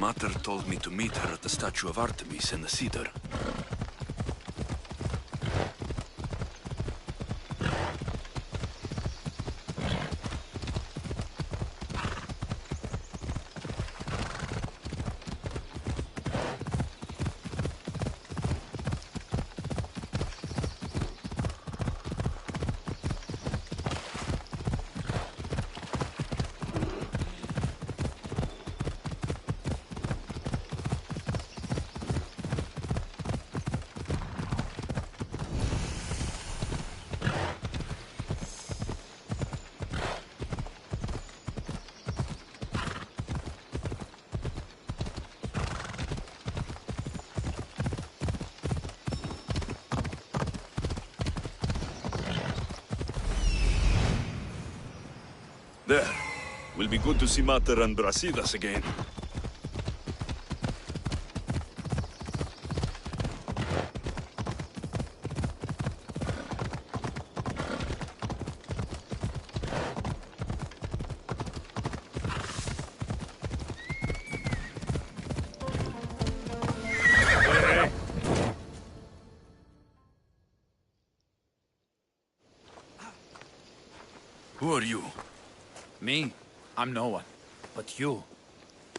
Mater told me to meet her at the statue of Artemis in the cedar. There. Will be good to see Mater and Brasidas again. Who are you? Me? I'm no one. But you.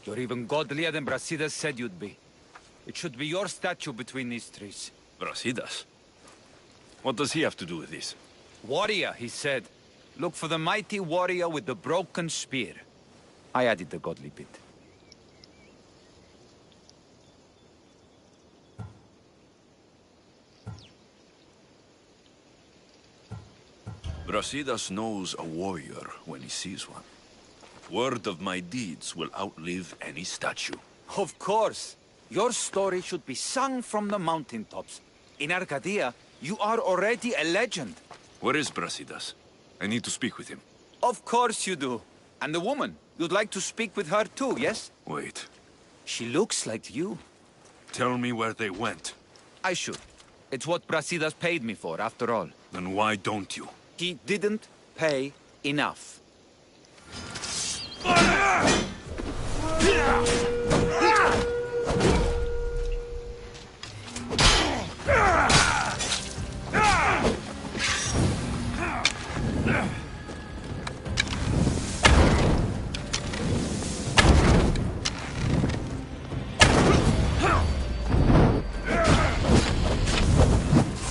You're even godlier than Brasidas said you'd be. It should be your statue between these trees. Brasidas? What does he have to do with this? Warrior, he said. Look for the mighty warrior with the broken spear. I added the godly bit. Brasidas knows a warrior when he sees one. Word of my deeds will outlive any statue. Of course. Your story should be sung from the mountaintops. In Arcadia, you are already a legend. Where is Brasidas? I need to speak with him. Of course you do. And the woman, you'd like to speak with her too, yes? Wait. She looks like you. Tell me where they went. I should. It's what Brasidas paid me for, after all. Then why don't you? He didn't pay enough.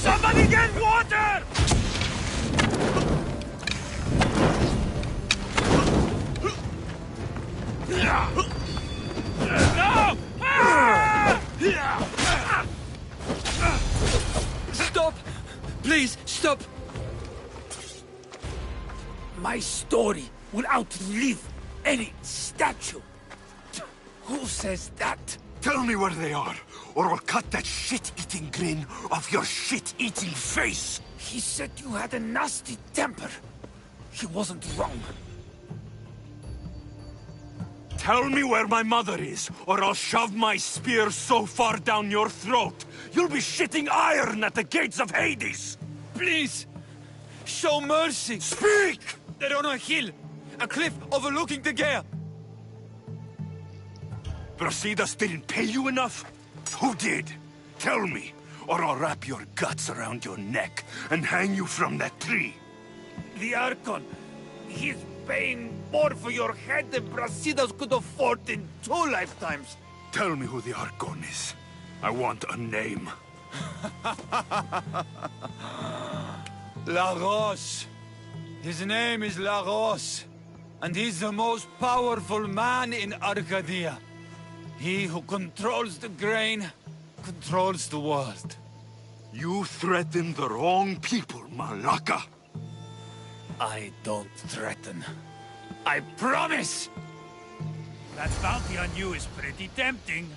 Somebody get water! No! Stop! Please, stop! My story will outlive any statue. Who says that? Tell me where they are, or I'll cut that shit-eating grin off your shit-eating face! He said you had a nasty temper. He wasn't wrong. Tell me where my mother is, or I'll shove my spear so far down your throat, you'll be shitting iron at the gates of Hades! Please! Show mercy! Speak! They're on a hill! A cliff overlooking the gale! Brasidas didn't pay you enough? Who did? Tell me, or I'll wrap your guts around your neck and hang you from that tree. The Archon. He's paying more for your head than Brasidas could afford in 2 lifetimes. Tell me who the Archon is. I want a name. Lagos. His name is Lagos. And he's the most powerful man in Arcadia. He who controls the grain, controls the world. You threaten the wrong people, Malaka. I don't threaten. I promise! That bounty on you is pretty tempting.